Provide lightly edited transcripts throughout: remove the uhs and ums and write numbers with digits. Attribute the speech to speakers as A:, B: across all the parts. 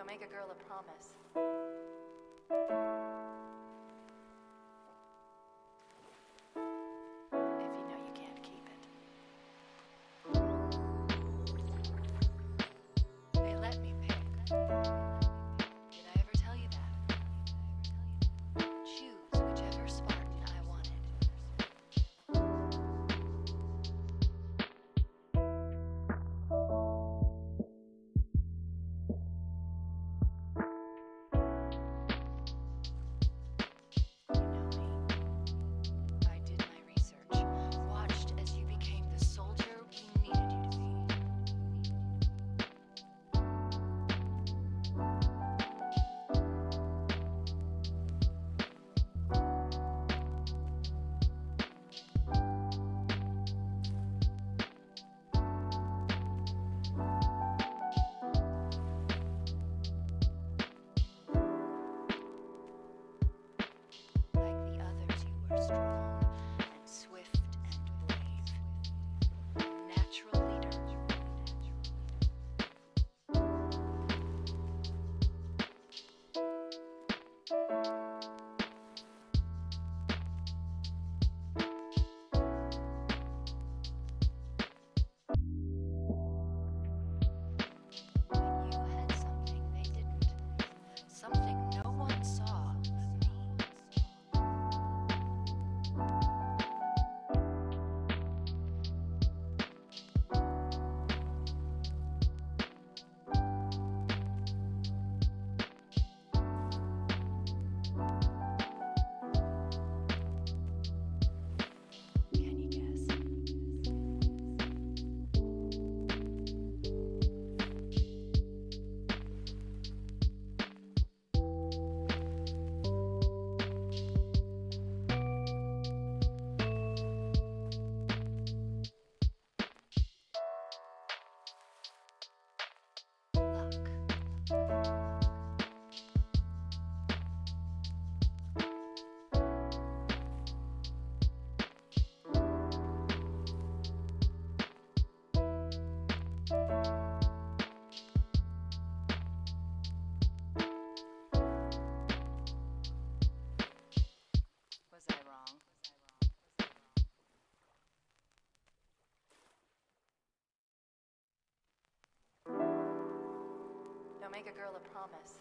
A: make a girl a promise. If you know you can't keep it. They let me pick. Did I ever tell you that? Choose whichever Spartan I wanted. You know me. I did my research, watched as you became the soldier we needed you to be. Like the others, you were strong and swift and brave. A natural leader. But you had something they didn't. Something no one saw but me. Can you guess? Luck. Was I wrong? Don't make a girl a promise.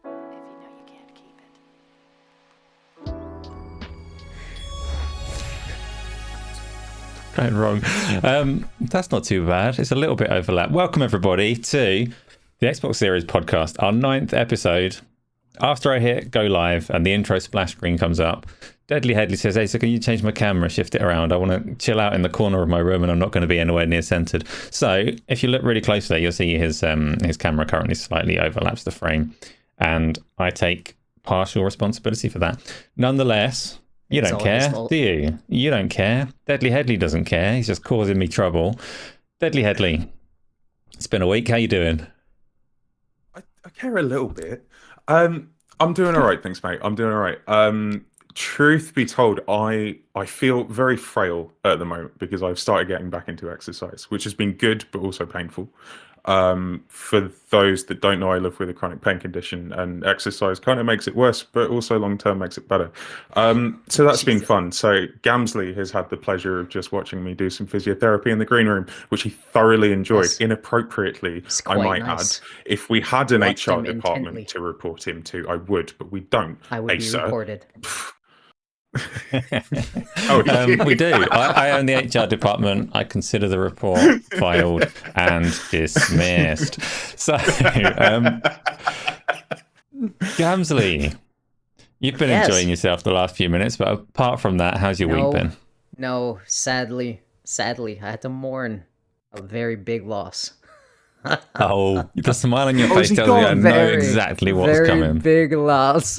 A: If you know you can't keep it.
B: Going wrong. That's not too bad. It's a little bit overlap. Welcome everybody to the Xbox Series podcast, our 9th episode. After I hit go live and the intro splash screen comes up, Deadly Headley says, "Hey, so can you change my camera, shift it around? I want to chill out in the corner of my room and I'm not going to be anywhere near centered." So if you look really closely, you'll see his camera currently slightly overlaps the frame, and I take partial responsibility for that. Nonetheless, you
C: It's
B: don't
C: all his
B: care,
C: fault.
B: do you? You don't care. Deadly Headley doesn't care. He's just causing me trouble. Deadly Headley, it's been a week. How you doing?
D: I care a little bit. I'm doing all right, thanks, mate. I'm doing all right. Truth be told, I feel very frail at the moment because I've started getting back into exercise, which has been good but also painful. For those that don't know, I live with a chronic pain condition, and exercise kind of makes it worse, but also long term makes it better. So that's been fun. So Gamzly has had the pleasure of just watching me do some physiotherapy in the green room, which he thoroughly enjoyed,
C: Yes.
D: inappropriately,
C: It's
D: I
C: quite
D: might
C: nice.
D: add. If we had an
C: Watched
D: HR
C: him
D: department
C: intently.
D: to report him to, I would, but we don't.
C: I would be
D: Asa.
C: reported.
B: We do. I own the HR department. I consider the report filed and dismissed. So, Gamzly, you've been
C: Yes.
B: enjoying yourself the last few minutes, but apart from that, how's your week been?
C: No, sadly, I had to mourn a very big loss.
B: Oh, the smile on your
D: Oh,
B: face
D: has he
B: tells me I
D: gone?
B: know exactly what's
C: very
B: coming.
C: big loss.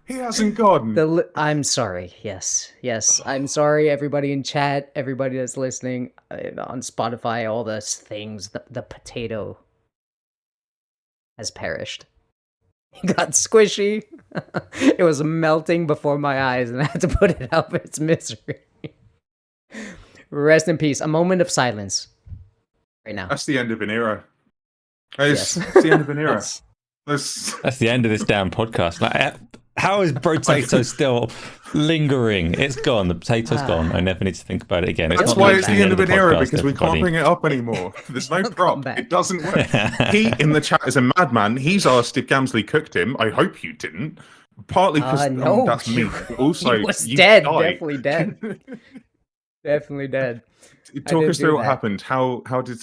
D: He hasn't gone.
C: I'm sorry. Yes, I'm sorry, everybody in chat, everybody that's listening on Spotify, all those things. The potato has perished. It got squishy. It was melting before my eyes, and I had to put it out of its misery. Rest in peace. A moment of silence right now.
D: That's the end of an era. It's
C: Yes.
D: the end of an era.
B: That's the end of this damn podcast. Like, how is potato still lingering? It's gone. The potato's gone. I never need to think about it again.
D: That's
B: not
D: why
B: like
D: it's the end of an era,
B: podcast,
D: because we can't
B: everybody.
D: bring it up anymore. There's no
C: It'll
D: prop.
C: come back.
D: It doesn't work. He in the chat is a madman. He's asked if Gamzly cooked him. I hope you didn't. Partly because
C: No,
D: that's me. But also,
C: he was
D: you
C: dead.
D: died.
C: Definitely dead. Definitely dead.
D: Talk us
C: do
D: through what
C: that.
D: happened. How did?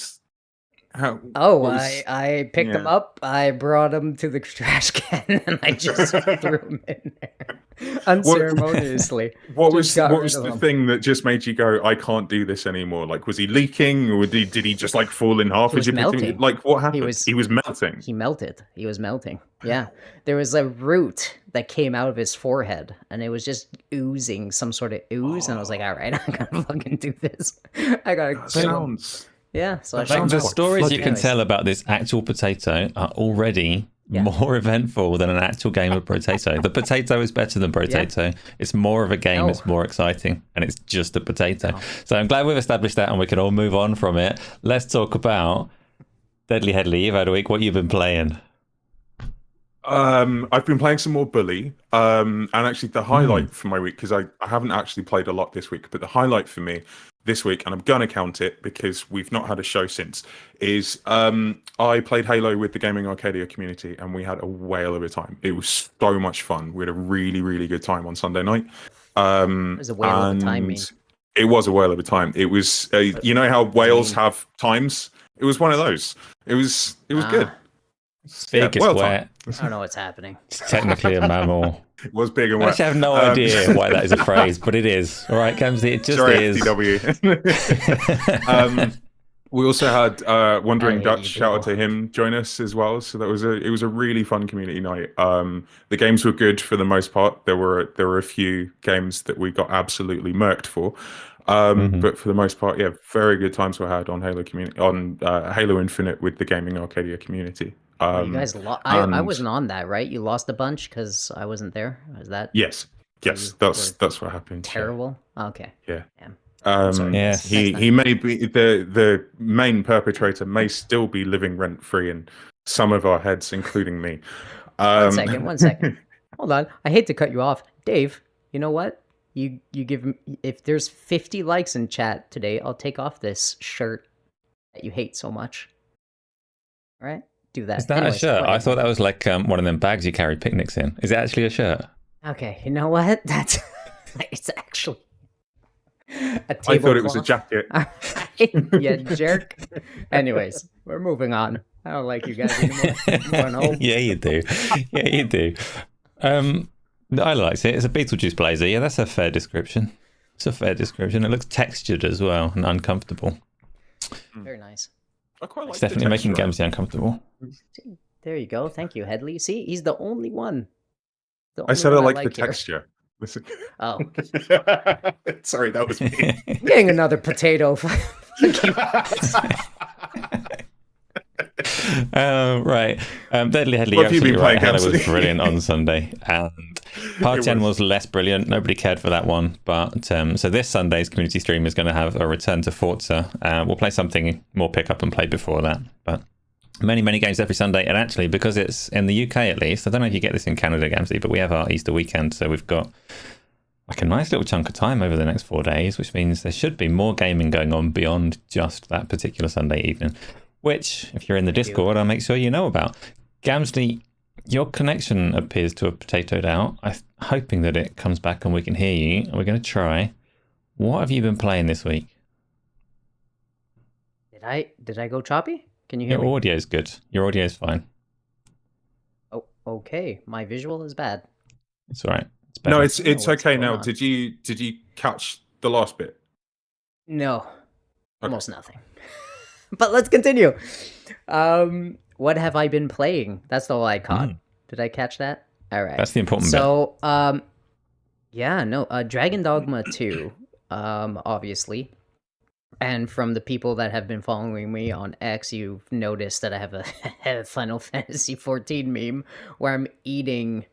D: How?
C: Oh,
D: what was-
C: I picked him
D: yeah.
C: up. I brought him to the trash can, and I just threw him in there unceremoniously.
D: What
C: Just
D: was
C: got
D: what
C: rid
D: was
C: of
D: the
C: him.
D: thing that just made you go, I can't do this anymore? Like, was he leaking, or did he just like fall in half?
C: He was
D: as you picked him?
C: melting.
D: Like, what happened?
C: was-
D: He was melting.
C: He melted. He was melting. Yeah, there was a root that came out of his forehead, and it was just oozing some sort of ooze. And I was like, all right, I gotta fucking do this. I gotta. kill him.
D: Sounds.
C: Yeah, so I
D: That
C: shot
D: sounds
B: The
C: him.
D: quite
B: stories you
D: flooded.
B: can tell about this actual potato are already
C: Yeah.
B: more eventful than an actual game of potato. The potato is better than potato. It's more of a game.
C: No.
B: It's more exciting, and it's just a potato.
C: No.
B: So I'm glad we've established that, and we can all move on from it. Let's talk about Deadly Headley. You've had a week. What you've been playing?
D: I've been playing some more Bully, and actually the highlight for my week, because I haven't actually played a lot this week, but the highlight for me this week, and I'm gonna count it because we've not had a show since, is I played Halo with the Gaming Arcadia community, and we had a whale of a time. It was so much fun. We had a really, really good time on Sunday night.
C: It was a whale of a time, mean.
D: It was a whale of a time. It was, you know how whales
C: mean?
D: have times? It was one of those. It was good.
B: Big, it's
D: whale
B: wet.
C: I don't know what's happening.
B: It's technically a mammal.
D: It was big and
B: I
D: wet.
B: actually have no idea why that is a phrase, but it is. All right, Gamzly, it just
D: Sorry,
B: is.
D: FTW. We also had Wandering
C: I hate
D: Dutch.
C: you
D: Shout out to
C: people.
D: him join us as well. So it was a really fun community night. The games were good for the most part. There were a few games that we got absolutely murked for. But for the most part, yeah, very good times were had on Halo community on Halo Infinite with the Gaming Arcadia community.
C: You guys lost. I
D: and-
C: wasn't on that, right? You lost a bunch because I wasn't there. Was that
D: Yes,
C: you
D: that's what happened. yeah.
C: terrible? Okay.
D: Yeah.
C: Damn. Sorry.
B: Yes.
D: He may be the main perpetrator may still be living rent free in some of our heads, including me.
C: One second. Hold on. I hate to cut you off, Dave. You know what? You give if there's 50 likes in chat today, I'll take off this shirt that you hate so much. All right, do that.
B: Is that
C: Anyways,
B: a shirt?
C: go
B: I
C: ahead.
B: thought that was like one of them bags you carry picnics in. Is it actually a shirt?
C: Okay, you know what? That's it's actually a
D: I thought it was a
C: tablecloth.
D: jacket.
C: Yeah, jerk. Anyways, we're moving on. I don't like you guys anymore. I'm going home.
B: Yeah, you do. Yeah, you do. I like it. It's a Beetlejuice blazer. Yeah, that's a fair description. It's a fair description. It looks textured as well and uncomfortable.
C: Very nice.
D: I quite like
B: It's
D: the
B: definitely making
D: texture.
B: Gamzly uncomfortable.
C: There you go. Thank you, Headley. See, he's the only one. The
D: I
C: only
D: said I
C: one
D: like the
C: here.
D: texture. Listen.
C: Oh,
D: Sorry, that was me.
C: I'm getting another potato.
B: Right. Deadly Headley,
D: What have you
B: absolutely
D: been
B: right.
D: playing,
B: Halo was
D: Gamzly?
B: brilliant on Sunday. And Part
D: It
B: 10
D: was.
B: was less brilliant. Nobody cared for that one. But so this Sunday's community stream is going to have a return to Forza. We'll play something more pick up and play before that. But many, many games every Sunday. And actually, because it's in the UK at least, I don't know if you get this in Canada, Gamzly, but we have our Easter weekend. So we've got like a nice little chunk of time over the next 4 days, which means there should be more gaming going on beyond just that particular Sunday evening, which, if you're in the Discord, I'll make sure you know about. Gamzly, your connection appears to have potatoed out. I'm hoping that it comes back and we can hear you. We're going to try. What have you been playing this week?
C: Did I go choppy? Can you hear
B: Your
C: me?
B: audio's good. Your audio's fine.
C: Oh, okay. My visual is bad.
B: It's all right. It's
D: No,
B: better.
D: it's
C: what's
D: okay
C: going
D: now.
C: on.
D: Did you catch the last bit?
C: No, almost nothing. But let's continue. What have I been playing? That's all I caught. Did I catch that? All right.
B: That's the important bit.
C: So, Dragon Dogma 2, obviously. And from the people that have been following me on X, you've noticed that I have a Final Fantasy XIV meme where I'm eating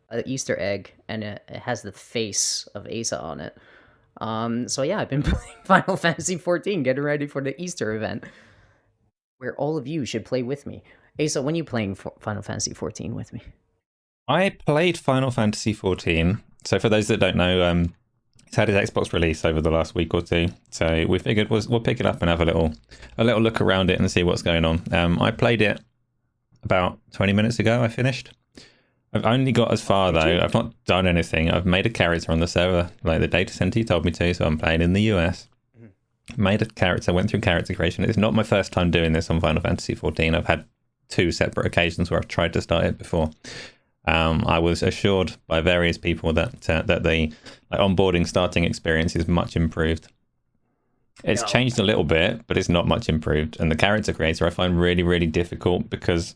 C: an Easter egg and it has the face of Asa on it. So yeah, I've been playing Final Fantasy XIV, getting ready for the Easter event, where all of you should play with me. Asa, when are you playing Final Fantasy XIV with me?
B: I played Final Fantasy XIV. So for those that don't know, it's had its Xbox release over the last week or two. So we figured we'll pick it up and have a little look around it and see what's going on. I played it about 20 minutes ago. I finished. I've only got as far though. I've not done anything. I've made a character on the server, like the data center you told me to. So I'm playing in the US. Made a character, went through character creation. It's not my first time doing this on Final Fantasy XIV. I've had 2 separate occasions where I've tried to start it before. I was assured by various people that the onboarding starting experience is much improved. It's changed a little bit, but it's not much improved. And the character creator I find really, really difficult because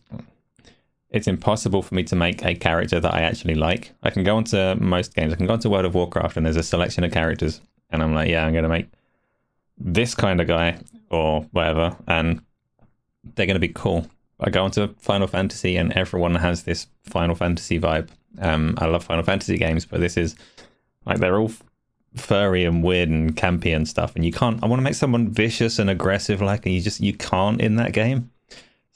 B: it's impossible for me to make a character that I actually like. I can go onto most games. I can go onto World of Warcraft and there's a selection of characters. And I'm like, yeah, I'm going to make this kind of guy or whatever. And they're going to be cool. I go into Final Fantasy and everyone has this Final Fantasy vibe. I love Final Fantasy games, but this is like they're all furry and weird and campy and stuff. And you can't. I want to make someone vicious and aggressive, like you can't in that game.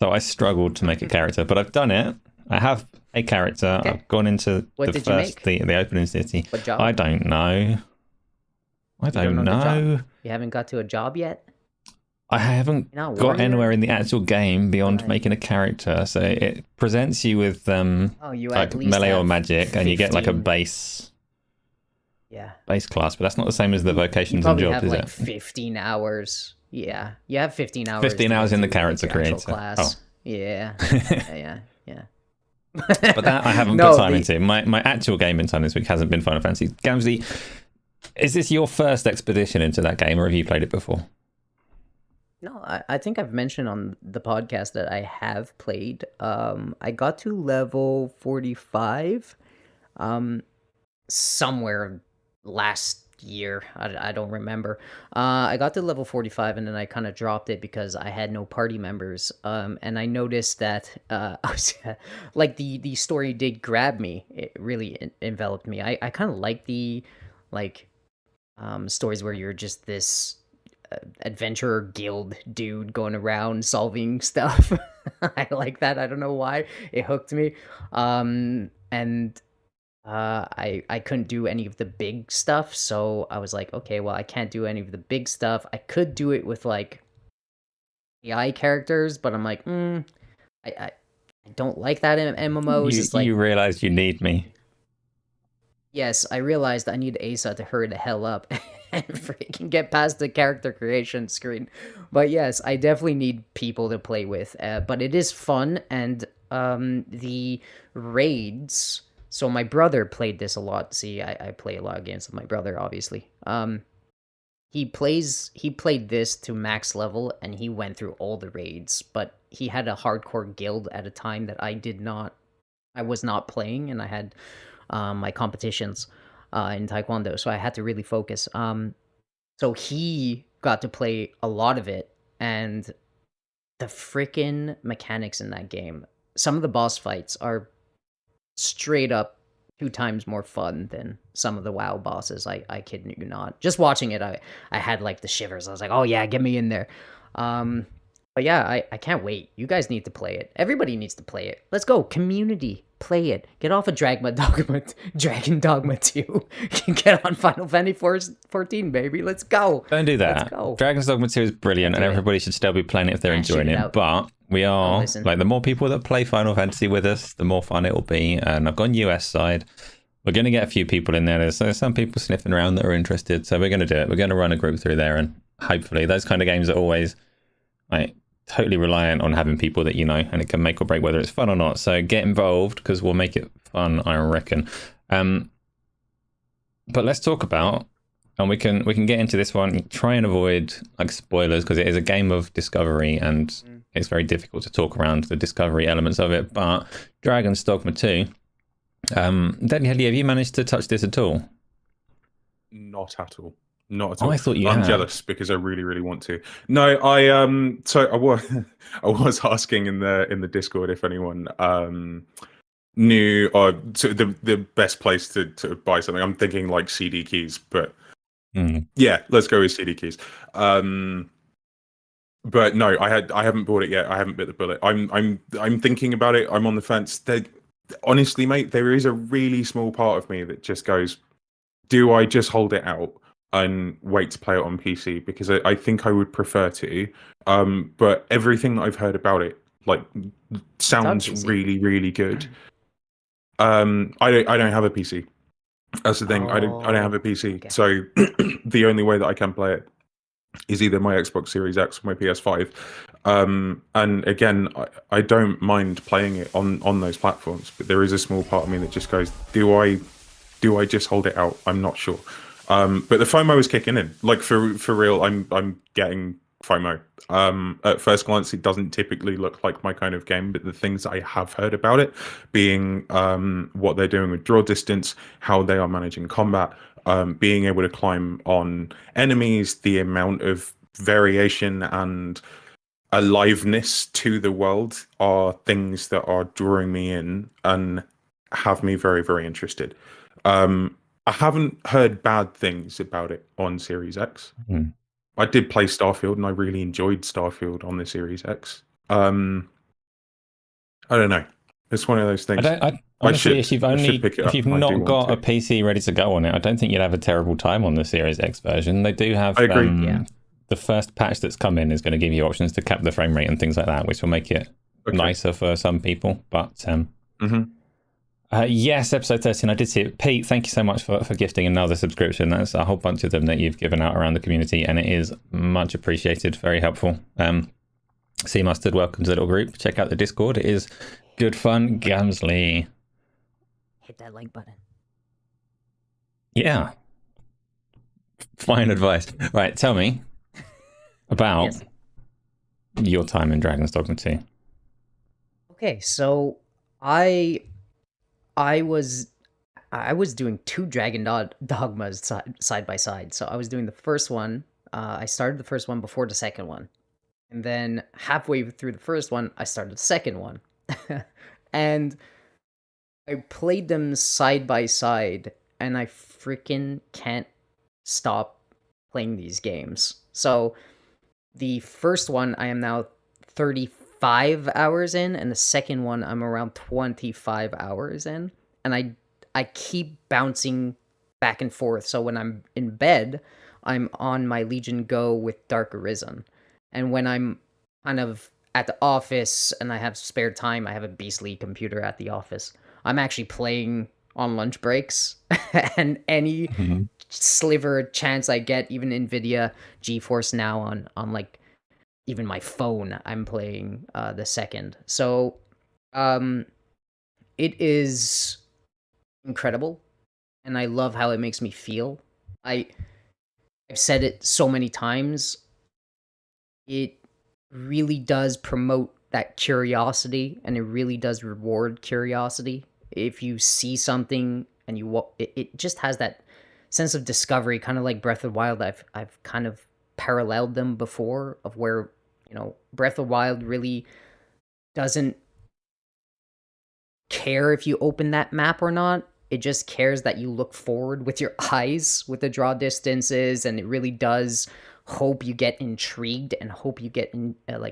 B: So I struggled to make a character, but I've done it. I have a character. Okay. I've gone into the opening city.
C: What job?
B: I don't know. I don't know.
C: You haven't got to a job yet?
B: I haven't got anywhere in the actual game beyond making a character. So it presents you with like melee or magic, 15. And you get like a base class, but that's not the same as the vocations and jobs, is it?
C: 15 hours. Yeah, you have 15 hours.
B: 15 hours in the character creator.
C: Class. Oh. Yeah.
B: But that I haven't put time into. My actual gaming time this week hasn't been Final Fantasy. Gamzly, is this your first expedition into that game, or have you played it before?
C: No, I think I've mentioned on the podcast that I have played. I got to level 45 somewhere last year. I don't remember. I got to level 45 and then I kind of dropped it because I had no party members. And I noticed that I was, like the story did grab me. It really enveloped me. I kind of like the stories where you're just this adventurer guild dude going around solving stuff. I like that. I don't know why it hooked me. I couldn't do any of the big stuff, so I was like, okay, well, I can't do any of the big stuff. I could do it with like AI characters, but I'm like, I don't like that in MMOs.
B: You realized you need me.
C: Yes, I realized I need Asa to hurry the hell up and freaking get past the character creation screen. But yes, I definitely need people to play with. But it is fun, and the raids. So my brother played this a lot. See, I play a lot of games with my brother, obviously. He played this to max level, and he went through all the raids. But he had a hardcore guild at a time that I was not playing, and I had my competitions in Taekwondo, so I had to really focus. So he got to play a lot of it, and the freaking mechanics in that game. Some of the boss fights are straight up 2 times more fun than some of the WoW bosses. I kid you not. Just watching it, I had like the shivers. I was like, oh yeah, get me in there. But yeah, I can't wait. You guys need to play it. Everybody needs to play it. Let's go. Community. Play it. Get off of Dragon Dogma 2. Get on Final Fantasy XIV, baby. Let's go.
B: Don't do that. Let's go. Dragon's Dogma 2 is brilliant, and everybody should still be playing it if they're enjoying it. But we are, like, the more people that play Final Fantasy with us, the more fun it will be. And I've gone US side. We're going to get a few people in there. There's some people sniffing around that are interested, so we're going to do it. We're going to run a group through there, and hopefully those kind of games are always like totally reliant on having people that you know, and it can make or break whether it's fun or not. So get involved because we'll make it fun, I reckon. But let's talk about, and we can get into this one. Try and avoid like spoilers because it is a game of discovery, and it's very difficult to talk around the discovery elements of it. But Dragon's Dogma 2. Headley, have you managed to touch this at all?
D: Not at all. Not at all.
B: I thought you
D: I'm
B: had.
D: jealous because I really, really want to. No, so I was asking in the Discord if anyone knew the best place to buy something. I'm thinking like CD keys, but Yeah, let's go with CD keys. But no, I haven't bought it yet. I haven't bit the bullet. I'm thinking about it. I'm on the fence. Honestly, mate, there is a really small part of me that just goes, do I just hold it out and wait to play it on PC? Because I think I would prefer to. But everything that I've heard about it sounds really, really good. I don't have a PC. That's the thing. I don't have a PC. Okay. So the only way that I can play it is either my Xbox Series X or my PS5. And again, I don't mind playing it on those platforms, but there is a small part of me that just goes, do I just hold it out? I'm not sure. But the FOMO is kicking in. Like for real, I'm getting FOMO. At first glance, it doesn't typically look like my kind of game, but the things I have heard about it, being what they're doing with draw distance, how they are managing combat, being able to climb on enemies, the amount of variation and aliveness to the world are things that are drawing me in and have me very, very interested. I haven't heard bad things about it on Series X. I did play Starfield and I really enjoyed Starfield on the Series X. I don't know. It's one of those things.
B: Honestly, if you've not got a PC ready to go on it, I don't think you'd have a terrible time on the Series X version. They do have.
D: I agree.
B: The first patch that's come in is going to give you options to cap the frame rate and things like that, which will make it nicer for some people. But yes, episode 13, I did see it. Pete, thank you so much for gifting another subscription. That's a whole bunch of them that you've given out around the community, and it is much appreciated. Very helpful. C Mustard, welcome to the little group. Check out the Discord. It is good fun. Gamzly.
C: Hit that like button.
B: Yeah. Fine advice. Right, tell me about your time in Dragon's Dogma 2.
C: Okay, so I was doing two Dragon Dogmas side by side. So I was doing the first one. I started the first one before the second one. And then halfway through the first one, I started the second one. And I played them side by side, and I freaking can't stop playing these games. So the first one, I am now 35 hours in, and the second one, I'm around 25 hours in. And I keep bouncing back and forth. So when I'm in bed, I'm on my Legion Go with Dark Arisen. And when I'm kind of at the office and I have spare time, I have a beastly computer at the office, I'm actually playing on lunch breaks. And any sliver chance I get, even NVIDIA GeForce Now on like even my phone, I'm playing the second. So it is incredible, and I love how it makes me feel. I've said it so many times. It really does promote that curiosity, and it really does reward curiosity. If you see something and it just has that sense of discovery, kind of like Breath of the Wild. I've kind of paralleled them before, of where, Breath of the Wild really doesn't care if you open that map or not. It just cares that you look forward with your eyes with the draw distances, and it really does hope you get intrigued and hope you get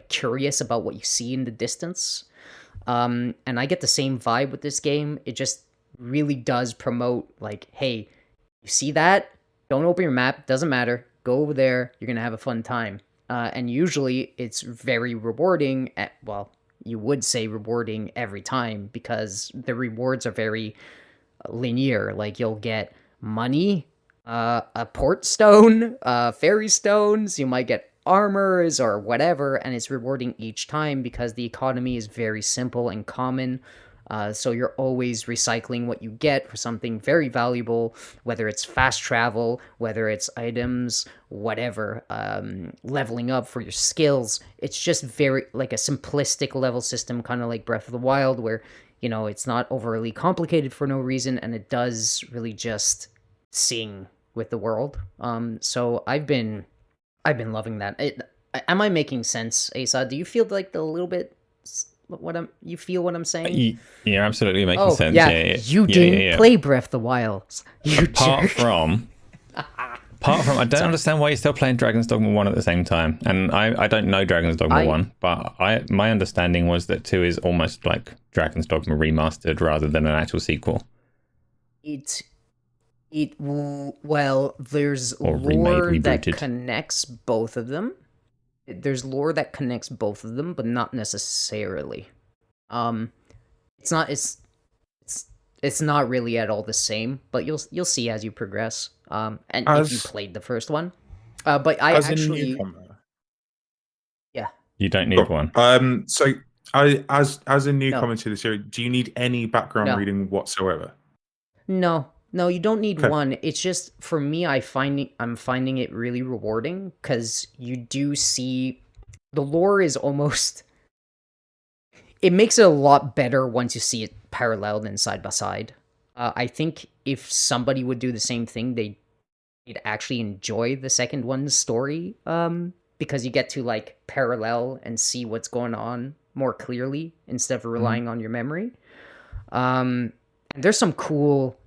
C: curious about what you see in the distance. And I get the same vibe with this game. It just really does promote, like, hey, you see that? Don't open your map. Doesn't matter. Go over there. You're going to have a fun time. And usually it's very rewarding. You would say rewarding every time, because the rewards are very linear. Like, you'll get money, a port stone, fairy stones, you might get armors or whatever, and it's rewarding each time because the economy is very simple and common. So you're always recycling what you get for something very valuable, whether it's fast travel, whether it's items, whatever, leveling up for your skills. It's just very like a simplistic level system, kind of like Breath of the Wild, where, it's not overly complicated for no reason, and it does really just sing with the world. So I've been loving that. Am I making sense, Asa? Do you feel like a little bit what I'm saying?
B: You're absolutely making sense.
C: Yeah. You didn't play Breath of the Wild.
B: Apart from, I don't understand why you're still playing Dragon's Dogma 1 at the same time. And I don't know Dragon's Dogma 1, but my understanding was that 2 is almost like Dragon's Dogma remastered rather than an actual sequel.
C: Well, there's
B: Or
C: lore that
B: rebooted.
C: connects both of them. There's lore that connects both of them, but not necessarily. It's not really at all the same, but you'll see as you progress. And if you played the first one, but I
D: as
C: actually,
D: a newcomer,
B: You don't need one.
D: So as a newcomer to the series, do you need any background reading whatsoever?
C: No, you don't need one. It's just, for me, I'm finding it really rewarding because you do see the lore is almost. It makes it a lot better once you see it paralleled and side by side. I think if somebody would do the same thing, they'd actually enjoy the second one's story. Because you get to like parallel and see what's going on more clearly instead of relying on your memory. And there's some cool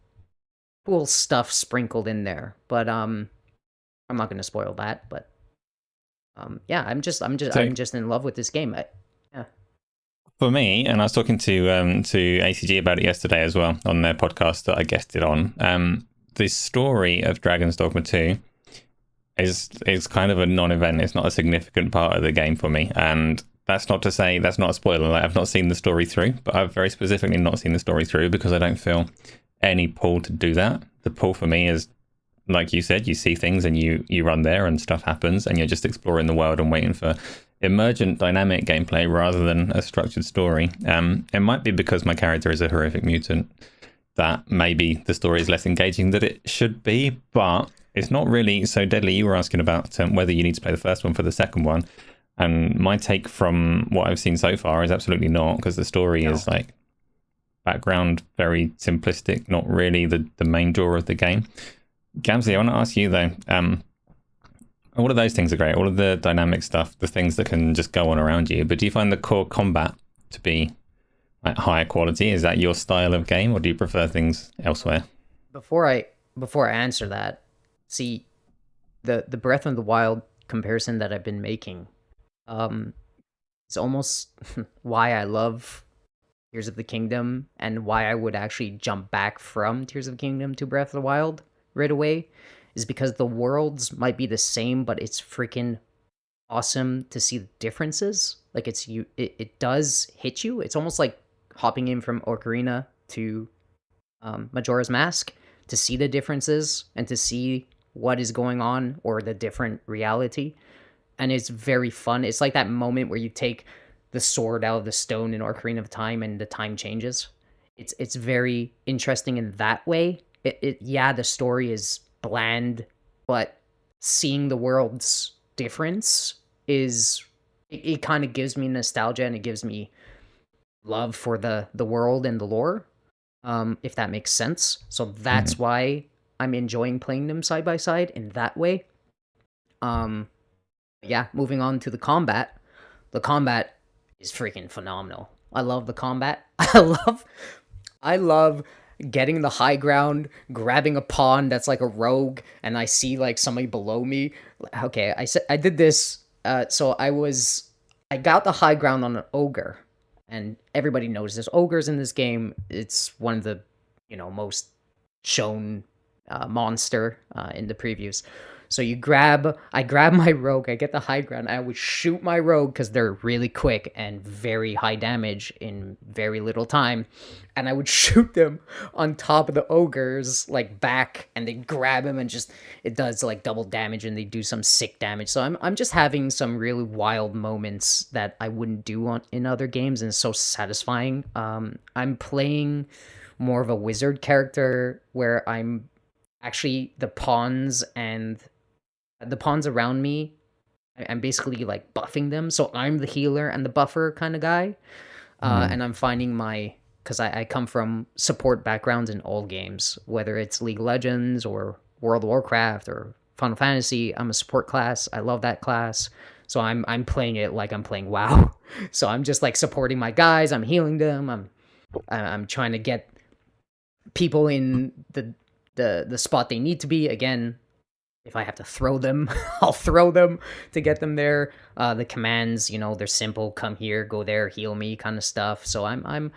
C: stuff sprinkled in there, but I'm not going to spoil that. But yeah, I'm just in love with this game.
B: For me, and I was talking to ACG about it yesterday as well on their podcast that I guested on. The story of Dragon's Dogma 2 is kind of a non-event. It's not a significant part of the game for me, and that's not to say that's not a spoiler. Like, I've not seen the story through, but I've very specifically not seen the story through because I don't feel any pull to do that. The pull for me is, like you said, you see things and you run there and stuff happens and you're just exploring the world and waiting for emergent dynamic gameplay rather than a structured story. It might be because my character is a horrific mutant that maybe the story is less engaging than it should be, but it's not really so deadly. You were asking about whether you need to play the first one for the second one, and my take from what I've seen so far is absolutely not, because the story is like background, very simplistic, not really the main draw of the game. Gamzly, I want to ask you though, all of those things are great, all of the dynamic stuff, the things that can just go on around you, but do you find the core combat to be like higher quality? Is that your style of game, or do you prefer things elsewhere?
C: Before I answer that, see, the Breath of the Wild comparison that I've been making, it's almost why I love Tears of the Kingdom and why I would actually jump back from Tears of the Kingdom to Breath of the Wild right away, is because the worlds might be the same, but it's freaking awesome to see the differences. Like, it does hit you. It's almost like hopping in from Ocarina to Majora's Mask to see the differences and to see what is going on, or the different reality. And it's very fun. It's like that moment where you take the sword out of the stone in Ocarina of Time and the time changes. It's very interesting in that way. The story is bland, but seeing the world's difference is, it kind of gives me nostalgia, and it gives me love for the world and the lore, if that makes sense. So that's why I'm enjoying playing them side by side in that way. Moving on to the combat. The combat is freaking phenomenal. I love the combat. I love getting the high ground, grabbing a pawn that's like a rogue, and I see like somebody below me. Okay, I did this. So I got the high ground on an ogre, and everybody knows there's ogres in this game. It's one of the most shown monster in the previews. So I grab my rogue, I get the high ground, I would shoot my rogue because they're really quick and very high damage in very little time, and I would shoot them on top of the ogres, like back, and they grab him and just, it does like double damage and they do some sick damage. So I'm just having some really wild moments that I wouldn't do in other games, and it's so satisfying. I'm playing more of a wizard character where I'm actually the pawns around me, I'm basically like buffing them, so I'm the healer and the buffer kind of guy. And I'm finding because I come from support backgrounds in all games, whether it's League of Legends or World of Warcraft or Final Fantasy. I'm a support class. I love that class, so I'm playing it like I'm playing WoW. So I'm just like supporting my guys, I'm healing them, I'm trying to get people in the spot they need to be. Again, if I have to throw them, I'll throw them to get them there. The commands, they're simple: come here, go there, heal me, kind of stuff. So I'm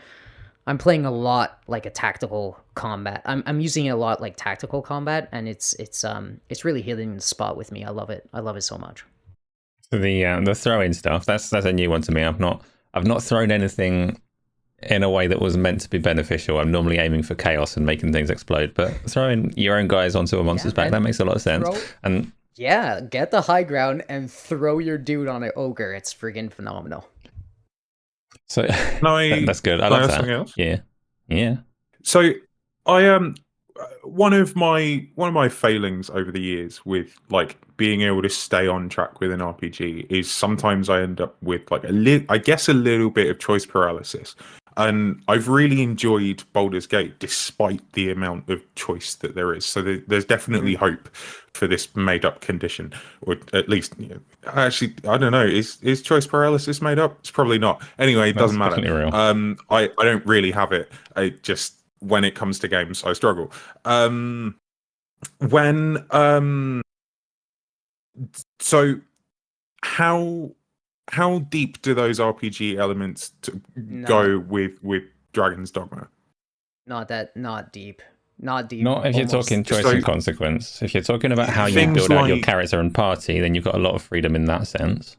C: playing a lot like a tactical combat. I'm using it a lot like tactical combat, and it's really hitting the spot with me. I love it. I love it so much.
B: The throwing stuff, that's a new one to me. I've not thrown anything in a way that was meant to be beneficial. I'm normally aiming for chaos and making things explode, but throwing your own guys onto a monster's back, that makes a lot of sense.
C: Get the high ground and throw your dude on an ogre. It's friggin' phenomenal.
B: So that's good. I love that. Else? Yeah.
D: So I one of my failings over the years with like being able to stay on track with an RPG is sometimes I end up with like a little bit of choice paralysis. And I've really enjoyed Baldur's Gate despite the amount of choice that there is. So there's definitely hope for this made-up condition, or at least, actually, I don't know. Is choice paralysis made up? It's probably not. Anyway, it doesn't matter.
B: Real.
D: I don't really have it. I just, when it comes to games, I struggle. So how deep do those RPG elements go with Dragon's Dogma?
C: Not deep.
B: Not if you're talking choice and consequence. If you're talking about how you build out your character and party, then you've got a lot of freedom in that sense.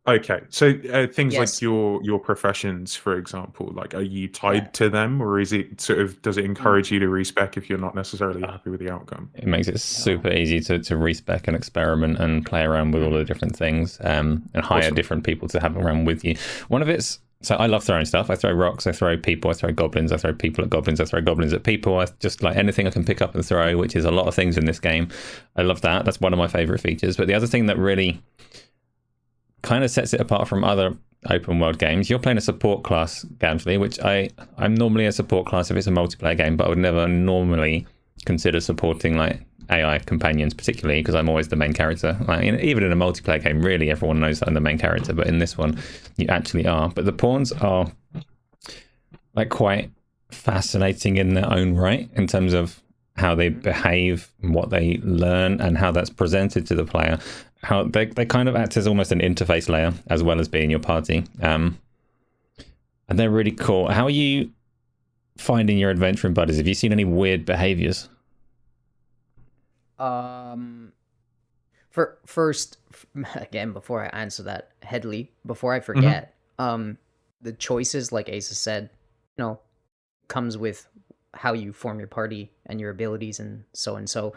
D: Okay, so things like your professions, for example, like are you tied to them, or is it sort of, does it encourage you to respec if you're not necessarily happy with the outcome?
B: It makes it super easy to respec and experiment and play around with all the different things, and hire different people to have around with you. One of it's, so I love throwing stuff. I throw rocks, I throw people, I throw goblins, I throw people at goblins, I throw goblins at people. I just like anything I can pick up and throw, which is a lot of things in this game. I love that. That's one of my favorite features. But the other thing that really kind of sets it apart from other open world games, you're playing a support class, Gamzly, which I'm normally a support class if it's a multiplayer game, but I would never normally consider supporting like AI companions, particularly because I'm always the main character. Like, even in a multiplayer game, really everyone knows that I'm the main character, but in this one you actually are. But the pawns are like quite fascinating in their own right in terms of how they behave, what they learn, and how that's presented to the player. How they kind of act as almost an interface layer as well as being your party, and they're really cool. How are you finding your adventuring buddies? Have you seen any weird behaviors?
C: First, again, before I answer that, Headley, before I forget, the choices, like Asa said, comes with how you form your party and your abilities and so and so.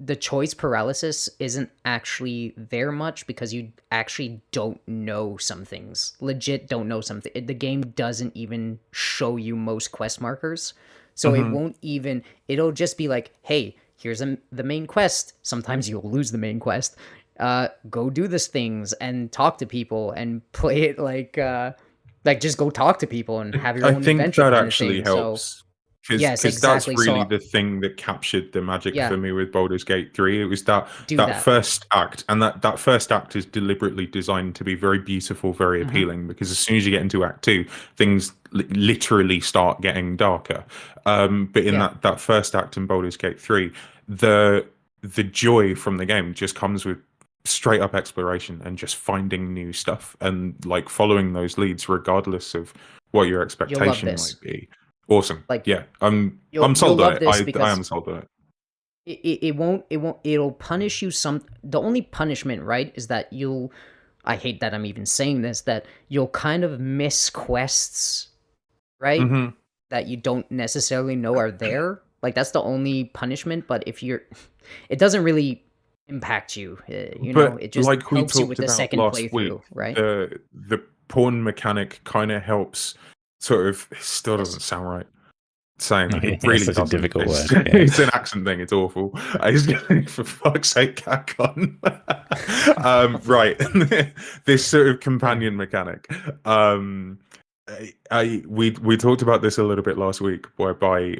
C: The choice paralysis isn't actually there much because you actually don't know some things. Legit don't know something. The game doesn't even show you most quest markers. So it won't even, it'll just be like, hey, here's the main quest. Sometimes you'll lose the main quest. Go do these things and talk to people and play it like just go talk to people and have your own adventure. I think that
D: actually helps. Because that's really the thing that captured the magic for me with Baldur's Gate 3. It was that first act, and that first act is deliberately designed to be very beautiful, very appealing, because as soon as you get into Act 2, things literally start getting darker. But in that first act in Baldur's Gate 3, the joy from the game just comes with straight up exploration and just finding new stuff and like following those leads regardless of what your expectation might be. Awesome. I'm sold on it. I am sold on it.
C: It'll punish you the only punishment, right, is that I hate that I'm even saying this, that you'll kind of miss quests, right? That you don't necessarily know are there. Like that's the only punishment, but it doesn't really impact you. It just like helps you with the second playthrough, right?
D: The pawn mechanic kind of helps. Sort of, still doesn't sound right saying that. It really doesn't.
B: A difficult word.
D: It's an accent thing. It's awful. For fuck's sake, Capcom. Right. This sort of companion mechanic. We talked about this a little bit last week, whereby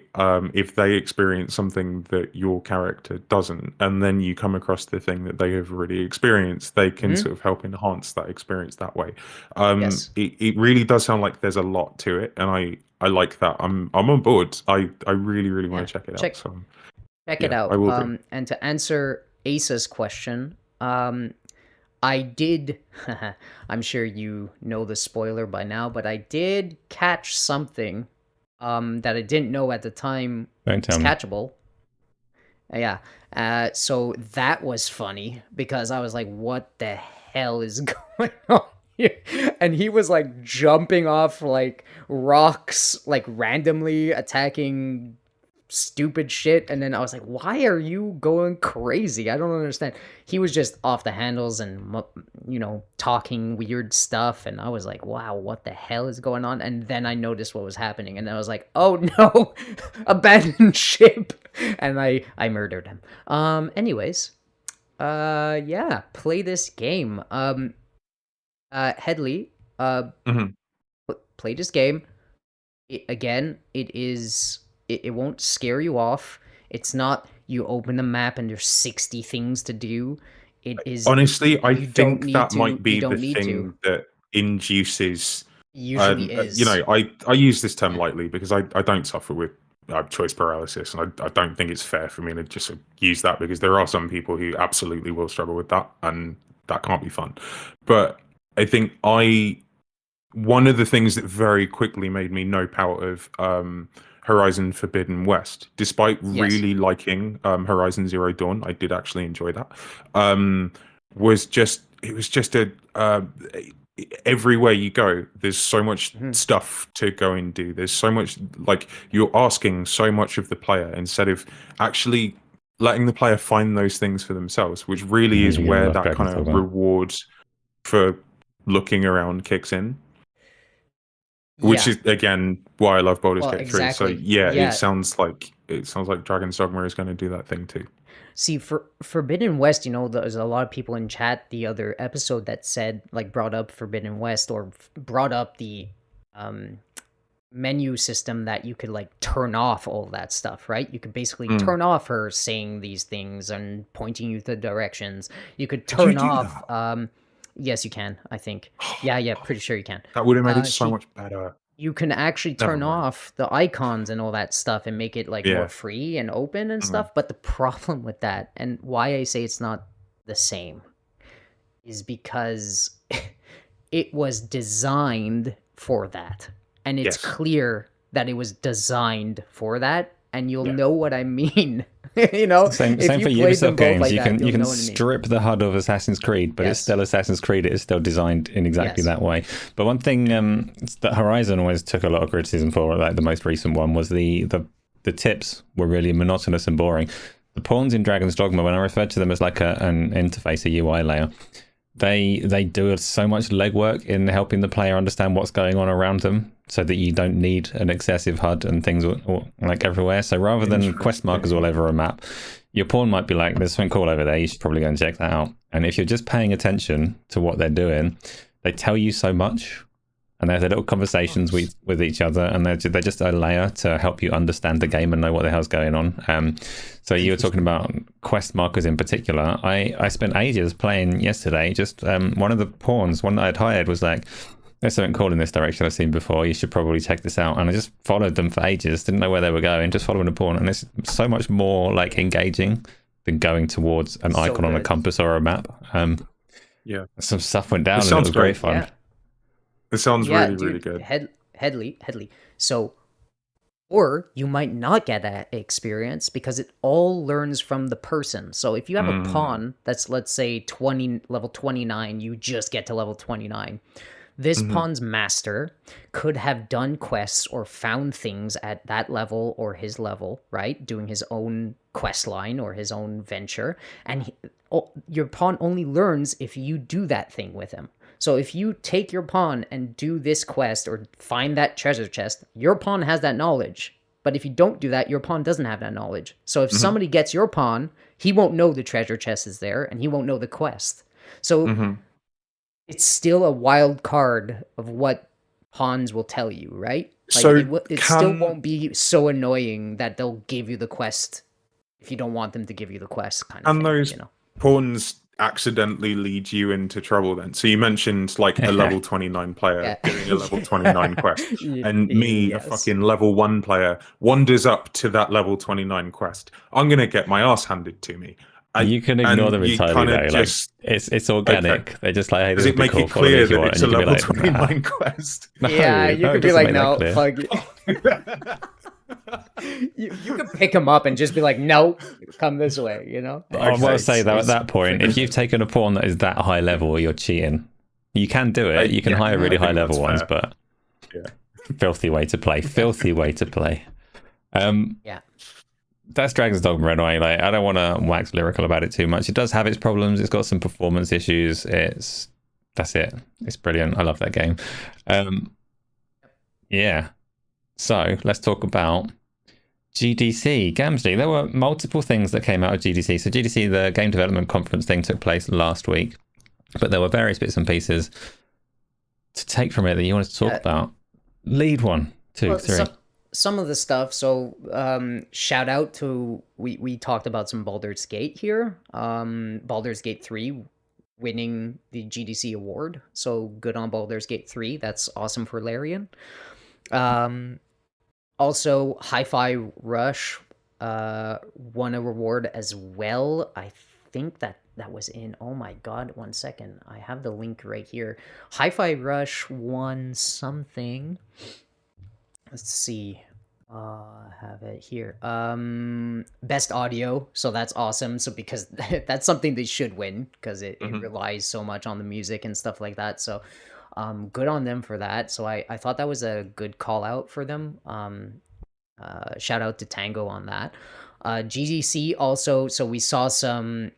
D: if they experience something that your character doesn't, and then you come across the thing that they have already experienced, they can sort of help enhance that experience that way. It really does sound like there's a lot to it, and I like that. I'm on board. I really want to check it out. So.
C: Check it
D: Yeah,
C: out.
D: I will do.
C: And to answer Asa's question, I did. I'm sure you know the spoiler by now, but I did catch something that I didn't know at the time
B: Don't
C: was
B: tell me.
C: catchable. Yeah. So that was funny because I was like, what the hell is going on here? And he was like jumping off like rocks, like randomly attacking stupid shit. And then I was like, why are you going crazy? I don't understand. He was just off the handles and, talking weird stuff. And I was like, wow, what the hell is going on? And then I noticed what was happening. And I was like, oh no, abandoned ship. And I murdered him. Anyways, yeah, play this game. Headley,
D: Mhm.
C: play this game. It won't scare you off. It's not you open the map and there's 60 things to do. It is
D: Honestly, I
C: you don't
D: think
C: need
D: that
C: to.
D: might be
C: You
D: the
C: don't need to.
D: thing that induces.
C: Usually is.
D: I use this term lightly because I don't suffer with choice paralysis, and I don't think it's fair for me to just use that because there are some people who absolutely will struggle with that, and that can't be fun. But I think one of the things that very quickly made me nope out of Horizon Forbidden West, despite
C: Yes.
D: really liking Horizon Zero Dawn, I did actually enjoy that. Was just everywhere you go, there's so much stuff to go and do. There's so much, like, you're asking so much of the player instead of actually letting the player find those things for themselves, which really is
B: Yeah,
D: where
B: love
D: that
B: Dragon's
D: kind of
B: Dogma.
D: reward for looking around kicks in. Which is again why I love Baldur's Gate 3. So
C: exactly.
D: yeah,
C: Yeah.
D: it sounds like Dragon's Dogma is going to do that thing too.
C: See, for Forbidden West, there's a lot of people in chat the other episode that said, like, brought up Forbidden West or brought up the menu system that you could, like, turn off all that stuff, right? You could basically turn off her saying these things and pointing you the directions. You could
D: Could you
C: turn
D: do
C: off.
D: that?
C: Yes, you can, I think. Yeah, pretty sure you can.
D: That would have made it so
C: she-
D: much better.
C: You can actually
D: Never
C: turn
D: mind.
C: off the icons and all that stuff and make it like
D: Yeah.
C: more free and open and stuff. But the problem with that, and why I say it's not the same, is because it was designed for that. And it's
D: Yes.
C: clear that it was designed for that. And you'll
D: Yeah.
C: know what I mean.
B: Same
C: if
B: for
C: you played them
B: Ubisoft
C: both
B: games.
C: like
B: You
C: that,
B: can
C: you'll
B: you
C: know
B: can
C: what I mean.
B: strip the HUD of Assassin's Creed, but it's
C: Yes.
B: still Assassin's Creed. It is still designed in exactly
C: Yes.
B: that way. But one thing that Horizon always took a lot of criticism for, like the most recent one, was the tips were really monotonous and boring. The pawns in Dragon's Dogma, when I referred to them as like an interface, a UI layer, they do so much legwork in helping the player understand what's going on around them, so that you don't need an excessive HUD and things like everywhere. So rather than quest markers all over a map, your pawn might be like, there's something cool over there, you should probably go and check that out. And if you're just paying attention to what they're doing, they tell you so much, and they have their little conversations with each other, and they're just a layer to help you understand the game and know what the hell's going on. So you were talking about quest markers in particular. I spent ages playing yesterday. Just one of the pawns, one that I'd hired, was like, there's something cool in this direction I've seen before, you should probably check this out. And I just followed them for ages, didn't know where they were going, just following a pawn. And it's so much more like engaging than going towards an icon on a compass or a map.
D: Yeah.
B: Some stuff went down
D: It
B: and it
D: sounds
B: was great
D: great.
B: fun.
C: Yeah.
D: It sounds
C: Yeah,
D: really,
C: dude,
D: really good.
C: Headley. So, or you might not get that experience because it all learns from the person. So if you have a pawn that's, let's say, level 29, you just get to level 29. This pawn's master could have done quests or found things at that level or his level, right? Doing his own quest line or his own venture. And your pawn only learns if you do that thing with him. So if you take your pawn and do this quest or find that treasure chest, your pawn has that knowledge. But if you don't do that, your pawn doesn't have that knowledge. So if somebody gets your pawn, he won't know the treasure chest is there and he won't know the quest. So it's still a wild card of what pawns will tell you, right? Like,
D: So
C: it still won't be so annoying that they'll give you the quest if you don't want them to give you the quest kind of
D: And
C: thing,
D: those
C: you know?
D: pawns accidentally lead you into trouble then? So you mentioned like a level 29 player
C: Yeah.
D: doing a level 29 quest, and me, a
C: Yes.
D: fucking level 1 player, wanders up to that level 29 quest. I'm gonna get my ass handed to me.
B: You can ignore them
D: you
B: entirely
D: kinda
B: though. Like it's organic.
D: Okay.
B: They're just like, hey,
D: Does
B: this
D: it
B: would be
D: make
B: cool.
D: it
B: Follow me
D: clear
B: if you
D: that
B: want,
D: it's
B: and
D: a
B: you can be
D: level
B: like,
D: 29
B: nah.
D: quest?
B: No,
C: Yeah, you
B: no,
C: could
B: it
C: be
B: doesn't
C: like,
B: make that
C: no,
B: clear.
C: fuck you. You could pick him up and just be like, no, come this way, you know?
B: I will
D: Okay.
B: say though, at that point, if
D: Okay.
B: you've taken a pawn that is that high level, you're cheating. You can do it. You can
D: Yeah,
B: hire
D: I
B: really
D: think
B: high level
D: that's
B: ones,
D: fair.
B: but
D: Yeah.
B: filthy way to play. Filthy way to play.
C: Yeah.
B: That's Dragon's Dogma anyway. Like, I don't want to wax lyrical about it too much. It does have its problems. It's got some performance issues. That's it. It's brilliant. I love that game. Yeah. So let's talk about GDC, Gamzly. There were multiple things that came out of GDC. So GDC, the Game Development Conference thing, took place last week, but there were various bits and pieces to take from it that you wanted to talk about. Lead 1, 2, 3.
C: Some of the stuff. So shout out to we talked about some Baldur's Gate here. Baldur's Gate 3 winning the GDC award. So good on Baldur's Gate 3. That's awesome for Larian. Also, Hi-Fi Rush won a reward as well. I think that was in, oh my god, 1 second. I have the link right here. Hi-Fi Rush won something. Let's see. Have it here. Best audio, so that's awesome. So because that's something they should win, because it relies so much on the music and stuff like that. So good on them for that. So I thought that was a good call out for them. Shout out to Tango on that. GDC also, so we saw some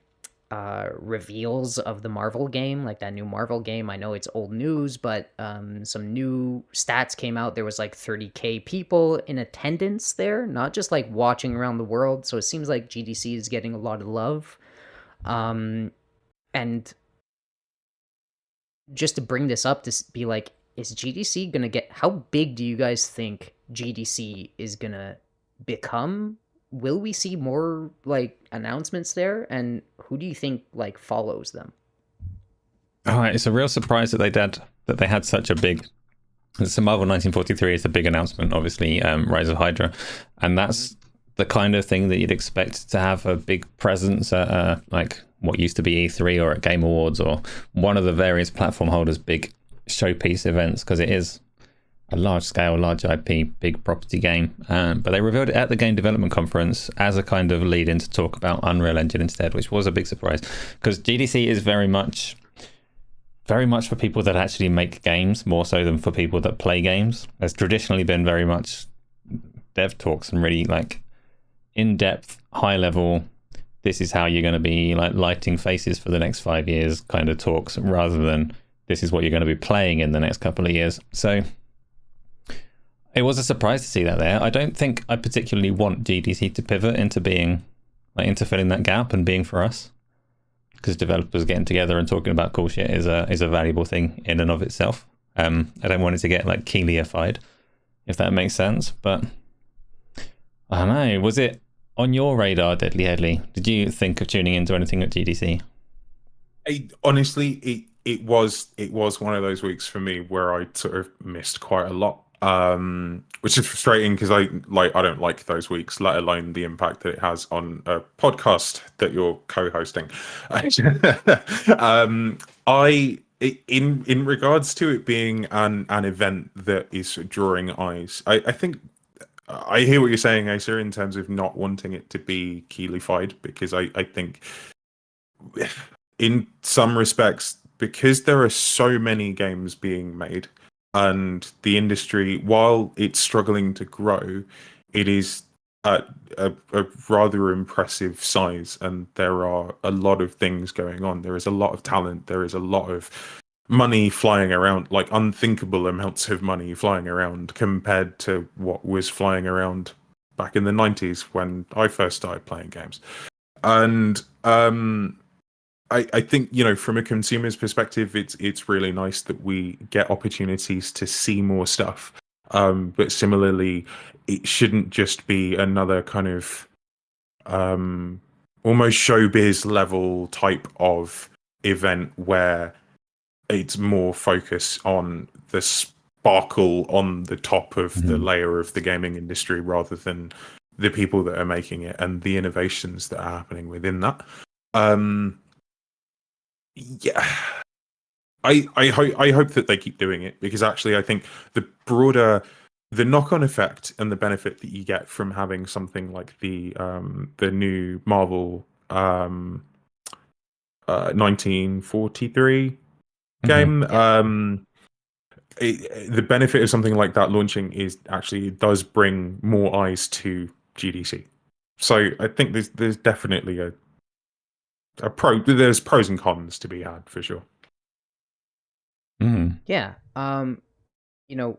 C: reveals of the Marvel game, like that new Marvel game. I know it's old news, but some new stats came out. There was like 30k people in attendance there, not just like watching around the world. So it seems like GDC is getting a lot of love. And just to bring this up, to be like, is GDC gonna get, how big do you guys think GDC is gonna become? Will we see more like announcements there, and who do you think like follows them?
B: All right, it's a real surprise that they had such a big. So Marvel 1943 is a big announcement, obviously, Rise of Hydra, and that's the kind of thing that you'd expect to have a big presence at like what used to be E3 or at Game Awards or one of the various platform holders' big showpiece events, because it is a large scale, large IP, big property game. But they revealed it at the Game Development Conference as a kind of lead in to talk about Unreal Engine instead, which was a big surprise, because GDC is very much for people that actually make games, more so than for people that play games. There's traditionally been very much dev talks and really like in-depth, high-level, this is how you're going to be like lighting faces for the next 5 years kind of talks, rather than this is what you're going to be playing in the next couple of years. So it was a surprise to see that there. I don't think I particularly want GDC to pivot into being like into filling that gap and being for us, because developers getting together and talking about cool shit is a valuable thing in and of itself. I don't want it to get like Keelyified, if that makes sense. But I don't know. Was it on your radar, Deadly Headley? Did you think of tuning into anything at GDC?
D: Honestly, it was one of those weeks for me where I sort of missed quite a lot, which is frustrating because I don't like those weeks, let alone the impact that it has on a podcast that you're co-hosting. In regards to it being an event that is drawing eyes, I think I hear what you're saying, Asa, in terms of not wanting it to be Keelyified, because I think in some respects, because there are so many games being made and the industry, while it's struggling to grow, it is at a rather impressive size, and there are a lot of things going on. There is a lot of talent. There is a lot of money flying around, like unthinkable amounts of money flying around compared to what was flying around back in the 90s when I first started playing games. And I think, from a consumer's perspective, it's really nice that we get opportunities to see more stuff. But similarly, it shouldn't just be another kind of almost showbiz level type of event where it's more focus on the sparkle on the top of the layer of the gaming industry rather than the people that are making it and the innovations that are happening within that. Yeah, I hope that they keep doing it, because actually I think the knock-on effect and the benefit that you get from having something like the new Marvel 1943 game, the benefit of something like that launching is actually it does bring more eyes to GDC. So I think there's definitely there's pros and cons to be had for sure.
C: Yeah. You know,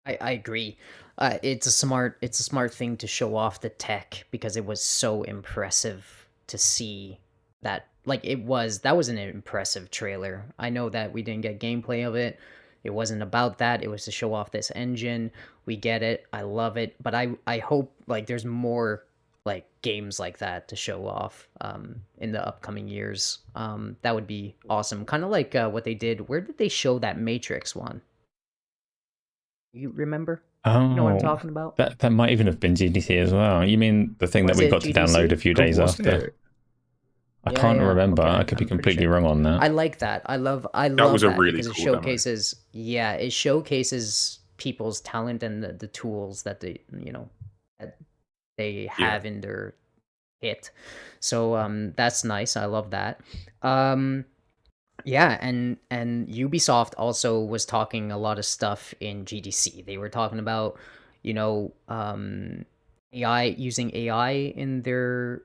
C: I agree. It's a smart thing to show off the tech, because it was so impressive to see that. Like, that was an impressive trailer. I know that we didn't get gameplay of it. It wasn't about that. It was to show off this engine. We get it. I love it. But I hope like there's more like games like that to show off in the upcoming years. That would be awesome. Kind of like what they did. Where did they show that Matrix one? You remember?
B: Oh,
C: You know what I'm talking about?
B: That might even have been GDC as well. You mean the thing
C: Was
B: that we
C: it
B: got to
C: GDC?
B: download a few days
D: Was
B: after?
D: it?
B: I
C: Yeah,
B: can't
C: yeah,
B: remember.
C: okay,
B: I could be
C: I'm pretty
B: completely
C: sure.
B: wrong on that.
C: I like that. I love
D: was a
C: that
D: really
C: because it
D: cool demo.
C: showcases it showcases people's talent and the tools that that they have in their kit. So that's nice. I love that. Yeah, and Ubisoft also was talking a lot of stuff in GDC. They were talking about, AI, using AI in their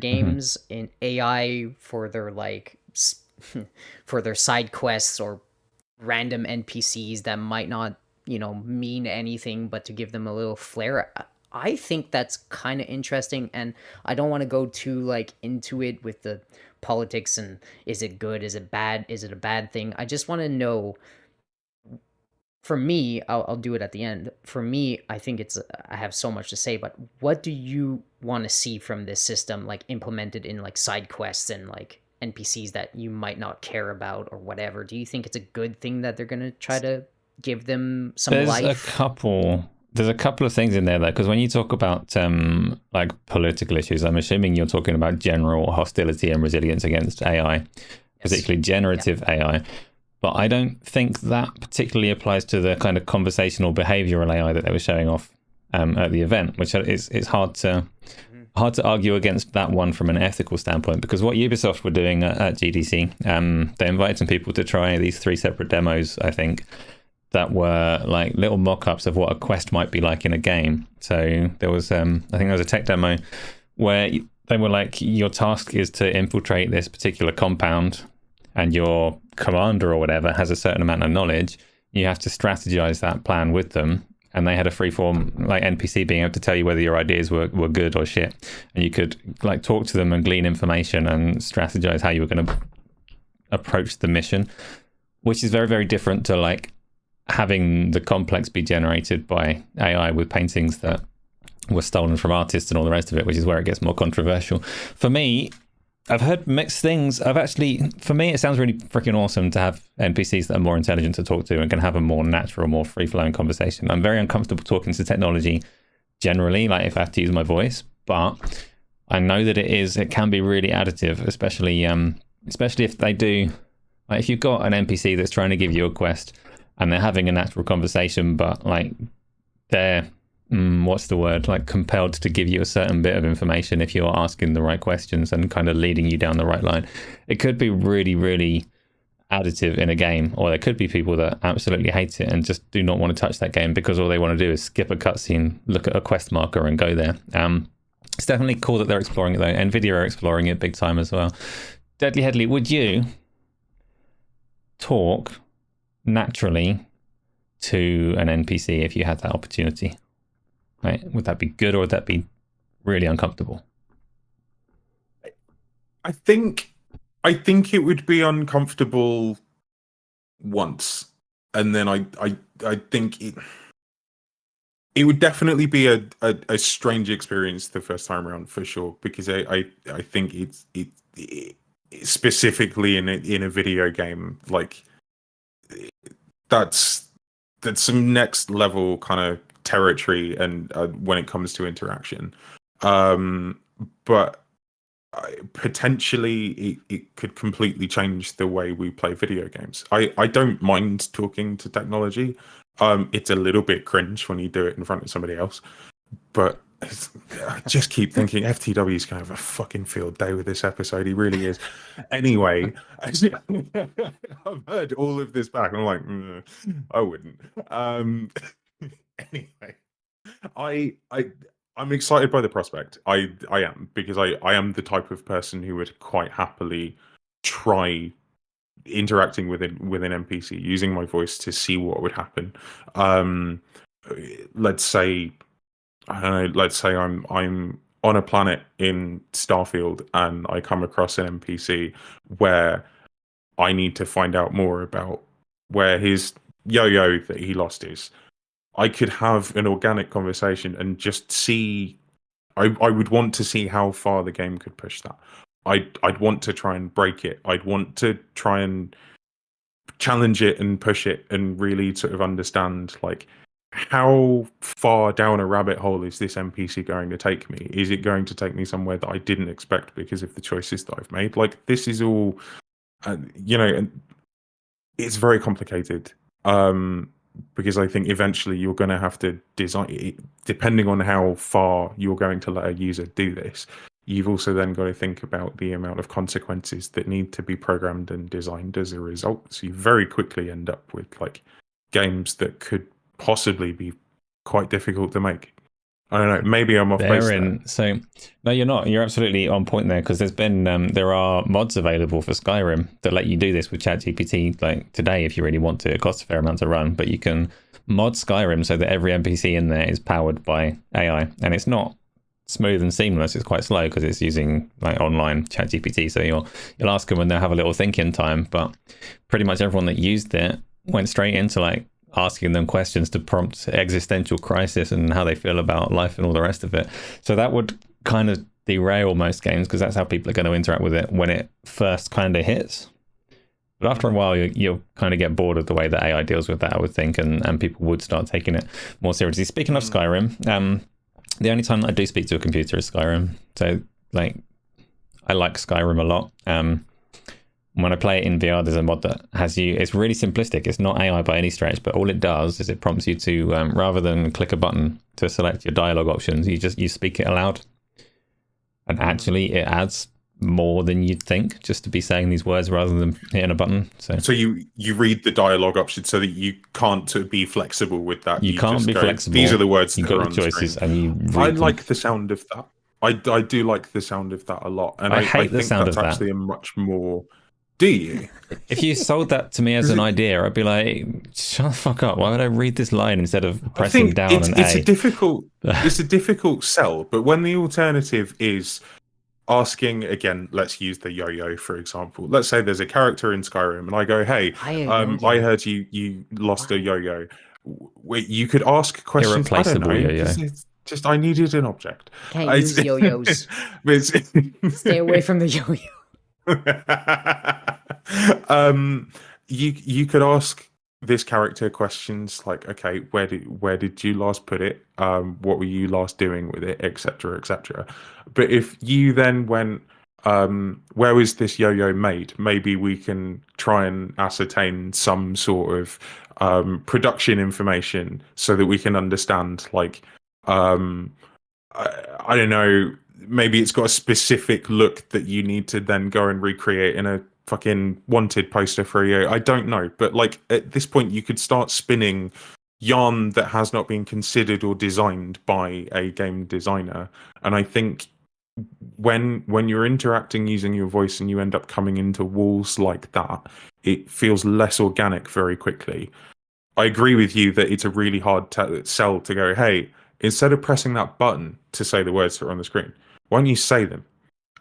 C: games, in AI for their for their side quests or random NPCs that might not, mean anything, but to give them a little flair. I think that's kind of interesting, and I don't want to go too into it with the politics and is it good, is it bad, is it a bad thing. I just want to know. For me, I'll do it at the end. For me, I think I have so much to say, but what do you want to see from this system, like implemented in like side quests and like NPCs that you might not care about or whatever? Do you think it's a good thing that they're gonna try to give them some life?
B: There's a couple of things in there though, because when you talk about like political issues, I'm assuming you're talking about general hostility and resilience against AI, particularly generative AI. But I don't think that particularly applies to the kind of conversational behavioral AI that they were showing off at the event, which it's hard to argue against that one from an ethical standpoint, because what Ubisoft were doing at GDC, they invited some people to try these 3 separate demos, I think, that were like little mock-ups of what a quest might be like in a game. So there was, I think there was a tech demo where they were like, your task is to infiltrate this particular compound, and your commander or whatever has a certain amount of knowledge. You have to strategize that plan with them, and they had a freeform like NPC being able to tell you whether your ideas were good or shit, and you could like talk to them and glean information and strategize how you were going to approach the mission, which is very, very different to like having the complex be generated by AI with paintings that were stolen from artists and all the rest of it, which is where it gets more controversial. For me, I've heard mixed things. For me, it sounds really freaking awesome to have NPCs that are more intelligent to talk to and can have a more natural, more free-flowing conversation. I'm very uncomfortable talking to technology generally, like if I have to use my voice, but I know that it can be really additive, especially if they do, like if you've got an NPC that's trying to give you a quest and they're having a natural conversation, but like they're what's the word, like compelled to give you a certain bit of information if you're asking the right questions and kind of leading you down the right line. It could be really, really additive in a game, or there could be people that absolutely hate it and just do not want to touch that game because all they want to do is skip a cutscene, look at a quest marker and go there. It's definitely cool that they're exploring it though. NVIDIA are exploring it big time as well. Deadly Headley, would you talk naturally to an NPC if you had that opportunity? Right? Would that be good, or would that be really uncomfortable?
D: I think it would be uncomfortable once, and then I think It would definitely be a strange experience the first time around for sure, because I think it specifically in a video game, like that's some next level kind of territory, and when it comes to interaction, but potentially it could completely change the way we play video games. I don't mind talking to technology. It's a little bit cringe when you do it in front of somebody else, but I just keep thinking FTW's gonna have a fucking field day with this episode. He really is. Anyway, I've heard all of this back, and I'm like, I wouldn't. Anyway, I'm excited by the prospect. I am, because I am the type of person who would quite happily try interacting with an NPC, using my voice to see what would happen. Let's say, I don't know, let's say I'm on a planet in Starfield and I come across an NPC where I need to find out more about where his yo-yo that he lost is. I could have an organic conversation and just see. I would want to see how far the game could push that. I'd want to try and break it. I'd want to try and challenge it and push it and really sort of understand, like, how far down a rabbit hole is this NPC going to take me? Is it going to take me somewhere that I didn't expect because of the choices that I've made? Like, this is all, and it's very complicated. Because I think eventually you're going to have to design it, depending on how far you're going to let a user do this. You've also then got to think about the amount of consequences that need to be programmed and designed as a result. So you very quickly end up with, like, games that could possibly be quite difficult to make. I don't know. Maybe I'm off base there.
B: So, no, you're not. You're absolutely on point there, because there's been there are mods available for Skyrim that let you do this with ChatGPT, like today, if you really want to. It costs a fair amount to run, but you can mod Skyrim so that every NPC in there is powered by AI, and it's not smooth and seamless. It's quite slow because it's using, like, online ChatGPT. So you'll ask them and they'll have a little thinking time, but pretty much everyone that used it went straight into, like, asking them questions to prompt existential crisis and how they feel about life and all the rest of it. So that would kind of derail most games, because that's how people are going to interact with it when it first kind of hits. But after a while, you'll kind of get bored of the way that AI deals with that, I would think, and people would start taking it more seriously. Speaking of Skyrim, the only time that I do speak to a computer is Skyrim. So, like, I like Skyrim a lot. When I play it in VR, there's a mod that has you. It's really simplistic. It's not AI by any stretch, but all it does is it prompts you to, rather than click a button to select your dialogue options, you speak it aloud. And actually, it adds more than you'd think just to be saying these words rather than hitting a button. So
D: you read the dialogue option so that you can't be flexible with that.
B: You can't be flexible.
D: These are the words
B: you
D: that are
B: got
D: on
B: the choices,
D: screen.
B: and you.
D: I like the sound of that. I do like the sound of that a lot, and I
B: hate the
D: think
B: sound
D: that's
B: of that.
D: actually a much more. Do you?
B: If you sold that to me as an idea, I'd be like, shut the fuck up. Why would I read this line instead of pressing down
D: it's,
B: an
D: it's
B: A?
D: It's a difficult sell, but when the alternative is asking, again, let's use the yo-yo, for example. Let's say there's a character in Skyrim and I go, hey, I heard you lost a yo-yo. Wait, you could ask questions.
B: Irreplaceable yo-yo.
D: Just I needed an object.
C: Can't use yo-yos. Stay away from the yo-yo.
D: You could ask this character questions like, okay, where did you last put it? What were you last doing with it, etc., etc. But if you then went, where was this yo-yo made? Maybe we can try and ascertain some sort of production information so that we can understand, like, I don't know, maybe it's got a specific look that you need to then go and recreate in a fucking wanted poster for you. I don't know, but, like, at this point you could start spinning yarn that has not been considered or designed by a game designer. And I think when you're interacting using your voice and you end up coming into walls like that, it feels less organic very quickly. I agree with you that it's a really hard sell to go, hey, instead of pressing that button to say the words that are on the screen, why don't you say them?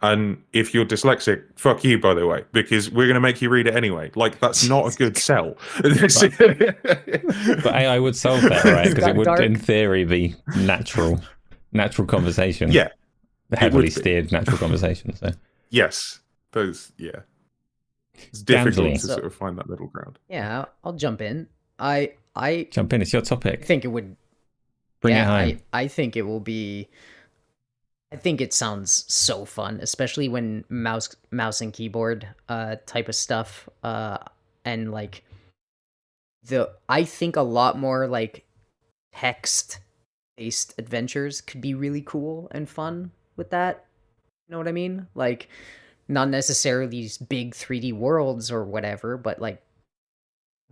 D: And if you're dyslexic, fuck you, by the way, because we're going to make you read it anyway. Like, that's not a good sell.
B: But AI would solve that, right? Because it would,
C: Dark.
B: in theory, be natural conversation.
D: Yeah.
B: Heavily
D: be.
B: steered natural conversation. So
D: Yes. Those, yeah. It's difficult
B: Gamzly.
D: to sort of find that middle ground.
C: Yeah, I'll jump in. I
B: jump in. It's your topic.
C: think it would.
B: Bring
C: yeah,
B: it home.
C: I think it will be. I think it sounds so fun, especially when mouse and keyboard type of stuff and like I think a lot more like text based adventures could be really cool and fun with that. You know what I mean? Like not necessarily these big 3D worlds or whatever, but like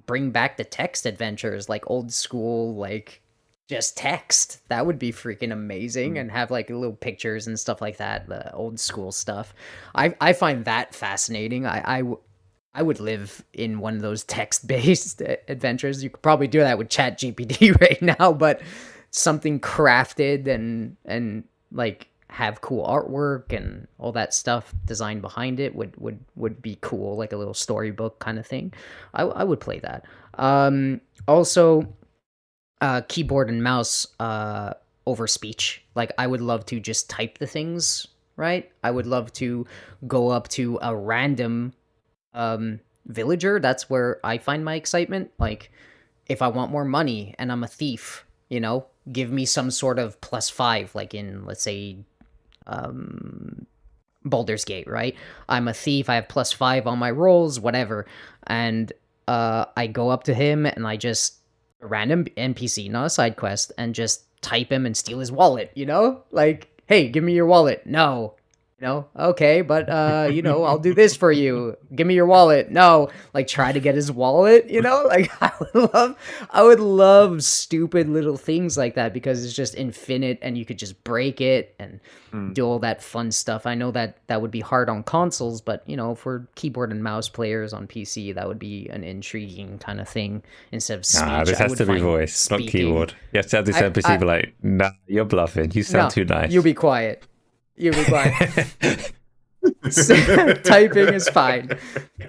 C: bring back the text adventures, like old school, like just text. That would be freaking amazing, and have like little pictures and stuff like that, the old school stuff. I find that fascinating. I would live in one of those text-based adventures. You could probably do that with ChatGPT right now, but something crafted and like have cool artwork and all that stuff designed behind it would be cool, like a little storybook kind of thing. I would play that. Also, keyboard and mouse over speech. Like I would love to just type the things, right? I would love to go up to a random villager. That's where I find my excitement. Like if I want more money and I'm a thief, you know, give me some sort of +5, like in, let's say, Baldur's Gate, right? I'm a thief, I have +5 on my rolls, whatever. And I go up to him and I just a random NPC, not a side quest, and just type him and steal his wallet, you know? Like, hey, give me your wallet. No. You know, okay, but you know, I'll do this for you. Give me your wallet. No, like try to get his wallet, you know? Like I would love stupid little things like that because it's just infinite and you could just break it and do all that fun stuff. I know that would be hard on consoles, but you know, for keyboard and mouse players on PC, that would be an intriguing kind of thing instead of speech.
B: This has to be voice, not keyboard. You have to have this NPC be like, nah, you're bluffing. You sound too nice.
C: You be quiet. You be quiet. Typing is fine.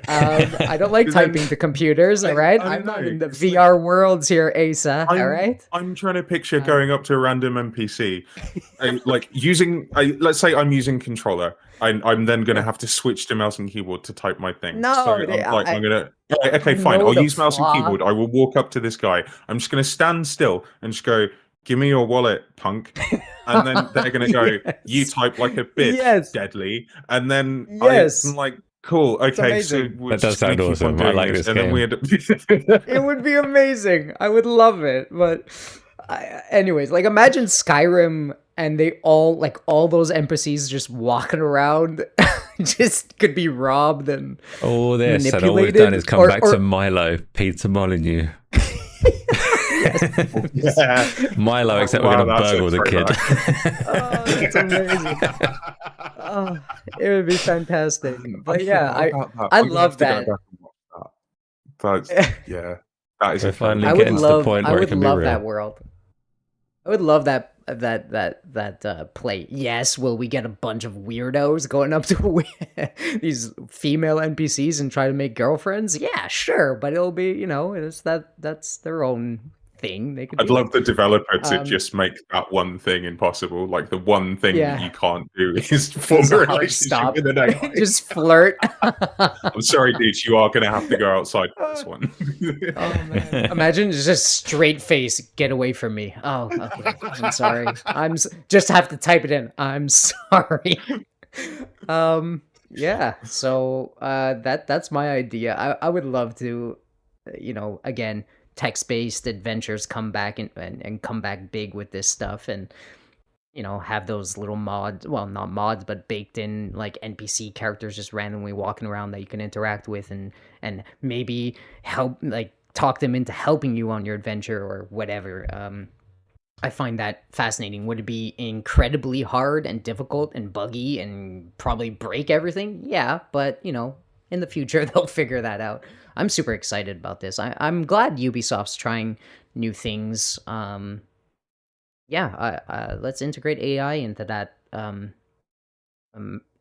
C: I don't like typing to computers, all right? I'm not in the VR worlds here, Asa, all right?
D: I'm trying to picture going up to a random NPC, and like let's say I'm using controller. I'm then going to have to switch to mouse and keyboard to type my thing.
C: No,
D: so I'm going to... Okay, fine. I'll use mouse and keyboard. I will walk up to this guy. I'm just going to stand still and just go, give me your wallet, punk. And then they're going to go, you type like a bitch, deadly. And then I'm like, cool, okay. So we're
B: that does sound awesome. I like this game.
D: Then
C: it would be amazing. I would love it. But anyways, like imagine Skyrim and they all those NPCs just walking around just could be robbed and
B: all this
C: manipulated.
B: And all we've done is come back to Milo, Peter Molyneux. Milo, except we're going to burgle the kid.
C: Oh, that's amazing. Oh, it would be fantastic. But yeah, I love that.
D: That is a fun.
B: I would love
C: that world. I would love that play. Yes, will we get a bunch of weirdos going up to these female NPCs and try to make girlfriends? Yeah, sure, but it'll be, you know, that's their own thing. They could.
D: I'd love the developer to just make that one thing impossible. Like the one thing that you can't do is form a relationship with an AI.
C: Just flirt.
D: I'm sorry, dude. You are going to have to go outside for this one.
C: Oh man! Imagine just straight face. Get away from me. Oh, okay. I'm sorry. Just have to type it in. I'm sorry. Yeah. So that's my idea. I would love to, you know, again, text-based adventures come back and come back big with this stuff, and you know, have those little mods, well, not mods, but baked in like NPC characters just randomly walking around that you can interact with and maybe help, like talk them into helping you on your adventure or whatever. I find that fascinating. Would it be incredibly hard and difficult and buggy and probably break everything? Yeah, but you know, in the future they'll figure that out. I'm super excited about this. I'm glad Ubisoft's trying new things. Let's integrate AI into that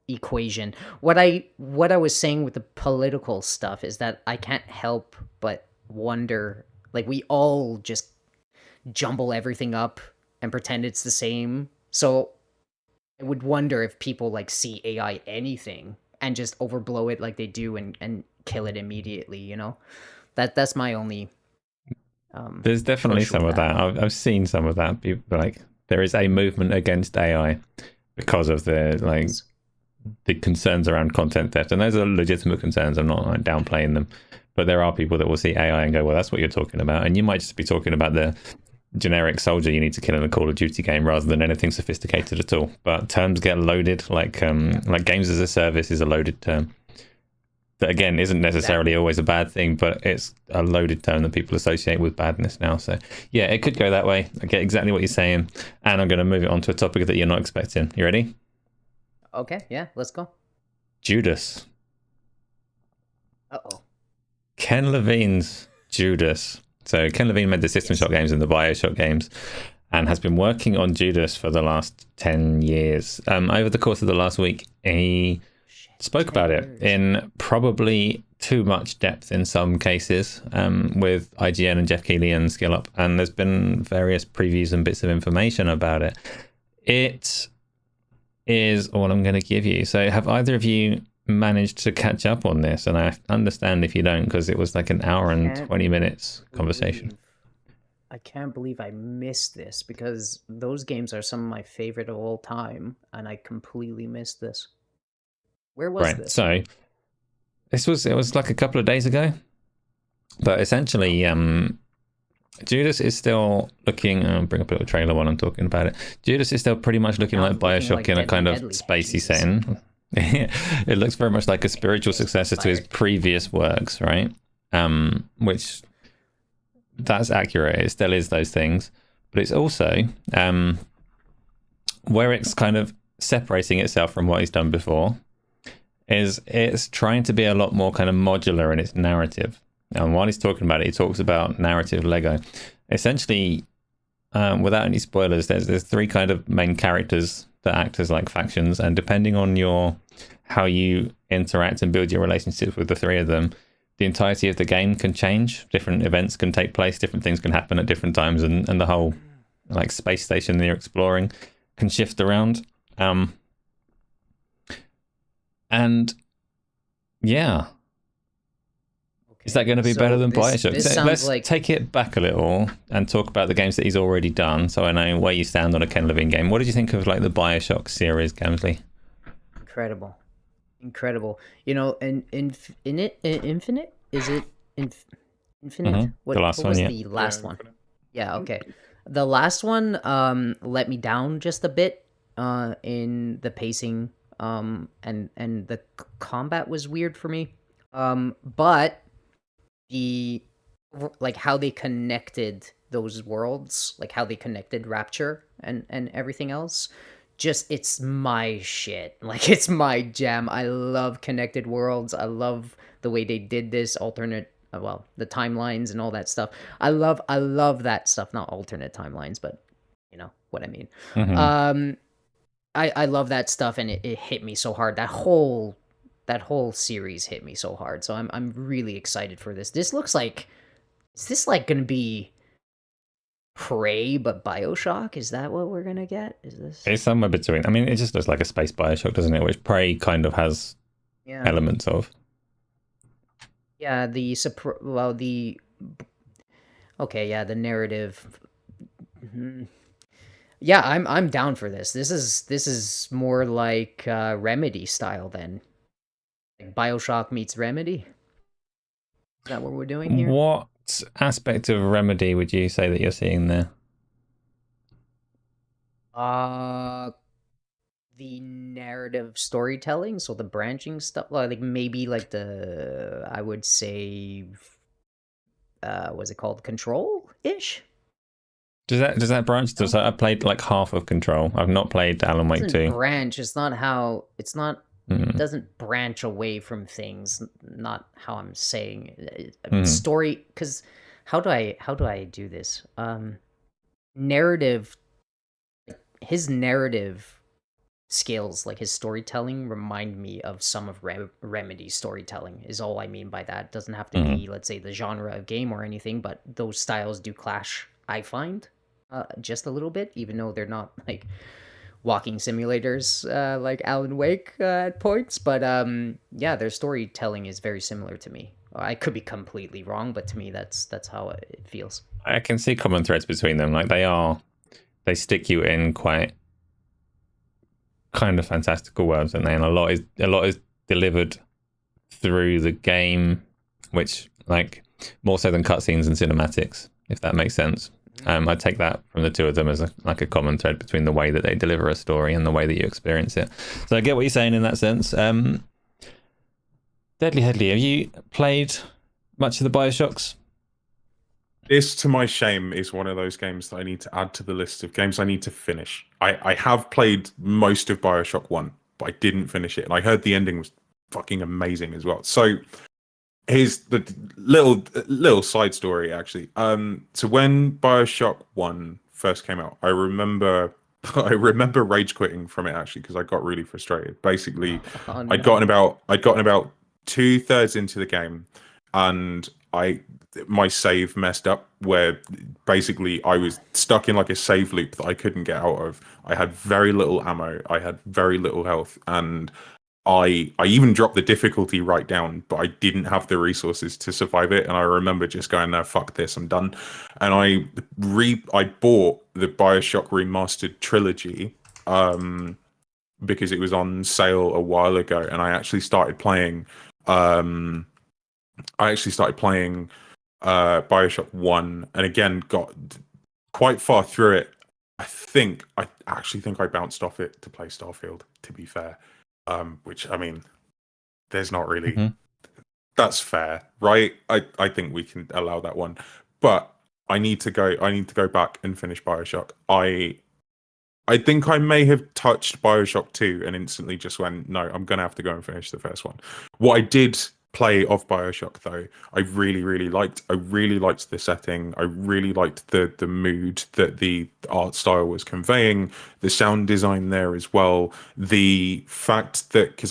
C: equation. What I was saying with the political stuff is that I can't help but wonder, like, we all just jumble everything up and pretend it's the same. So I would wonder if people like see AI anything and just overblow it like they do and kill it immediately, you know? That's my only
B: There's definitely
C: push with
B: some of that. I've seen some of that. People, like, there is a movement against AI because of the concerns around content theft, and those are legitimate concerns. I'm not like downplaying them, but there are people that will see AI and go, "Well, that's what you're talking about," and you might just be talking about the generic soldier you need to kill in a Call of Duty game rather than anything sophisticated at all. But terms get loaded, like games as a service is a loaded term. That again isn't necessarily always a bad thing, but it's a loaded term that people associate with badness now. So yeah, it could go that way. I get exactly what you're saying, and I'm going to move it on to a topic that you're not expecting. You ready?
C: Okay, yeah, let's go.
B: Judas.
C: Uh-oh.
B: Ken Levine's Judas. So Ken Levine made the System Shock games and the BioShock games, and has been working on Judas for the last 10 years. Over the course of the last week, he spoke about it in probably too much depth in some cases, with IGN and Jeff Keighley and Skill Up, and there's been various previews and bits of information about it. It is all I'm going to give you. So have either of you managed to catch up on this? And I understand if you don't, because it was like an hour and 20 minutes conversation.
C: I can't believe I missed this, because those games are some of my favorite of all time, and I completely missed this. Where was this?
B: So it was like a couple of days ago, but essentially Judas is still looking, I'll bring up a little trailer while I'm talking about it. Judas is still pretty much looking like BioShock
C: like
B: in a kind of
C: Headley.
B: spacey
C: Jesus.
B: setting. It looks very much like a spiritual successor to his previous works, right? Which, that's accurate. It still is those things, but it's also where it's kind of separating itself from what he's done before is it's trying to be a lot more kind of modular in its narrative. And while he's talking about it, he talks about narrative Lego. Essentially, without any spoilers, there's three kind of main characters that act as like factions, and depending on how you interact and build your relationships with the three of them, the entirety of the game can change. Different events can take place, different things can happen at different times, and the whole like space station that you're exploring can shift around. And yeah. Is that going to be better than BioShock? So let's take it back a little and talk about the games that he's already done, so I know where you stand on a Ken Levine game. What did you think of like the BioShock series, Gamzly?
C: Incredible. You know, and Infinite, is it Infinite?
B: The last one,
C: the last one? Yeah, okay. The last one let me down just a bit in the pacing, and the combat was weird for me. But the like how they connected those worlds, like how they connected Rapture and everything else, just it's my shit. Like it's my jam. I love connected worlds. I love the way they did this alternate, well, the timelines and all that stuff. I love that stuff. Not alternate timelines, but you know what I mean.
B: Mm-hmm.
C: I love that stuff, and it hit me so hard. That whole series hit me so hard. So I'm really excited for this. This looks like, is this like gonna be Prey but BioShock? Is that what we're gonna get? Is this?
B: It's somewhere between. I mean, it just looks like a space BioShock, doesn't it? Which Prey kind of has elements of.
C: Yeah, the narrative. Yeah, I'm down for this. This is more like Remedy style then. Like BioShock meets Remedy. Is that what we're doing here?
B: What aspect of Remedy would you say that you're seeing there?
C: The narrative storytelling, so the branching stuff, like maybe like I would say, what's it called? Control-ish?
B: Does that branch? So I played like half of Control. I've not played Alan Wake 2.
C: Branch. It's not how. It's not. It doesn't branch away from things. Not how I'm saying story. Because how do I do this? Narrative. His narrative skills, like his storytelling, remind me of some of Remedy's storytelling. Is all I mean by that. Doesn't have to be, let's say, the genre of game or anything, but those styles do clash. I find just a little bit, even though they're not like walking simulators like Alan Wake at points. But yeah, their storytelling is very similar to me. I could be completely wrong, but to me, that's how it feels.
B: I can see common threads between them. Like they stick you in quite kind of fantastical worlds, and then a lot is delivered through the game, which like more so than cutscenes and cinematics, if that makes sense. I take that from the two of them as a common thread between the way that they deliver a story and the way that you experience it. So I get what you're saying in that sense. Deadly Headley, have you played much of the BioShocks?
D: This, to my shame, is one of those games that I need to add to the list of games I need to finish. I have played most of BioShock 1, but I didn't finish it. And I heard the ending was fucking amazing as well. So here's the little side story, actually. So when BioShock 1 first came out, I remember rage quitting from it, actually, because I got really frustrated. Basically,
C: Oh, no.
D: I'd gotten about 2/3 into the game, and my save messed up, where basically I was stuck in like a save loop that I couldn't get out of. I had very little ammo, I had very little health, and I even dropped the difficulty right down, but I didn't have the resources to survive it. And I remember just going, no, fuck this, I'm done. And I bought the BioShock Remastered trilogy because it was on sale a while ago, and I actually started playing BioShock 1, and again got quite far through it. I actually think I bounced off it to play Starfield, to be fair. Which, I mean, there's not really that's fair, right? I think we can allow that one. But I need to go back and finish BioShock. I think I may have touched BioShock 2 and instantly just went, no, I'm gonna have to go and finish the first one. What I did play of BioShock, though, I really, really liked. I really liked the setting. I really liked the mood that the art style was conveying, the sound design there as well. The fact that,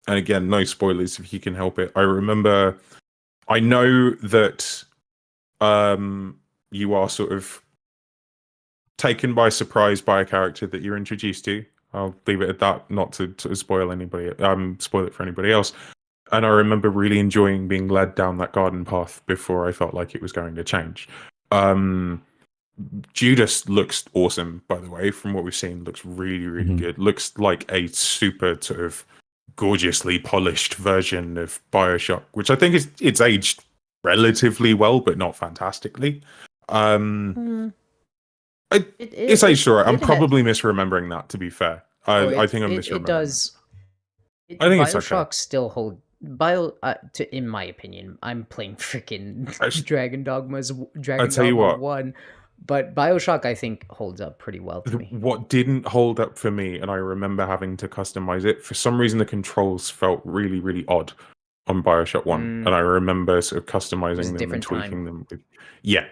D: and again, no spoilers if you can help it. I know that you are sort of taken by surprise by a character that you're introduced to. I'll leave it at that, not to spoil it for anybody else. And I remember really enjoying being led down that garden path before I felt like it was going to change. Judas looks awesome, by the way, from what we've seen. Looks really, really good. Looks like a super sort of gorgeously polished version of BioShock, which I think it's aged relatively well, but not fantastically. It's aged alright. I'm probably misremembering that, to be fair. I think I'm misremembering.
C: It does.
D: I think
C: BioShock
D: it's okay.
C: still hold in my opinion. I'm playing freaking Dogma 1, but BioShock I think holds up pretty well to me.
D: What didn't hold up for me, and I remember having to customize it, for some reason the controls felt really, really odd on BioShock 1, and I remember sort of customizing them and tweaking them. Yeah.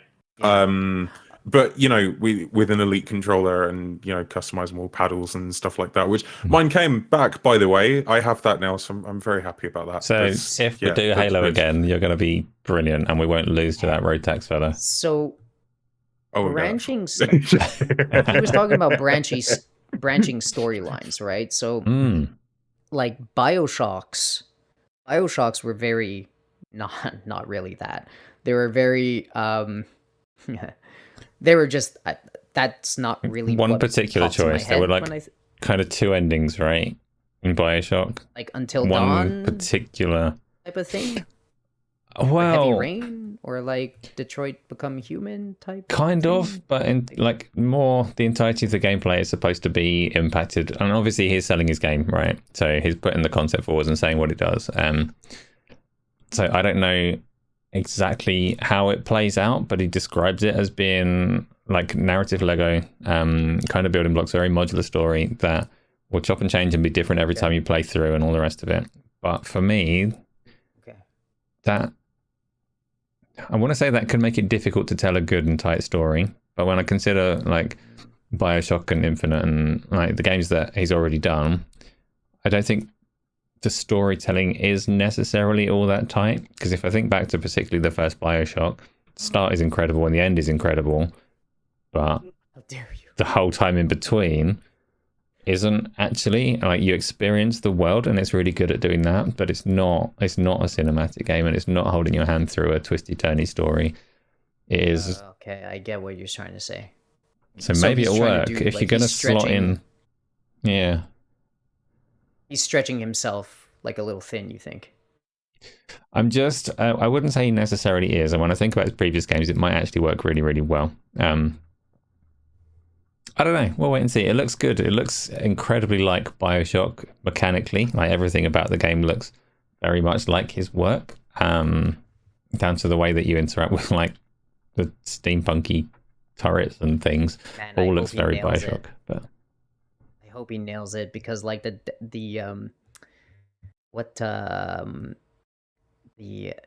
D: But, you know, with an Elite controller and, you know, customizable paddles and stuff like that, which mine came back, by the way. I have that now, so I'm very happy about that.
B: So if we do Halo again, you're going to be brilliant, and we won't lose to that road tax fella.
C: So, branching... he was talking about branching storylines, right? So, like, Bioshocks were very... Not really that. They were very... They were just, that's not really
B: one particular choice. There were like kind of two endings, right? In BioShock.
C: Like Until
B: Dawn?
C: One
B: particular
C: type of thing?
B: Well,
C: Heavy Rain? Or like Detroit Become Human type
B: kind of, but in like more the entirety of the gameplay is supposed to be impacted. And obviously he's selling his game, right? So he's putting the concept forward and saying what it does. So I don't know exactly how it plays out, but he describes it as being like narrative Lego, kind of building blocks, very modular story that will chop and change and be different every time you play through and all the rest of it. But for me, that I want to say that could make it difficult to tell a good and tight story. But when I consider like Bioshock and Infinite and like the games that he's already done, I don't think the storytelling is necessarily all that tight. Because if I think back to particularly the first Bioshock, the start is incredible and the end is incredible, but
C: How dare you?
B: the whole time in between isn't actually. Like, you experience the world and it's really good at doing that, but it's not a cinematic game, and it's not holding your hand through a twisty turny story. It is.
C: Okay, I get what you're trying to say.
B: So maybe
C: he's
B: it'll
C: trying
B: work
C: to do,
B: if
C: like,
B: you're going to
C: he's
B: slot in. Yeah.
C: He's stretching himself like a little thin, you think?
B: I'm just, I wouldn't say he necessarily is. And when I think about his previous games, it might actually work really, really well. I don't know. We'll wait and see. It looks good. It looks incredibly like Bioshock mechanically. Like, everything about the game looks very much like his work. Down to the way that you interact with like the steampunky turrets and things.
C: Man,
B: All
C: I
B: looks
C: hope he
B: very
C: nails
B: Bioshock.
C: it.
B: But
C: I hope he nails it, because like the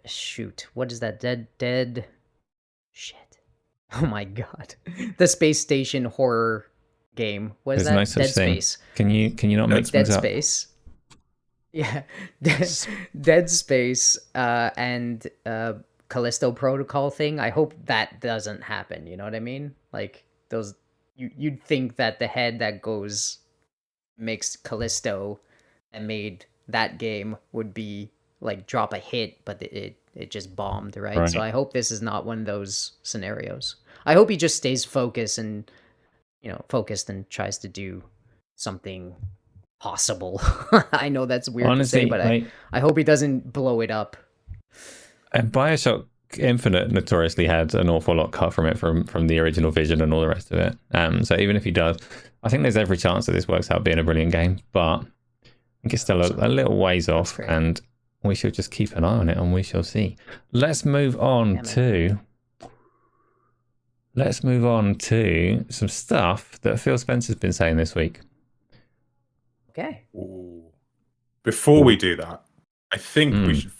C: shoot, what is that? Dead shit. Oh my god. The space station horror game. What is
B: there's
C: that?
B: no such
C: Dead
B: thing.
C: Space.
B: Can you not mix
C: Dead
B: things up?
C: Space. Yeah. Dead Space and Callisto Protocol thing. I hope that doesn't happen, you know what I mean? Like, those you'd think that the head that makes Callisto and made that game would be like drop a hit, but it just bombed, right? So I hope this is not one of those scenarios. I hope he just stays focused and tries to do something possible. I know that's weird
B: Honestly,
C: to say, but I hope he doesn't blow it up.
B: And Bioshock Infinite notoriously had an awful lot cut from it from the original vision and all the rest of it. So even if he does, I think there's every chance that this works out being a brilliant game, but I think it's still a little ways off, and we shall just keep an eye on it and we shall see. Let's move on to some stuff that Phil Spencer's been saying this week.
C: Okay.
D: Ooh. Before we do that, I think we should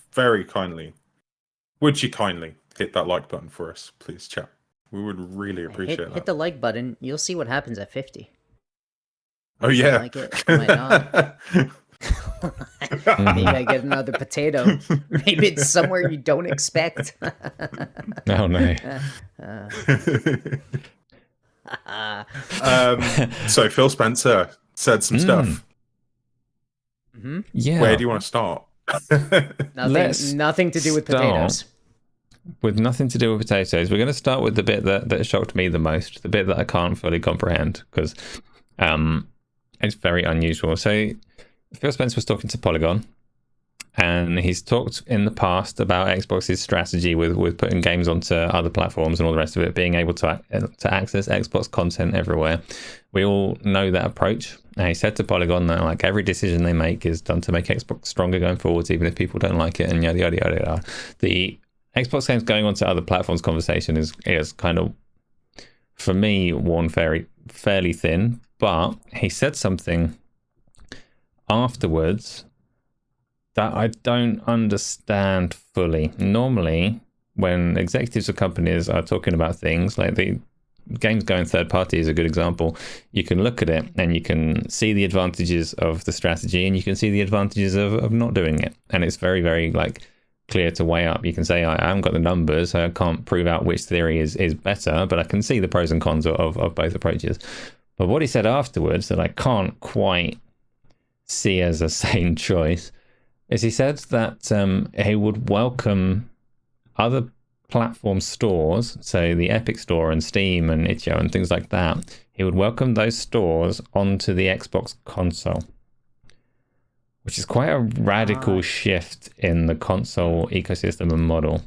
D: would you kindly hit that like button for us, please, chat? We would really appreciate that.
C: Hit the like button. You'll see what happens at 50.
D: Oh, yeah.
C: Like it, might not. Maybe I get another potato. Maybe it's somewhere you don't expect.
B: Oh, no.
D: So Phil Spencer said some stuff.
C: Mm-hmm.
B: Yeah.
D: Where do you want to start?
C: Nothing to do with potatoes.
B: With nothing to do with potatoes. We're going to start with the bit that shocked me the most, the bit that I can't fully comprehend, because it's very unusual. So Phil Spencer was talking to Polygon, and he's talked in the past about Xbox's strategy with putting games onto other platforms and all the rest of it, being able to access Xbox content everywhere. We all know that approach. And he said to Polygon that like every decision they make is done to make Xbox stronger going forwards, even if people don't like it, and yada yada yada yada. The Xbox games going onto other platforms conversation is kind of, for me, worn fairly thin. But he said something afterwards that I don't understand fully. Normally, when executives of companies are talking about things like the games going third party is a good example. You can look at it and you can see the advantages of the strategy, and you can see the advantages of not doing it. And it's very, very like clear to weigh up. You can say, I haven't got the numbers, so I can't prove out which theory is better, but I can see the pros and cons of both approaches. But what he said afterwards that I can't quite see as a sane choice is he said that he would welcome other platform stores, so the Epic Store and Steam and itch.io and things like that. He would welcome those stores onto the Xbox console, which is quite a radical shift in the console ecosystem and model.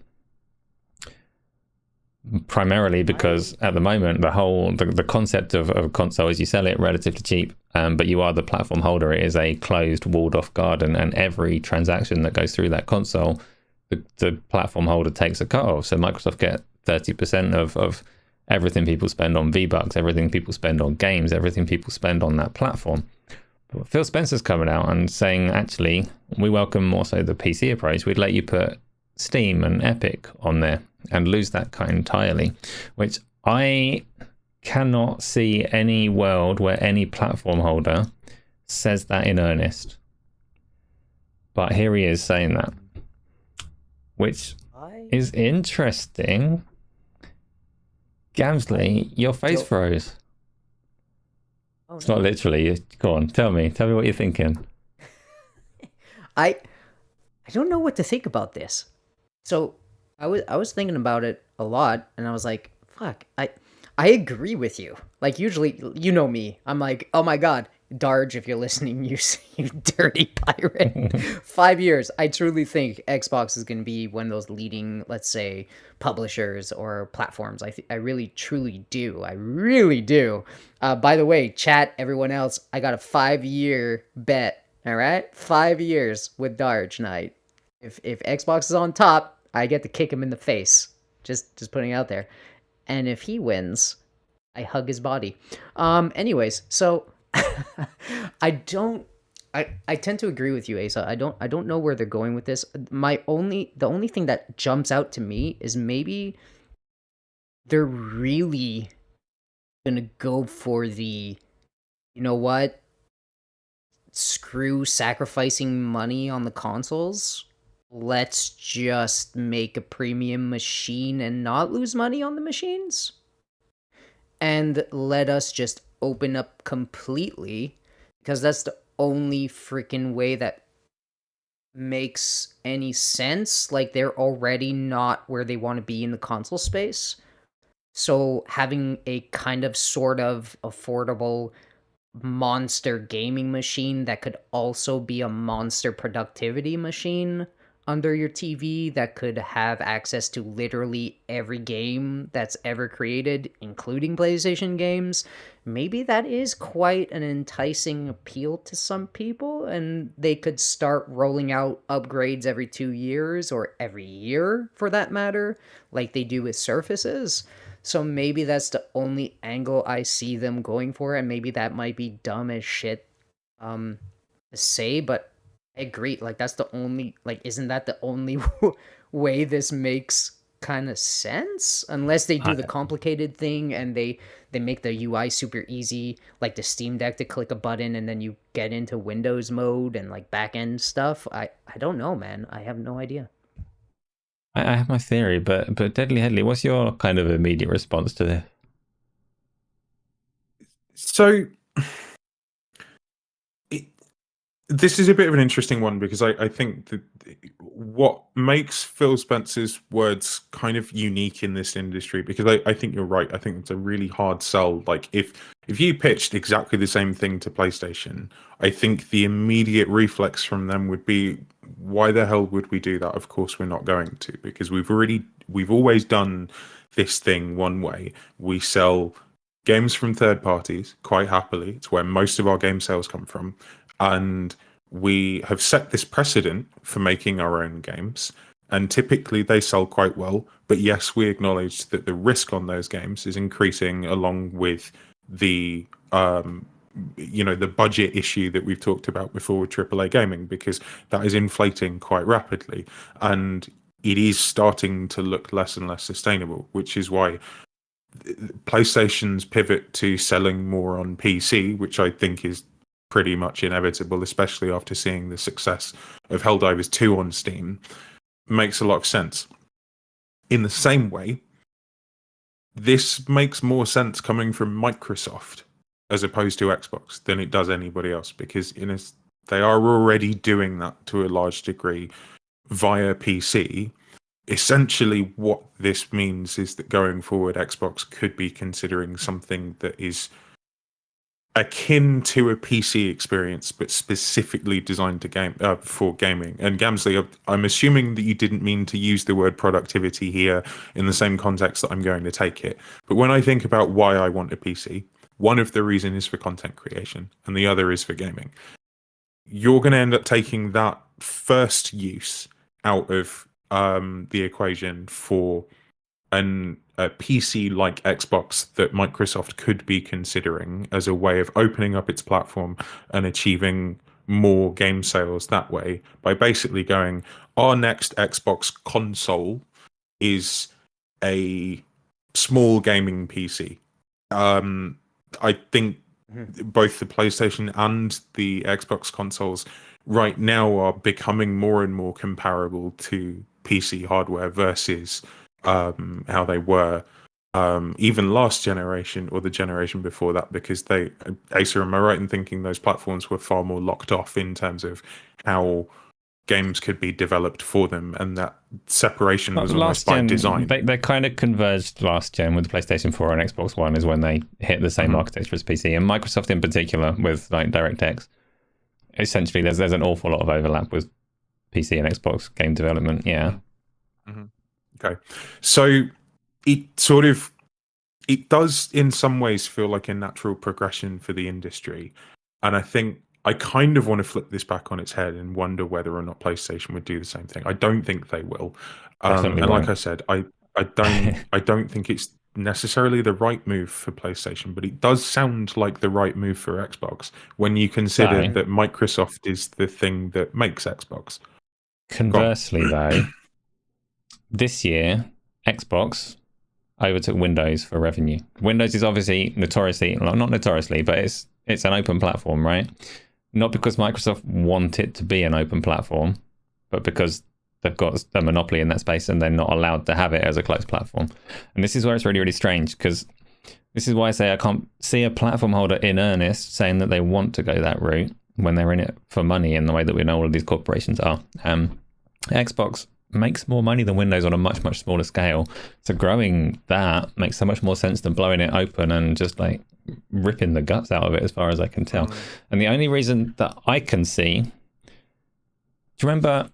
B: Primarily because at the moment the concept of a console is you sell it relatively cheap, but you are the platform holder. It is a closed, walled off garden, and every transaction that goes through that console, the platform holder takes a cut off. So Microsoft get 30% of everything people spend on V-Bucks, everything people spend on games, everything people spend on that platform. But Phil Spencer's coming out and saying, actually, we welcome more so the PC approach. We'd let you put Steam and Epic on there and lose that cut entirely, which I cannot see any world where any platform holder says that in earnest. But here he is saying that, which is interesting. Gamzly, your face froze.
C: Oh,
B: it's not literally. Go on, tell me what you're thinking.
C: I don't know what to think about this. So I was thinking about it a lot, and I was like, fuck, I agree with you. Like, usually, you know me, I'm like, oh my god, Darge, if you're listening, you dirty pirate. 5 years, I truly think Xbox is going to be one of those leading, let's say, publishers or platforms. I really, truly do. I really do. By the way, chat, everyone else, I got a 5-year bet. All right, 5 years with Darge Knight. If Xbox is on top, I get to kick him in the face. Just putting it out there. And if he wins, I hug his body. Anyways, so I tend to agree with you, Asa. I don't know where they're going with this. The only thing that jumps out to me is maybe they're really gonna go for the, you know what? Screw sacrificing money on the consoles. Let's just make a premium machine and not lose money on the machines. And let us just open up completely, because that's the only freaking way that makes any sense. Like, they're already not where they want to be in the console space. So having a kind of sort of affordable monster gaming machine that could also be a monster productivity machine under your TV that could have access to literally every game that's ever created, including PlayStation games, maybe that is quite an enticing appeal to some people, and they could start rolling out upgrades every 2 years, or every year for that matter, like they do with Surfaces. So maybe that's the only angle I see them going for, and maybe that might be dumb as shit to say, but I agree. Like, that's the only, like, isn't that the only way this makes kind of sense? Unless they do the complicated thing and they make the UI super easy, like the Steam Deck, to click a button and then you get into Windows mode and like back end stuff. I don't know, man. I have no idea.
B: I have my theory, but Deadly Headley, what's your kind of immediate response to this?
D: So this is a bit of an interesting one, because I think that what makes Phil Spencer's words kind of unique in this industry, because I think you're right. I think it's a really hard sell. Like, if you pitched exactly the same thing to PlayStation, I think the immediate reflex from them would be, why the hell would we do that? Of course we're not going to, because we've always done this thing one way. We sell games from third parties quite happily. It's where most of our game sales come from. And we have set this precedent for making our own games, and typically they sell quite well. But yes, we acknowledge that the risk on those games is increasing along with the the budget issue that we've talked about before with AAA gaming, because that is inflating quite rapidly, and it is starting to look less and less sustainable, which is why PlayStation's pivot to selling more on PC, which I think is pretty much inevitable, especially after seeing the success of Helldivers 2 on Steam, makes a lot of sense. In the same way, this makes more sense coming from Microsoft as opposed to Xbox than it does anybody else, because they are already doing that to a large degree via PC. Essentially, what this means is that going forward, Xbox could be considering something that is akin to a PC experience, but specifically designed to for gaming. And Gamzly, I'm assuming that you didn't mean to use the word productivity here in the same context that I'm going to take it. But when I think about why I want a PC, one of the reasons is for content creation, and the other is for gaming. You're going to end up taking that first use out of the equation for a PC like Xbox that Microsoft could be considering as a way of opening up its platform and achieving more game sales that way, by basically going, our next Xbox console is a small gaming PC. I think both the PlayStation and the Xbox consoles right now are becoming more and more comparable to PC hardware versus how they were even last generation or the generation before that, because Asa, am I right in thinking those platforms were far more locked off in terms of how games could be developed for them, and that separation was almost by design.
B: They kind of converged last gen with the PlayStation 4 and Xbox One is when they hit the same architecture as PC, and Microsoft in particular with like DirectX. Essentially, there's an awful lot of overlap with PC and Xbox game development. Yeah.
D: Okay, so it does in some ways feel like a natural progression for the industry, and I think I kind of want to flip this back on its head and wonder whether or not PlayStation would do the same thing. I don't think they will, and like I said, I don't think it's necessarily the right move for PlayStation, but it does sound like the right move for Xbox when you consider that Microsoft is the thing that makes Xbox.
B: Conversely, though, this year Xbox overtook Windows for revenue. Windows is obviously not notoriously, but it's an open platform, right? Not because Microsoft want it to be an open platform, but because they've got a monopoly in that space and they're not allowed to have it as a closed platform. And this is where it's really, really strange, because this is why I say I can't see a platform holder in earnest saying that they want to go that route when they're in it for money in the way that we know all of these corporations are. Xbox makes more money than Windows on a much, much smaller scale. So growing that makes so much more sense than blowing it open and just like ripping the guts out of it, as far as I can tell. And the only reason that I can see, do you remember,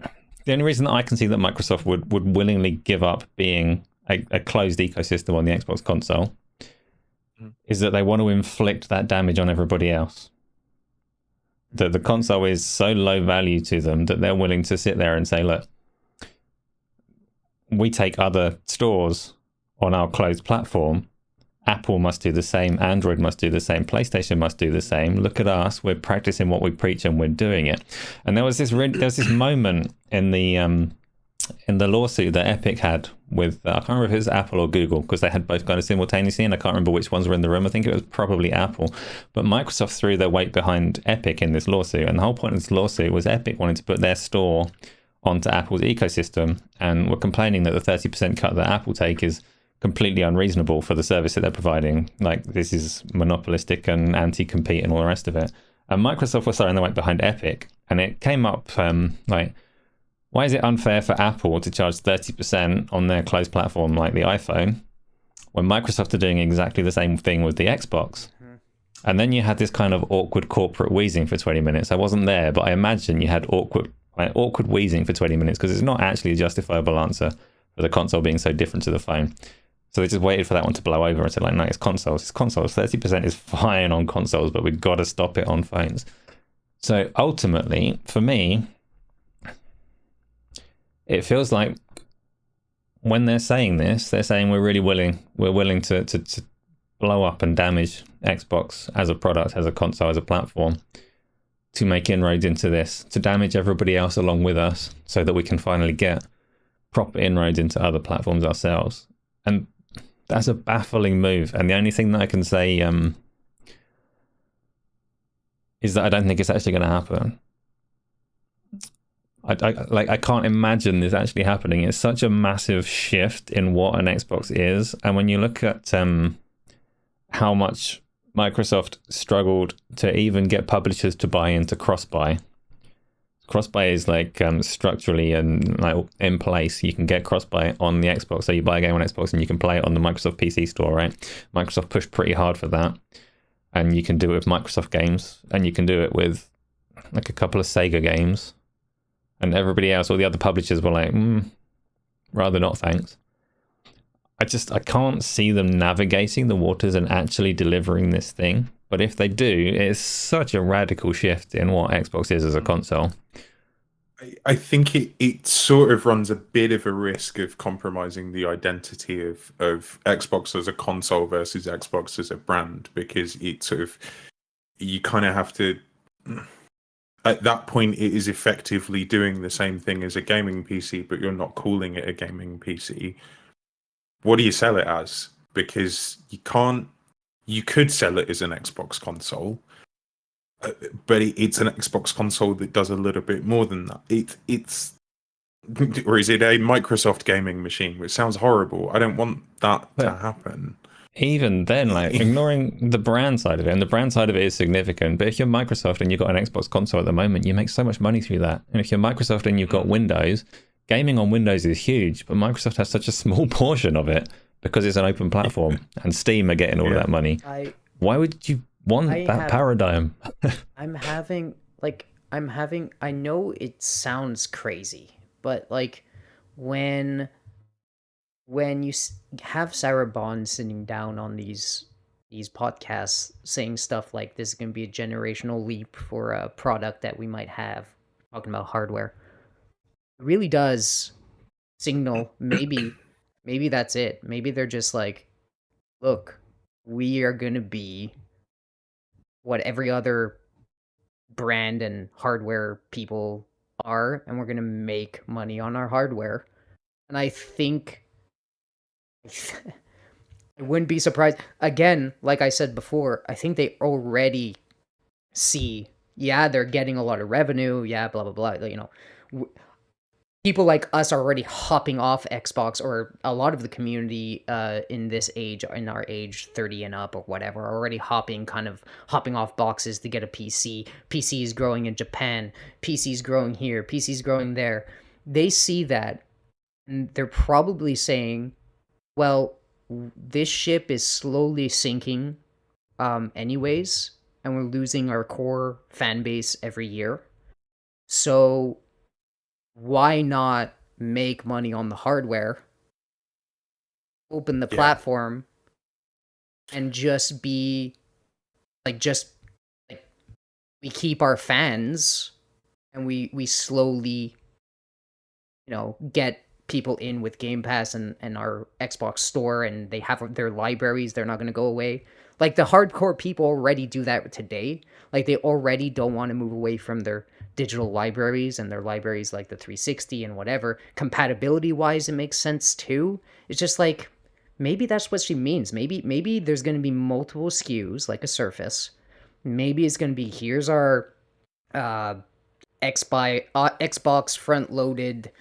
B: the only reason that I can see that Microsoft would willingly give up being a closed ecosystem on the Xbox console is that they want to inflict that damage on everybody else. That the console is so low value to them that they're willing to sit there and say, look, we take other stores on our closed platform. Apple must do the same. Android must do the same. PlayStation must do the same. Look at us. We're practicing what we preach and we're doing it. And there was this moment in the lawsuit that Epic had with, I can't remember if it was Apple or Google, because they had both kind of simultaneously, and I can't remember which ones were in the room. I think it was probably Apple. But Microsoft threw their weight behind Epic in this lawsuit. And the whole point of this lawsuit was Epic wanted to put their store onto Apple's ecosystem, and were complaining that the 30% cut that Apple take is completely unreasonable for the service that they're providing. Like, this is monopolistic and anti-compete and all the rest of it. And Microsoft was throwing their weight behind Epic, and it came up like, why is it unfair for Apple to charge 30% on their closed platform like the iPhone when Microsoft are doing exactly the same thing with the Xbox? And then you had this kind of awkward corporate wheezing for 20 minutes. I wasn't there, but I imagine you had awkward wheezing for 20 minutes, because it's not actually a justifiable answer for the console being so different to the phone. So they just waited for that one to blow over and said, like, no, it's consoles. 30% is fine on consoles, but we've got to stop it on phones. So ultimately, for me, it feels like when they're saying this, they're saying we're willing to blow up and damage Xbox as a product, as a console, as a platform, to make inroads into this, to damage everybody else along with us, so that we can finally get proper inroads into other platforms ourselves. And that's a baffling move. And the only thing that I can say is that I don't think it's actually going to happen. I can't imagine this actually happening. It's such a massive shift in what an Xbox is. And when you look at how much Microsoft struggled to even get publishers to buy into cross-buy. Cross-buy is like structurally and like in place. You can get cross-buy on the Xbox. So you buy a game on Xbox and you can play it on the Microsoft PC store, right? Microsoft pushed pretty hard for that. And you can do it with Microsoft games. And you can do it with like a couple of Sega games. And everybody else, all the other publishers were like, rather not, thanks. I can't see them navigating the waters and actually delivering this thing. But if they do, it's such a radical shift in what Xbox is as a console.
D: I think it sort of runs a bit of a risk of compromising the identity of Xbox as a console versus Xbox as a brand, because it sort of, you kind of have to, at that point, it is effectively doing the same thing as a gaming PC, but you're not calling it a gaming PC. What do you sell it as? Because you can't you could sell it as an Xbox console, but it's an Xbox console that does a little bit more than that. It's or is it a Microsoft gaming machine, which sounds horrible. I don't want that to
B: But
D: happen.
B: even then, like ignoring the brand side of it, and the brand side of it is significant. But if you're Microsoft and you've got an Xbox console at the moment, you make so much money through that. And if you're Microsoft and you've got Windows, gaming on Windows is huge, but Microsoft has such a small portion of it because it's an open platform, and Steam are getting all of that money. Why would you want that paradigm?
C: I know it sounds crazy, but like when you have Sarah Bond sitting down on these podcasts saying stuff like this is going to be a generational leap for a product that we might have, talking about hardware, it really does signal maybe that's it. Maybe they're just like, look, we are going to be what every other brand and hardware people are, and we're going to make money on our hardware. And I think I wouldn't be surprised. Again, like I said before, I think they already see, yeah, they're getting a lot of revenue, yeah, blah, blah, blah. You know, people like us are already hopping off Xbox, or a lot of the community in this age, in our age 30 and up or whatever, are already hopping off boxes to get a PC. PC is growing in Japan. PC is growing here. PC is growing there. They see that, and they're probably saying, well, this ship is slowly sinking anyways, and we're losing our core fan base every year. So why not make money on the hardware, open the platform, and just be like, we keep our fans, and we slowly, you know, get people in with Game Pass and our Xbox store, and they have their libraries. They're not going to go away. Like, the hardcore people already do that today. Like, they already don't want to move away from their digital libraries, and their libraries like the 360 and whatever. Compatibility wise, it makes sense too. It's just like, maybe that's what she means. Maybe there's going to be multiple SKUs, like a Surface. Maybe it's going to be, here's our Xbox front-loaded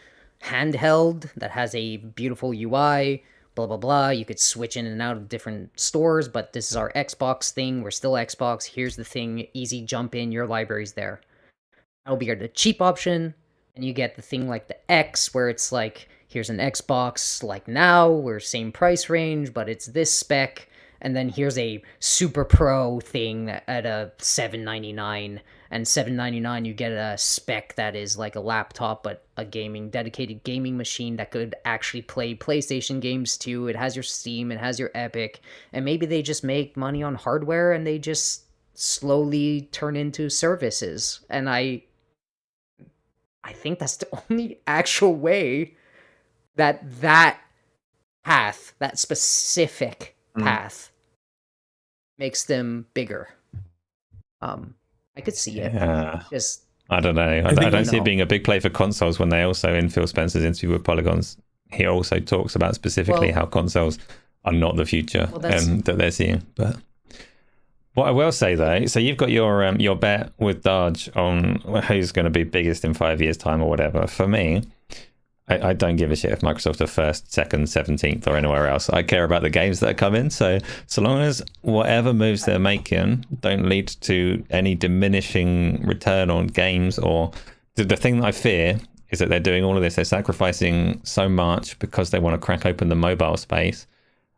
C: handheld that has a beautiful UI, blah blah blah. You could switch in and out of different stores, but this is our Xbox thing. We're still Xbox. Here's the thing, easy jump in, your library's there. That'll be the cheap option, and you get the thing like the X, where it's like, here's an Xbox like now, we're same price range, but it's this spec, and then here's a super pro thing at a $799, and $799 you get a spec that is like a laptop, but a dedicated gaming machine that could actually play PlayStation games too. It has your Steam, it has your Epic, and maybe they just make money on hardware and they just slowly turn into services. And I think that's the only actual way that path, that specific path, makes them bigger. I could see it.
B: Yeah.
C: Just,
B: I don't know. I don't see it being a big play for consoles, when they also, in Phil Spencer's interview with Polygons, he also talks about specifically how consoles are not the future that they're seeing. But what I will say though, so you've got your bet with Dodge on who's going to be biggest in 5 years' time or whatever. For me, I don't give a shit if Microsoft are first, second, 17th, or anywhere else. I care about the games that come in. So long as whatever moves they're making don't lead to any diminishing return on games, or the thing that I fear is that they're doing all of this. They're sacrificing so much because they want to crack open the mobile space.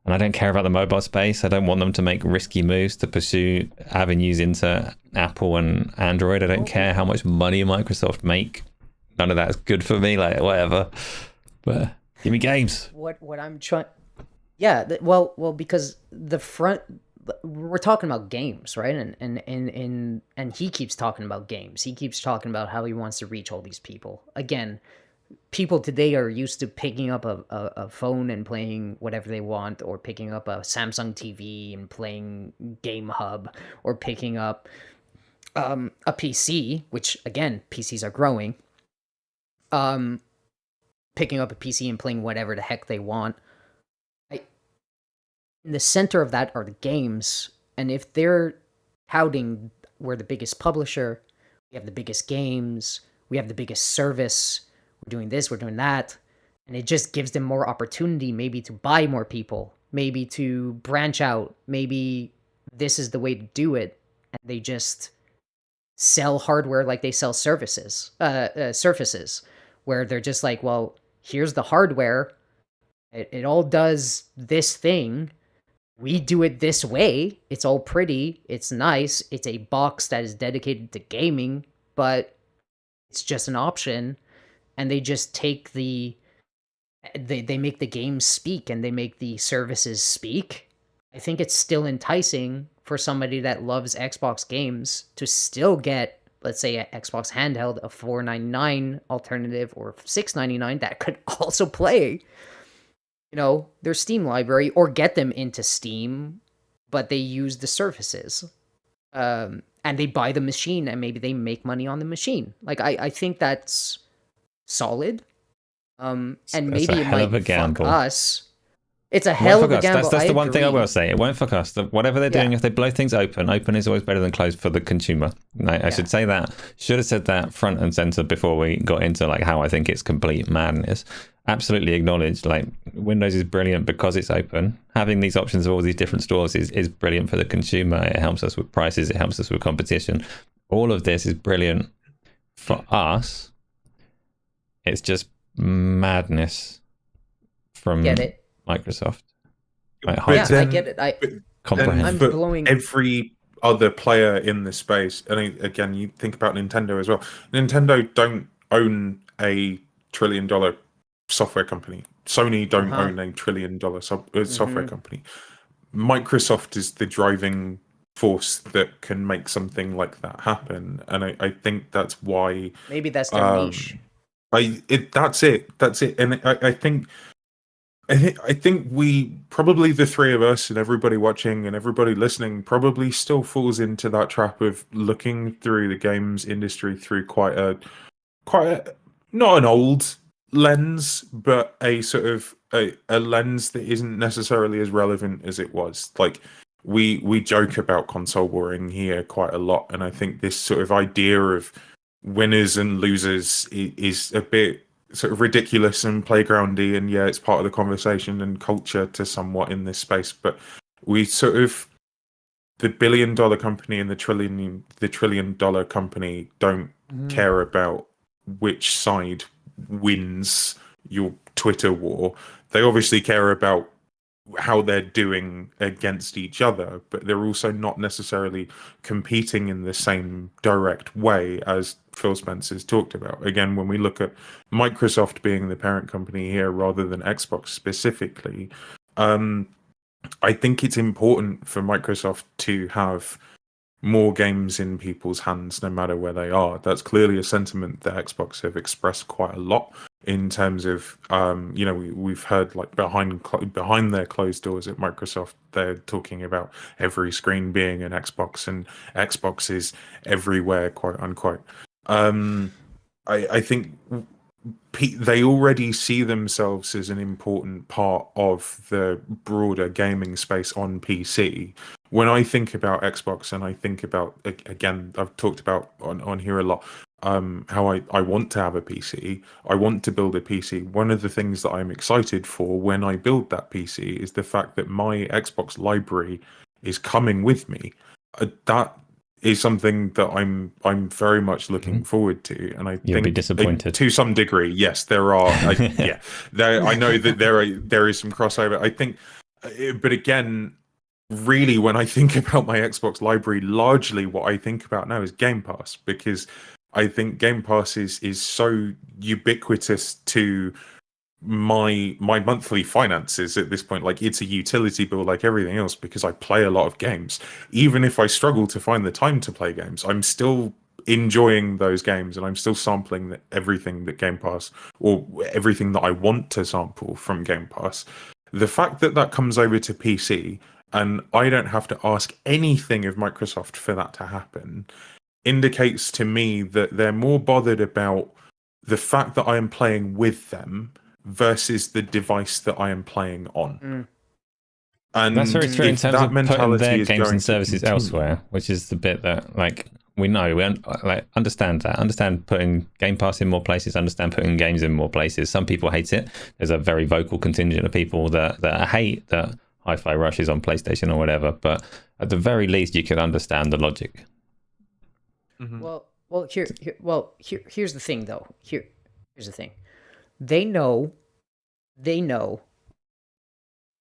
B: And I don't care about the mobile space. I don't want them to make risky moves to pursue avenues into Apple and Android. I don't care how much money Microsoft make. None of that's good for me, like whatever. But give me games.
C: What I'm trying, well, because we're talking about games, right? And he keeps talking about games. He keeps talking about how he wants to reach all these people. Again, people today are used to picking up a phone and playing whatever they want, or picking up a Samsung TV and playing Game Hub, or picking up a PC, which again, PCs are growing. Picking up a PC and playing whatever the heck they want. In the center of that are the games, And if they're touting we're the biggest publisher, we have the biggest games, we have the biggest service, we're doing this, we're doing that, and it just gives them more opportunity maybe to buy more people, maybe to branch out, maybe this is the way to do it, and they just sell hardware like they sell surfaces, where they're just like, well, here's the hardware, it all does this thing, we do it this way, it's all pretty, it's nice, it's a box that is dedicated to gaming, but it's just an option, and they just take they make the games speak and they make the services speak. I think it's still enticing for somebody that loves Xbox games to still get, let's say, an Xbox handheld, a $4.99 alternative or $6.99 that could also play, their Steam library, or get them into Steam, but they use the services. And they buy the machine, and maybe they make money on the machine. Like, I think that's solid. And maybe it might fuck us. It's a hell of a gamble.
B: That's the one thing I will say. It won't fuck us. Whatever they're doing, if they blow things open is always better than closed for the consumer. I should say that. Should have said that front and center before we got into like how I think it's complete madness. Absolutely acknowledged. Like, Windows is brilliant because it's open. Having these options of all these different stores is brilliant for the consumer. It helps us with prices. It helps us with competition. All of this is brilliant for us. It's just madness from Microsoft.
C: I get it.
B: Comprehend.
D: But
C: blowing
D: every other player in the space, and again, you think about Nintendo as well. Nintendo don't own a $1 trillion software company. Sony don't own a $1 trillion software company. Microsoft is the driving force that can make something like that happen, and I think that's why.
C: Maybe that's their niche.
D: That's it, and I think we probably, the three of us and everybody watching and everybody listening, probably still falls into that trap of looking through the games industry through quite a not an old lens, but a sort of a lens that isn't necessarily as relevant as it was. Like, we joke about console warring here quite a lot, and I think this sort of idea of winners and losers is a bit sort of ridiculous and playgroundy, and it's part of the conversation and culture to somewhat in this space, but we sort of, the $1 billion company and the $1 trillion company don't care about which side wins your Twitter war. They obviously care about how they're doing against each other, but they're also not necessarily competing in the same direct way as Phil Spencer's talked about. Again, when we look at Microsoft being the parent company here rather than Xbox specifically, I think it's important for Microsoft to have more games in people's hands no matter where they are. That's clearly a sentiment that Xbox have expressed quite a lot in terms of we've heard like behind their closed doors at Microsoft, they're talking about every screen being an Xbox, and Xbox is everywhere, quote unquote. I think they already see themselves as an important part of the broader gaming space on PC. When I think about Xbox, and I think about, again, I've talked about on here a lot, how I want to have a PC. I want to build a PC. One of the things that I'm excited for when I build that PC is the fact that my Xbox library is coming with me. That is something that I'm very much looking forward to, and
B: You'll be disappointed
D: to some degree. Yes, there are. I know that there is some crossover. I think, but again, really, when I think about my Xbox library, largely what I think about now is Game Pass, because I think Game Pass is so ubiquitous to my monthly finances at this point. Like, it's a utility bill like everything else, because I play a lot of games. Even if I struggle to find the time to play games, I'm still enjoying those games, and I'm still sampling everything that Game Pass, or everything that I want to sample from Game Pass. The fact that that comes over to PC and I don't have to ask anything of Microsoft for that to happen indicates to me that they're more bothered about the fact that I am playing with them versus the device that I am playing on. And
B: That's very true in
D: if
B: terms
D: that
B: of putting
D: mentality
B: their
D: is
B: games
D: going
B: and
D: to
B: services
D: continue-
B: elsewhere, which is the bit that we know, understand that, understand putting Game Pass in more places, understand putting games in more places. Some people hate it. There's a very vocal contingent of people that hate that Hi-Fi Rush is on PlayStation or whatever, but at the very least you can understand the logic.
D: Mhm.
C: Here's the thing though. Here's the thing. They know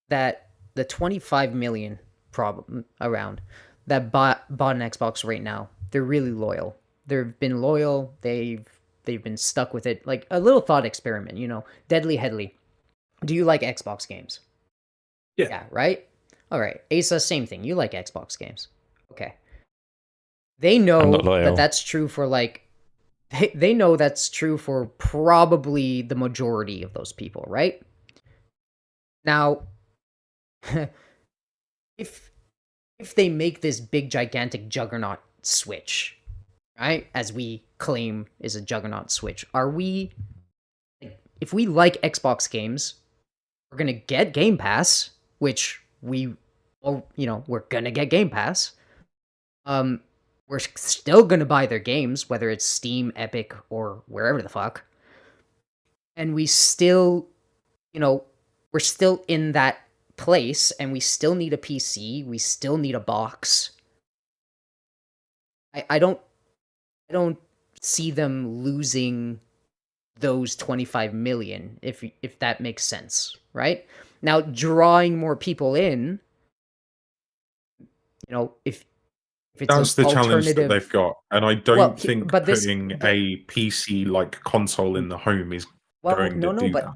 C: that the 25 million problem around that bought an Xbox right now, they're really loyal. They've been loyal. They've been stuck with it. Like a little thought experiment, Deadly Headley. Do you like Xbox games? Yeah, right? All right. Asa, same thing. You like Xbox games. Okay. They
B: I'm
C: know
B: not loyal.
C: that that's true for they know that's true for probably the majority of those people, right? Now, if they make this big gigantic juggernaut switch, right, as we claim is a juggernaut switch, if we like Xbox games, we're gonna get Game Pass, which we're gonna get Game Pass. We're still gonna buy their games, whether it's Steam, Epic, or wherever the fuck. And we still, we're still in that place, and we still need a PC. We still need a box. I don't see them losing those 25 million, if that makes sense, right? Now, drawing more people in, if it's
D: That's
C: an
D: the challenge that
C: alternative,
D: they've got, and I don't think
C: but this-
D: putting a PC like console in the home is going to do that.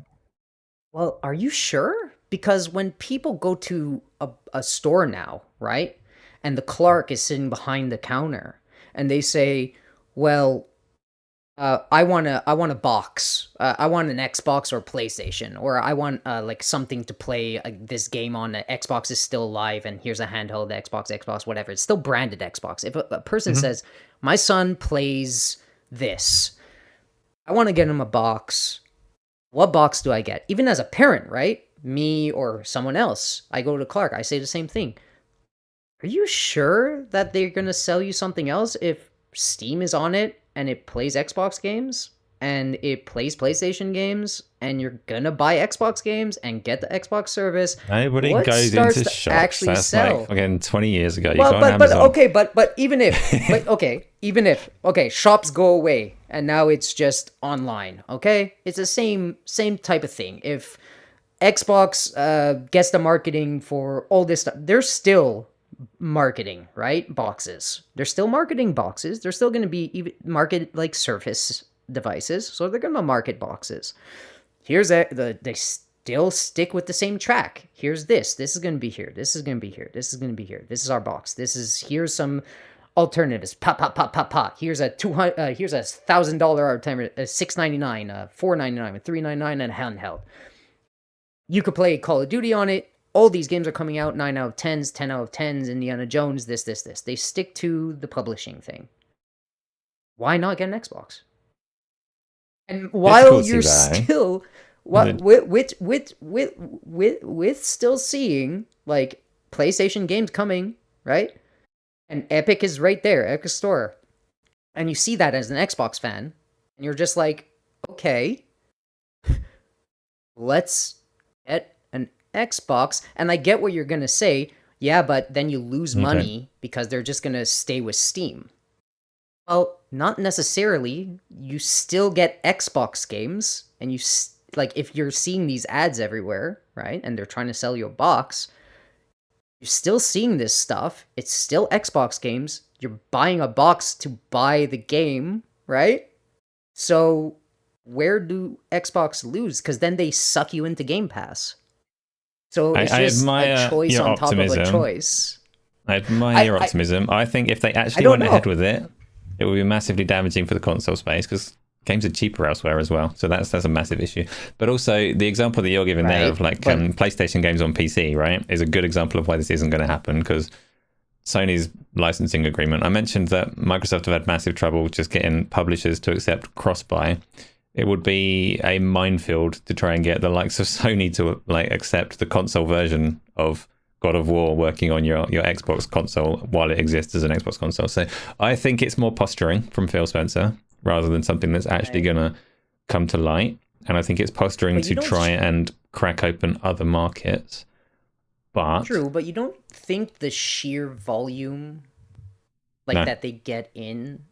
C: Well, are you sure? Because when people go to a store now, right, and the clerk is sitting behind the counter, and they say, "Well, I want a box. I want an Xbox or PlayStation, or I want like something to play this game on. Xbox is still live, and here's a handheld Xbox, whatever. It's still branded Xbox." If a person says, "My son plays this, I want to get him a box. What box do I get?" Even as a parent, right? Me or someone else, I go to Clark. I say the same thing. Are you sure that they're gonna sell you something else if Steam is on it and it plays Xbox games and it plays PlayStation games and you're gonna buy Xbox games and get the Xbox service?
B: Nobody
C: What
B: goes
C: starts
B: into
C: to
B: shops.
C: actually
B: That's
C: sell?
B: like again 20 years ago. You
C: Well,
B: go on
C: but
B: Amazon.
C: okay, but even if shops go away and now it's just online, okay, it's the same type of thing. If Xbox gets the marketing for all this stuff, they're still marketing, right? Boxes. They're still marketing boxes. They're still going to be even market like Surface devices, so they're going to market boxes. They still stick with the same track. Here's this. This is going to be here. This is going to be here. This is going to be here. This is our box. Here's some alternatives. Here's a $1,000 alternative, $699, $499, $399, and a handheld. You could play Call of Duty on it. All these games are coming out 9 out of 10s, 10 out of 10s, Indiana Jones, this. They stick to the publishing thing. Why not get an Xbox? And while you're still with still seeing like PlayStation games coming, right? And Epic is right there, Epic Store. And you see that as an Xbox fan, and you're just like, okay, let's get an Xbox. And I get what you're gonna say. Yeah, but then you lose money because they're just gonna stay with Steam. Well, not necessarily. You still get Xbox games, and if you're seeing these ads everywhere, right? And they're trying to sell you a box, you're still seeing this stuff. It's still Xbox games. You're buying a box to buy the game, right? So where do Xbox lose? Because then they suck you into Game Pass. So it's just a choice on top of a choice.
B: I admire your optimism. I think if they actually went ahead with it, it would be massively damaging for the console space because games are cheaper elsewhere as well. So that's a massive issue. But also the example that you're giving there of like PlayStation games on PC, right, is a good example of why this isn't going to happen because Sony's licensing agreement. I mentioned that Microsoft have had massive trouble just getting publishers to accept cross-buy. It would be a minefield to try and get the likes of Sony to like accept the console version of God of War working on your Xbox console while it exists as an Xbox console. So I think it's more posturing from Phil Spencer rather than something that's actually going to come to light. And I think it's posturing to try and crack open other markets. But
C: true, but you don't think the sheer volume that they get in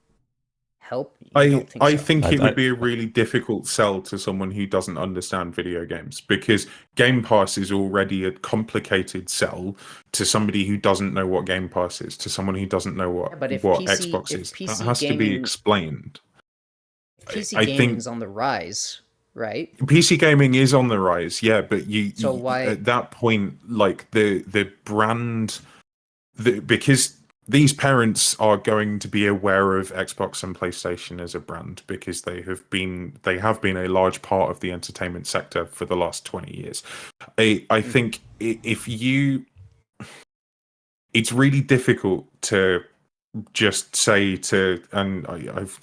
C: help?
D: I think it would be a really difficult sell to someone who doesn't understand video games, because Game Pass is already a complicated sell to somebody who doesn't know what Game Pass is, to someone who doesn't know what Xbox is. That has to be explained.
C: PC gaming's on the rise, right?
D: PC gaming is on the rise, yeah, but
C: why
D: at that point, like the brand, because these parents are going to be aware of Xbox and PlayStation as a brand, because they have been a large part of the entertainment sector for the last 20 years. I think it's really difficult to just say to, and I've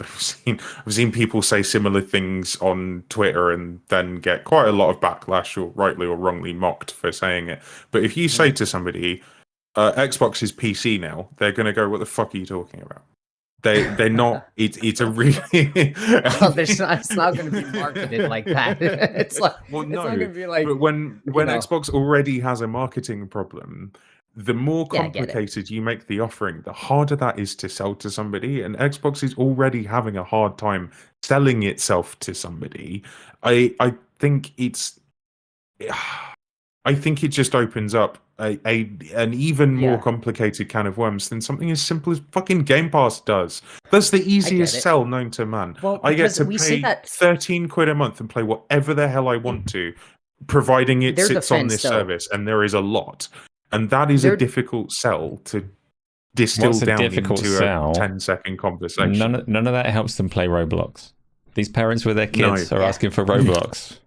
D: seen people say similar things on Twitter and then get quite a lot of backlash, or rightly or wrongly mocked for saying it. But if you say to somebody, Xbox is PC now, they're going to go, what the fuck are you talking about? They're not. It's a really.
C: It's not going to be marketed like that. It's like,
D: well, no.
C: It's not going to be like.
D: But when Xbox already has a marketing problem, the more complicated you make the offering, the harder that is to sell to somebody. And Xbox is already having a hard time selling itself to somebody. I think it just opens up an even more complicated can of worms than something as simple as fucking Game Pass does. That's the easiest sell known to man.
C: Well,
D: I get to pay 13 quid a month and play whatever the hell I want to, providing it sits on this service, and there is a lot. And that is a difficult sell to distill down into a 10-second conversation.
B: None of that helps them play Roblox. These parents with their kids are asking for Roblox.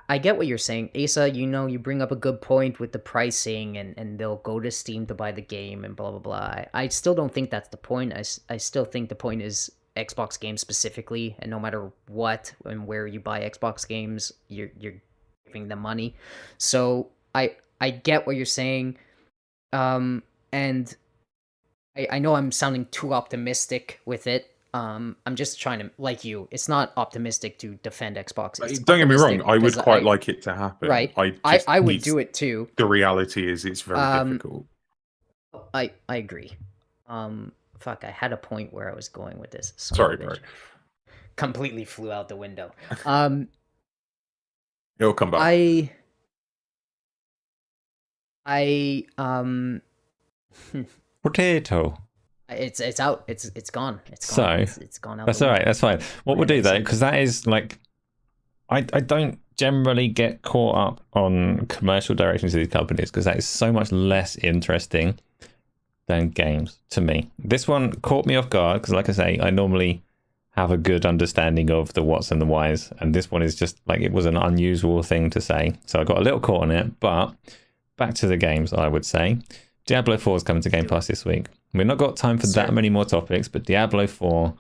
C: I get what you're saying, Asa. You bring up a good point with the pricing, and they'll go to Steam to buy the game and blah blah blah. I still don't think that's the point. I still think the point is Xbox games specifically, and no matter what and where you buy Xbox games, you're giving them money. So I get what you're saying, and I know I'm sounding too optimistic with it. I'm just trying to, like you, it's not optimistic to defend Xbox.
D: Don't get me wrong, I would quite like it to happen.
C: Right. I would do it too.
D: The reality is it's very difficult.
C: I agree. Fuck, I had a point where I was going with this.
D: Sorry, bro.
C: Completely flew out the window.
D: It'll come back.
B: Potato.
C: It's out. It's gone. It's gone.
B: So
C: it's gone out.
B: That's all right. That's fine. What we'll do though, because that is like, I don't generally get caught up on commercial directions of these companies, because that is so much less interesting than games to me. This one caught me off guard because, like I say, I normally have a good understanding of the whats and the whys, and this one is just like, it was an unusual thing to say, so I got a little caught on it. But back to the games, I would say Diablo 4 is coming to Game Pass this week. We've not got time for that many more topics, but Diablo 4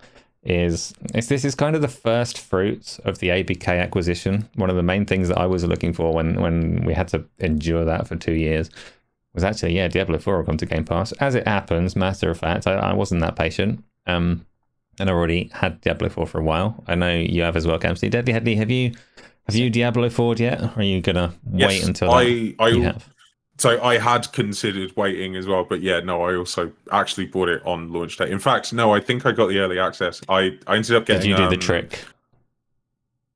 B: this is kind of the first fruits of the ABK acquisition. One of the main things that I was looking for when we had to endure that for 2 years was actually, Diablo 4 will come to Game Pass. As it happens, matter of fact, I wasn't that patient. And I already had Diablo 4 for a while. I know you have as well, Gamzly. Headley, have you Diablo 4'd yet? Or are you gonna wait until you have?
D: So I had considered waiting as well, but I also actually bought it on launch day. In fact, no, I think I got the early access. I ended up getting.
B: Did you do the trick?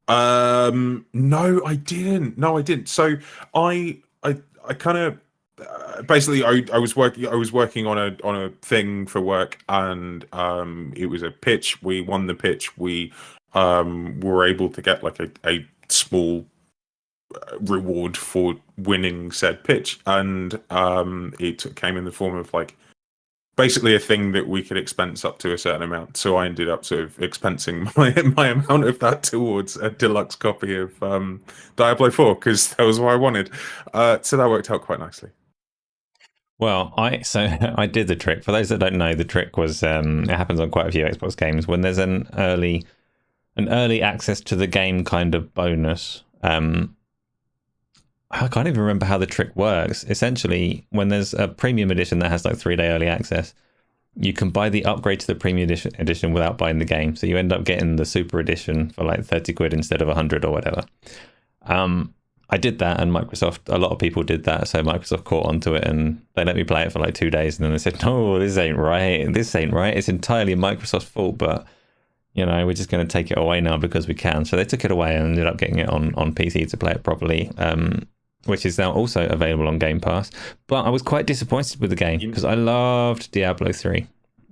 D: No, I didn't. So I kind of basically I was working on a thing for work, and it was a pitch. We won the pitch. We were able to get like a small reward for winning said pitch, and it came in the form of like basically a thing that we could expense up to a certain amount. So I ended up sort of expensing my amount of that towards a deluxe copy of Diablo 4, because that was what I wanted. So that worked out quite nicely.
B: Well, I did the trick. For those that don't know, the trick was it happens on quite a few Xbox games when there's an early access to the game kind of bonus. I can't even remember how the trick works. Essentially, when there's a premium edition that has like 3-day early access, you can buy the upgrade to the premium edition without buying the game. So you end up getting the super edition for like 30 quid instead of 100 or whatever. I did that, and a lot of people did that. So Microsoft caught onto it, and they let me play it for like 2 days. And then they said, no, this ain't right. This ain't right. It's entirely Microsoft's fault, but we're just going to take it away now because we can. So they took it away and ended up getting it on PC to play it properly. Which is now also available on Game Pass. But I was quite disappointed with the game because I loved Diablo 3.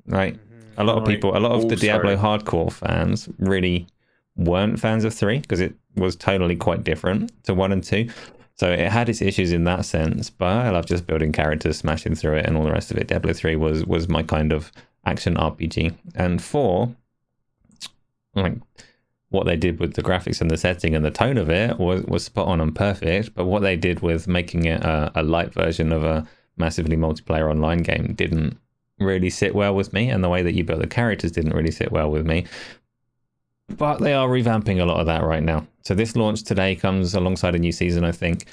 B: Right? A lot of the Diablo hardcore fans really weren't fans of 3 because it was totally quite different to 1 and 2. So it had its issues in that sense, but I love just building characters, smashing through it, and all the rest of it. Diablo 3 was my kind of action RPG. And 4, like, what they did with the graphics and the setting and the tone of it was spot on and perfect. But what they did with making it a light version of a massively multiplayer online game didn't really sit well with me. And the way that you built the characters didn't really sit well with me. But they are revamping a lot of that right now. So this launch today comes alongside a new season, I think.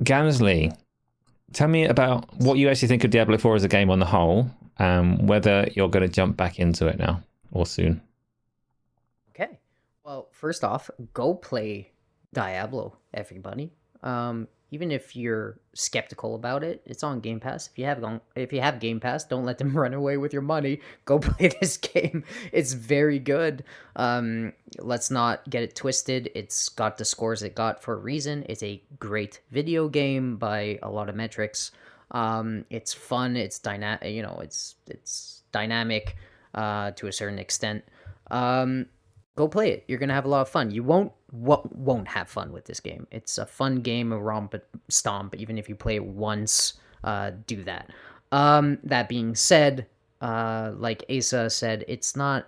B: Gamzly, tell me about what you actually think of Diablo 4 as a game on the whole, whether you're going to jump back into it now or soon.
C: Okay. Well, first off, go play Diablo, everybody. Even if you're skeptical about it, it's on Game Pass. If you have Game Pass, don't let them run away with your money. Go play this game. It's very good. Let's not get it twisted. It's got the scores it got for a reason. It's a great video game by a lot of metrics. It's fun. It's dynamic. It's dynamic to a certain extent. Go play it. You're gonna have a lot of fun. You won't have fun with this game. It's a fun game, a romp stomp. Even if you play it once, do that. That being said, like Asa said, it's not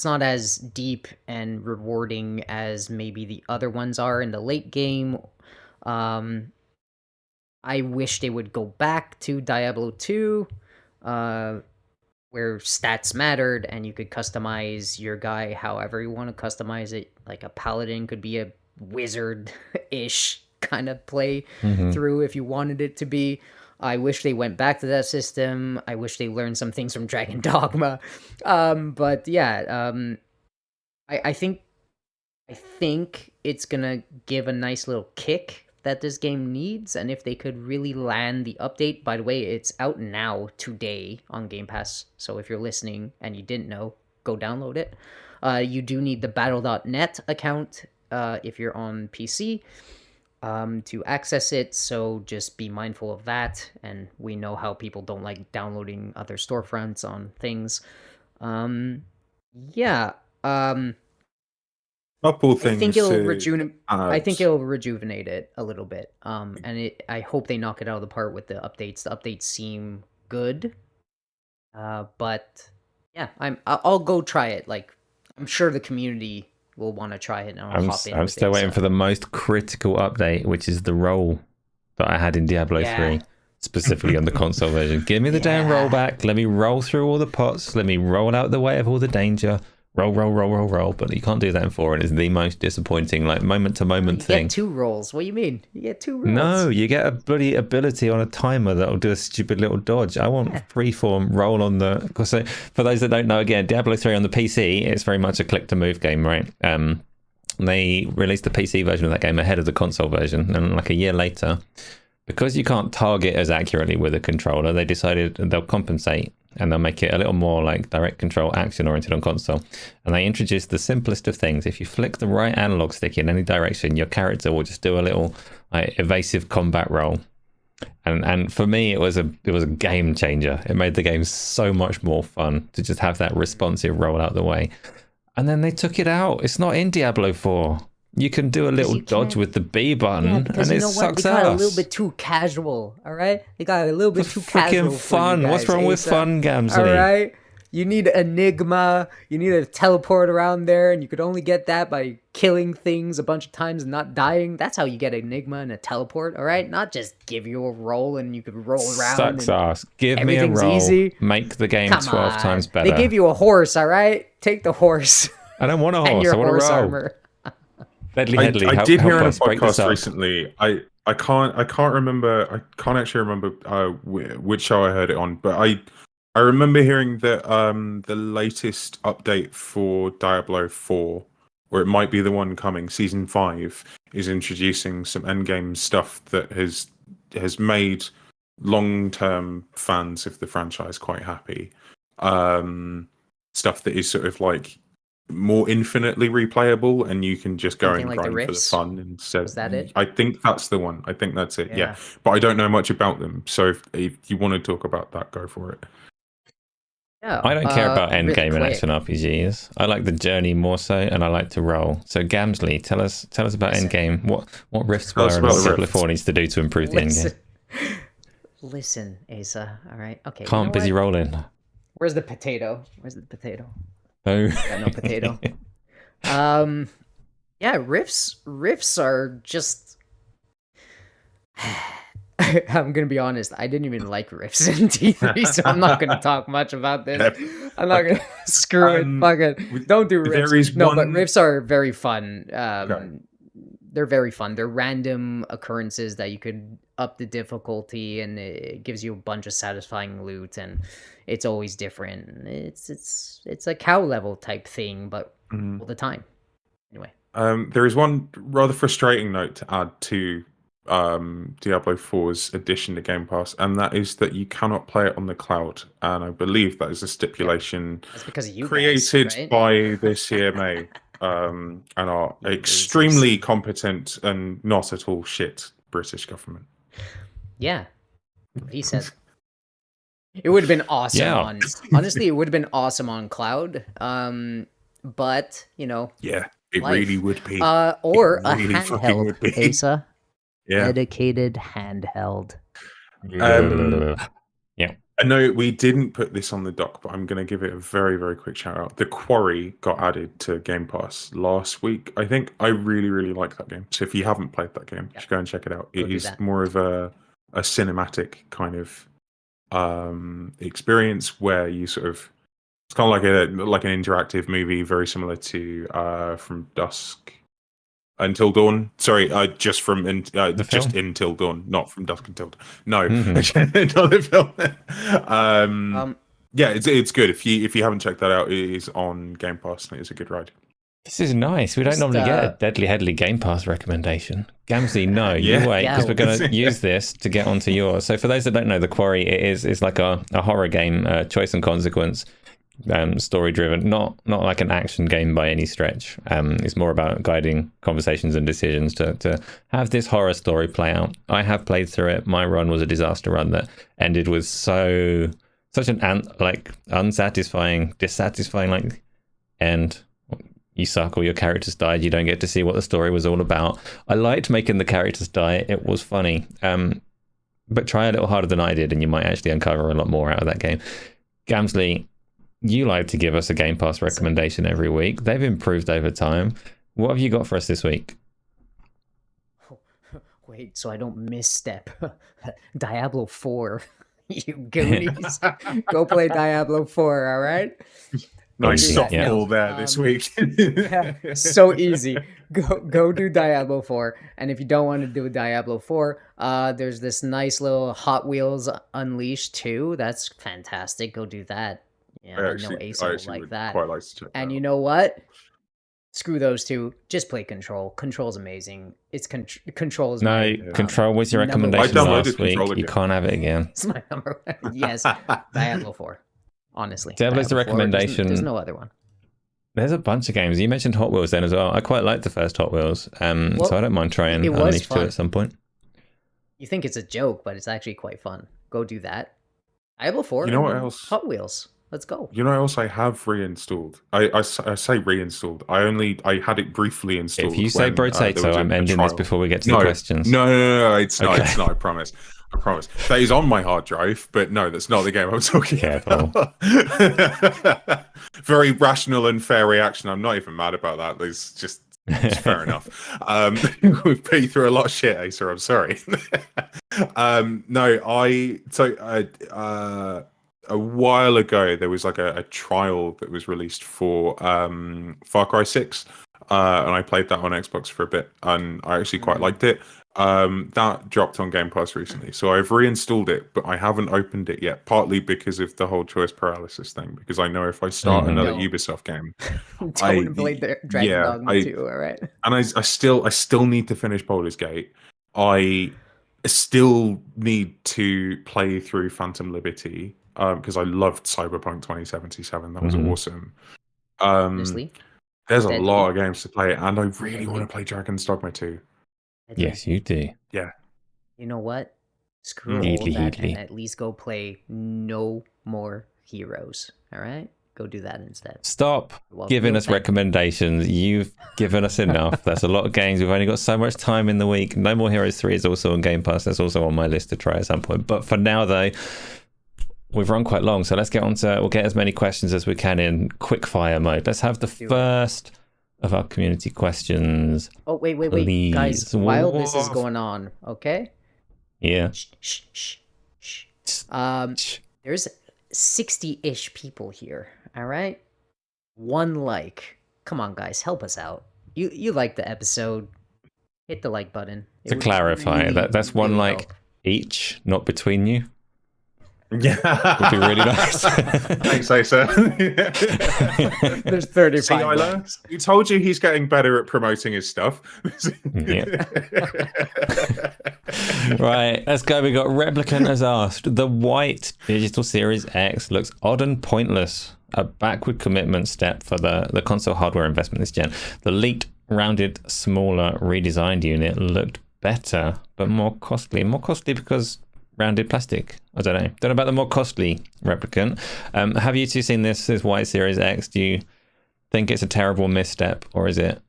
C: as deep and rewarding as maybe the other ones are in the late game. I wish they would go back to Diablo II. Where stats mattered and you could customize your guy however you want to customize it. Like a paladin could be a wizard-ish kind of play through if you wanted it to be. I wish they went back to that system. I wish they learned some things from Dragon Dogma. But yeah, I think it's gonna give a nice little kick that this game needs, and if they could really land the update. By the way, it's out now today on Game Pass, so if you're listening and you didn't know, go download it. You do need the battle.net account if you're on PC to access it, so just be mindful of that. And we know how people don't like downloading other storefronts on things.
D: Couple things.
C: I think it'll rejuvenate it a little bit. And I hope they knock it out of the park with the updates. The updates seem good. But yeah, I'll go try it. Like, I'm sure the community will want to try it, and I'll hop in.
B: I'm still waiting for the most critical update, which is the roll that I had in Diablo 3, specifically on the console version. Give me the damn roll back. Let me roll through all the pots. Let me roll out the way of all the danger. Roll. But you can't do that in 4, and it's the most disappointing, like, moment-to-moment thing.
C: You get 2 rolls. What do you mean? You get 2 rolls.
B: No, you get a bloody ability on a timer that'll do a stupid little dodge. I want freeform roll on the... So, for those that don't know, again, Diablo 3 on the PC, it's very much a click-to-move game, right? They released the PC version of that game ahead of the console version, and like a year later, because you can't target as accurately with a controller, they decided they'll compensate, and they'll make it a little more like direct control action oriented on console. And they introduced the simplest of things. If you flick the right analog stick in any direction, your character will just do a little like evasive combat roll. And for me, it was a game changer. It made the game so much more fun to just have that responsive roll out the way. And then they took it out. It's not in Diablo 4. You can do a little dodge with the B button, and it sucks ass.
C: They got a little bit too casual, all right? They got a little bit too casual.
B: Freaking fun. What's wrong with fun, Gamzly?
C: All right? You need Enigma. You need a teleport around there, and you could only get that by killing things a bunch of times and not dying. That's how you get Enigma and a teleport, all right? Not just give you a roll and you could roll around.
B: Sucks ass. Give me a roll. Easy. Make the game 12 times better.
C: They give you a horse, all right? Take the horse.
B: I don't want a horse. I want a roll.
C: Armor.
B: Deadly
D: I,
B: Headley,
D: I
B: help,
D: did hear
B: help
D: in a
B: us break this
D: podcast
B: up.
D: recently. I can't remember. I can't actually remember which show I heard it on, but I remember hearing that the latest update for Diablo 4, or it might be the one coming, season 5, is introducing some endgame stuff that has made long-term fans of the franchise quite happy. Stuff that is sort of like more infinitely replayable, and you can just go
C: Something
D: and
C: like the
D: grind for the
C: Rifts?
D: fun instead.
C: Was that it?
D: I think that's the one. I think that's it. Yeah,
C: Yeah.
D: but I don't know much about them. So if you want to talk about that, go for it.
C: Yeah.
B: I don't care about
C: really
B: endgame and
C: quick.
B: action RPGs. I like the journey more so, and I like to roll. So Gamzly, tell us about
C: Listen.
B: endgame. What rifts
D: Tell
B: were
D: us
B: and
D: about
B: what
D: the
B: Diablo
D: rifts.
B: 4 needs to do to improve the endgame.
C: Listen, Asa. All right. Okay.
B: Can't, busy
C: what?
B: rolling.
C: Where's the potato? Where's the potato?
B: Oh.
C: Got no potato. Yeah, riffs are just I'm gonna be honest, I didn't even like riffs in T3, so I'm not gonna talk much about this. I'm not gonna screw it. Fuck it. Don't do riffs.
D: There is
C: But
D: one.
C: riffs are very fun.
D: Okay.
C: They're very fun. They're random occurrences that you could up the difficulty, and it gives you a bunch of satisfying loot, and it's always different. It's a cow level type thing, but
D: Mhm.
C: all the time. Anyway.
D: There is one rather frustrating note to add to Diablo 4's addition to Game Pass, and that is that you cannot play it on the cloud. And I believe that is a stipulation
C: That's because of you
D: created
C: guys, right?
D: by the CMA, and our
C: You
D: extremely competent and not at all shit British government.
C: Yeah. He said. It would have been awesome
B: Yeah.
C: on honestly, it would have been awesome on cloud. But
D: Yeah, it
C: Life.
D: really would be.
C: or
D: It
C: a
D: really fucking would be.
C: handheld, Asa.
D: Yeah.
C: Dedicated handheld.
D: I know we didn't put this on the doc, but I'm going to give it a very, very quick shout out. The Quarry got added to Game Pass last week. I think I really, really like that game. So if you haven't played that game, you should go and check it out.
C: Go
D: It
C: do
D: is
C: that.
D: more of a cinematic kind of experience where you sort of, it's kind of like an interactive movie, very similar to From Dusk Until Dawn. Sorry, just
B: film?
D: Until Dawn, not From Dusk Until Dawn. No,
B: Mhm.
D: not the film. Yeah, it's good. If you haven't checked that out, it is on Game Pass and it's a good ride.
B: This is nice. We don't
C: Just,
B: normally get a Deadly Headley Game Pass recommendation. Gamzly, no,
D: Yeah.
B: you wait, because we're going to
D: Yeah.
B: use this to get onto yours. So for those that don't know, The Quarry, it's like a horror game, choice and consequence, story driven, not like an action game by any stretch. It's more about guiding conversations and decisions to have this horror story play out. I have played through it. My run was a disaster run that ended with such an dissatisfying end. You suck, or your characters died. You don't get to see what the story was all about. I liked making the characters die. It was funny. But try a little harder than I did, and you might actually uncover a lot more out of that game. Gamzly, you like to give us a Game Pass recommendation every week. They've improved over time. What have you got for us this week?
C: Wait, so I don't misstep. Diablo 4. You goonies. Go play Diablo 4, all right?
D: Nice
C: do that.
D: softball there this week.
C: Yeah, so easy. Go do Diablo 4. And if you don't want to do Diablo 4, there's this nice little Hot Wheels Unleashed 2. That's fantastic. Go do that. Yeah, I know Asa will like
D: would
C: that.
D: quite like to check
C: And
D: that
C: you
D: out.
C: know what? Screw those two. Just play Control. Control's amazing. Control is
B: No,
C: my
B: Control was your
C: number one.
B: recommendation
D: I downloaded
B: last week.
D: Control
B: You
D: again.
B: can't have it again.
C: It's my number one. Yes, Diablo 4. Honestly,
B: Diablo's the
C: Diablo 4,
B: recommendation.
C: There's no other one.
B: There's a bunch of games. You mentioned Hot Wheels then as well. I quite liked the first Hot Wheels, so I don't mind trying
C: it was
B: Unleashed 2
C: fun.
B: at some point.
C: You think it's a joke, but it's actually quite fun. Go do that. Diablo 4.
D: You know what
C: and then
D: else?
C: Hot Wheels. Let's go.
D: You know what else I have reinstalled? I say reinstalled. I had it briefly installed.
B: If you say
D: when, there
B: potato,
D: was a
B: I'm ending this
D: trial.
B: before we get to the questions.
D: No, it's not.
B: Okay.
D: It's not. I promise. That is on my hard drive, but no, that's not the game I'm talking
B: Careful.
D: about. Very rational and fair reaction. I'm not even mad about that. It's fair enough. We've put you through a lot of shit, Asa. I'm sorry. A while ago there was like a trial that was released for Far Cry 6. and I played that on Xbox for a bit, and I actually quite liked it. That dropped on Game Pass recently, so I've reinstalled it, but I haven't opened it yet. Partly because of the whole choice paralysis thing, because I know if I start another
C: Don't.
D: Ubisoft game,
C: Don't play Dragon Dogma 2, all right?
D: and I still need to finish Baldur's Gate. I still need to play through Phantom Liberty because I loved Cyberpunk 2077. That was awesome.
C: Honestly,
D: There's a
C: Deadly.
D: lot of games to play, and I really
C: Deadly.
D: want to play Dragon's Dogma 2.
B: Yes, you do.
D: Yeah.
C: You know what? Screw all
B: Heedly,
C: that
B: heedly.
C: and at least go play No More Heroes. All right? Go do that instead.
B: Stop
C: Well,
B: giving
C: no,
B: us
C: thank you.
B: recommendations. You've given us enough. That's a lot of games. We've only got so much time in the week. No More Heroes 3 is also on Game Pass. That's also on my list to try at some point. But for now, though, we've run quite long. So let's get on to, we'll get as many questions as we can in quick fire mode. Let's have the first of our community questions.
C: Oh, wait.
B: Please.
C: Guys, while this is
B: Whoa.
C: going on, okay?
B: Yeah.
C: Shh. There's 60-ish people here, all right? One like. Come on, guys, help us out. You like the episode. Hit the like button. It
B: To
C: would
B: clarify,
C: really,
B: that's one
C: really
B: like
C: help.
B: each, not between you.
D: Yeah.
B: Would be really nice.
D: Thanks, Asa.
C: There's 35
D: See, Isla,
C: likes.
D: you told you he's getting better at promoting his stuff.
B: Yeah. Right, let's go. We got Replicant has asked, the white Digital Series X looks odd and pointless. A backward commitment step for the console hardware investment this gen. The leaked, rounded, smaller, redesigned unit looked better, but more costly. More costly because rounded plastic. I don't know. Don't know about the more costly Replicant. Have you two seen this white Series X? Do you think it's a terrible misstep, or is it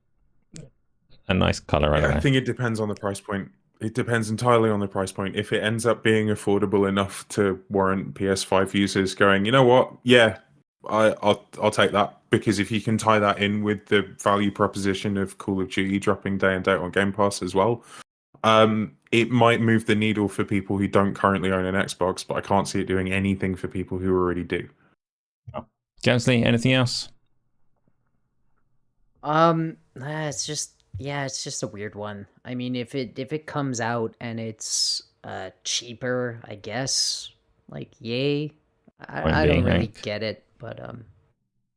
B: a nice color? I don't know.
D: I think it depends on the price point. It depends entirely on the price point. If it ends up being affordable enough to warrant PS5 users going, you know what? Yeah, I'll take that, because if you can tie that in with the value proposition of Call of Duty dropping day and date on Game Pass as well, it might move the needle for people who don't currently own an Xbox, but I can't see it doing anything for people who already do.
B: Gamzly, anything else?
C: It's just a weird one. I mean, if it comes out and it's cheaper, I guess, like, yay. I don't really get it, but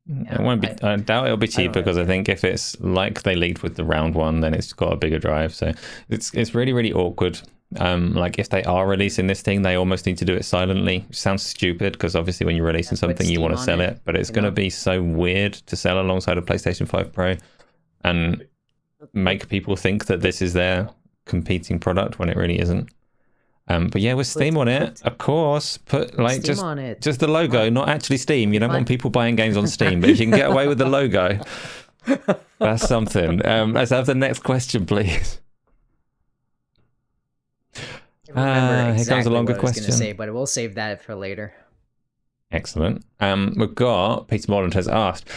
B: It won't be. I doubt it'll be
C: don't
B: cheaper, because
C: really
B: I think if it's like they leaked with the round one, then it's got a bigger drive. So it's really, really awkward. Like if they are releasing this thing, they almost need to do it silently. It sounds stupid, because obviously when you're releasing
C: Put
B: something, you want to
C: Steam
B: sell
C: on
B: it, but it's
C: you
B: going to
C: know?
B: be so weird to sell alongside a PlayStation 5 Pro and make people think that this is their competing product when it really isn't. But yeah, with Steam on it, of course, put like
C: Steam on it.
B: just the logo, not actually Steam. You don't want people buying games on Steam, but if you can get away with the logo, that's something. Let's have the next question, please.
C: I remember
B: here comes a longer
C: what I was gonna
B: question.
C: say, but we'll save that for later.
B: Excellent. We've got Peter Morland has asked,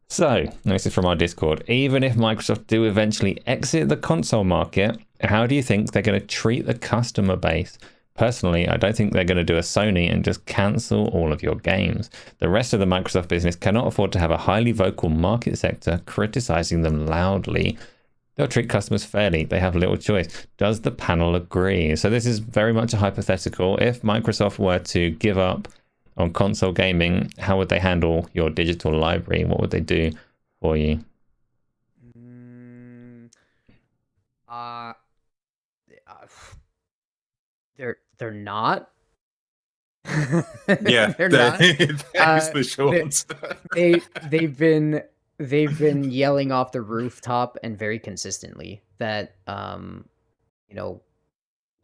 B: so this is from our Discord, even if Microsoft do eventually exit the console market, how do you think they're going to treat the customer base? Personally, I don't think they're going to do a Sony and just cancel all of your games. The rest of the Microsoft business cannot afford to have a highly vocal market sector criticizing them loudly. They'll treat customers fairly. They have little choice. Does the panel agree? So this is very much a hypothetical. If Microsoft were to give up on console gaming, how would they handle your digital library? What would they do for you?
C: They're not.
D: Yeah,
C: they're not.
D: that's the short.
C: They've been yelling off the rooftop and very consistently that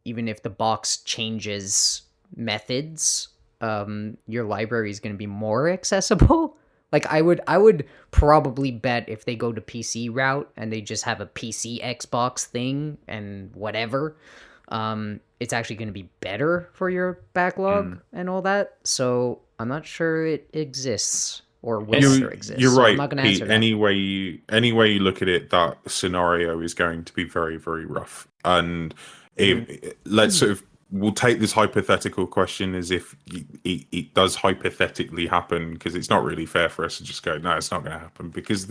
C: even if the box changes methods, your library is going to be more accessible. Like I would probably bet if they go to PC route and they just have a PC Xbox thing and whatever, it's actually going to be better for your backlog and all that. So I'm not sure it exists or will there exist.
D: You're
C: So
D: right,
C: I'm not going to
D: Pete.
C: answer that.
D: Any way you look at it, that scenario is going to be very, very rough. And we'll take this hypothetical question as if it does hypothetically happen, because it's not really fair for us to just go, no, it's not going to happen, because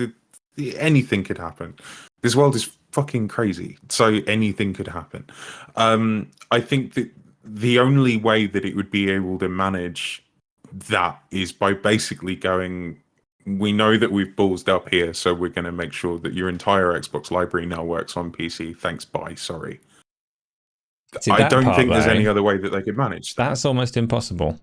D: anything could happen. This world is fucking crazy, so anything could happen. I think that the only way that it would be able to manage that is by basically going, we know that we've ballsed up here, so we're going to make sure that your entire Xbox library now works on PC. Thanks, bye, sorry.
B: See,
D: I don't think there's
B: though,
D: any other way that they could manage that.
B: That's almost impossible.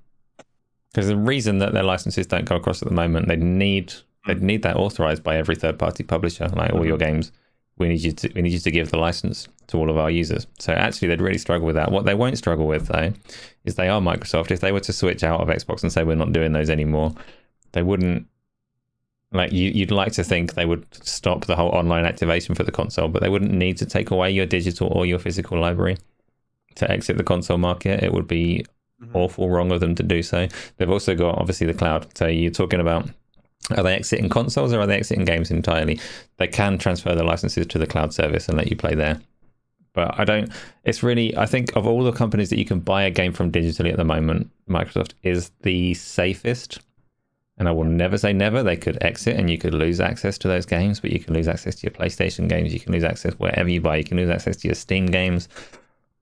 B: Because the reason that their licenses don't come across at the moment, they'd need that authorized by every third-party publisher. Like all your games, we need you to give the license to all of our users. So actually, they'd really struggle with that. What they won't struggle with, though, is they are Microsoft. If they were to switch out of Xbox and say we're not doing those anymore, they wouldn't. Like you'd like to think they would stop the whole online activation for the console, but they wouldn't need to take away your digital or your physical library to exit the console market. It would be awful wrong of them to do so. They've also got obviously the cloud. So you're talking about, are they exiting consoles or are they exiting games entirely? They can transfer the licenses to the cloud service and let you play there. But I think of all the companies that you can buy a game from digitally at the moment, Microsoft is the safest. And I will never say never. They could exit and you could lose access to those games, but you can lose access to your PlayStation games. You can lose access wherever you buy. You can lose access to your Steam games.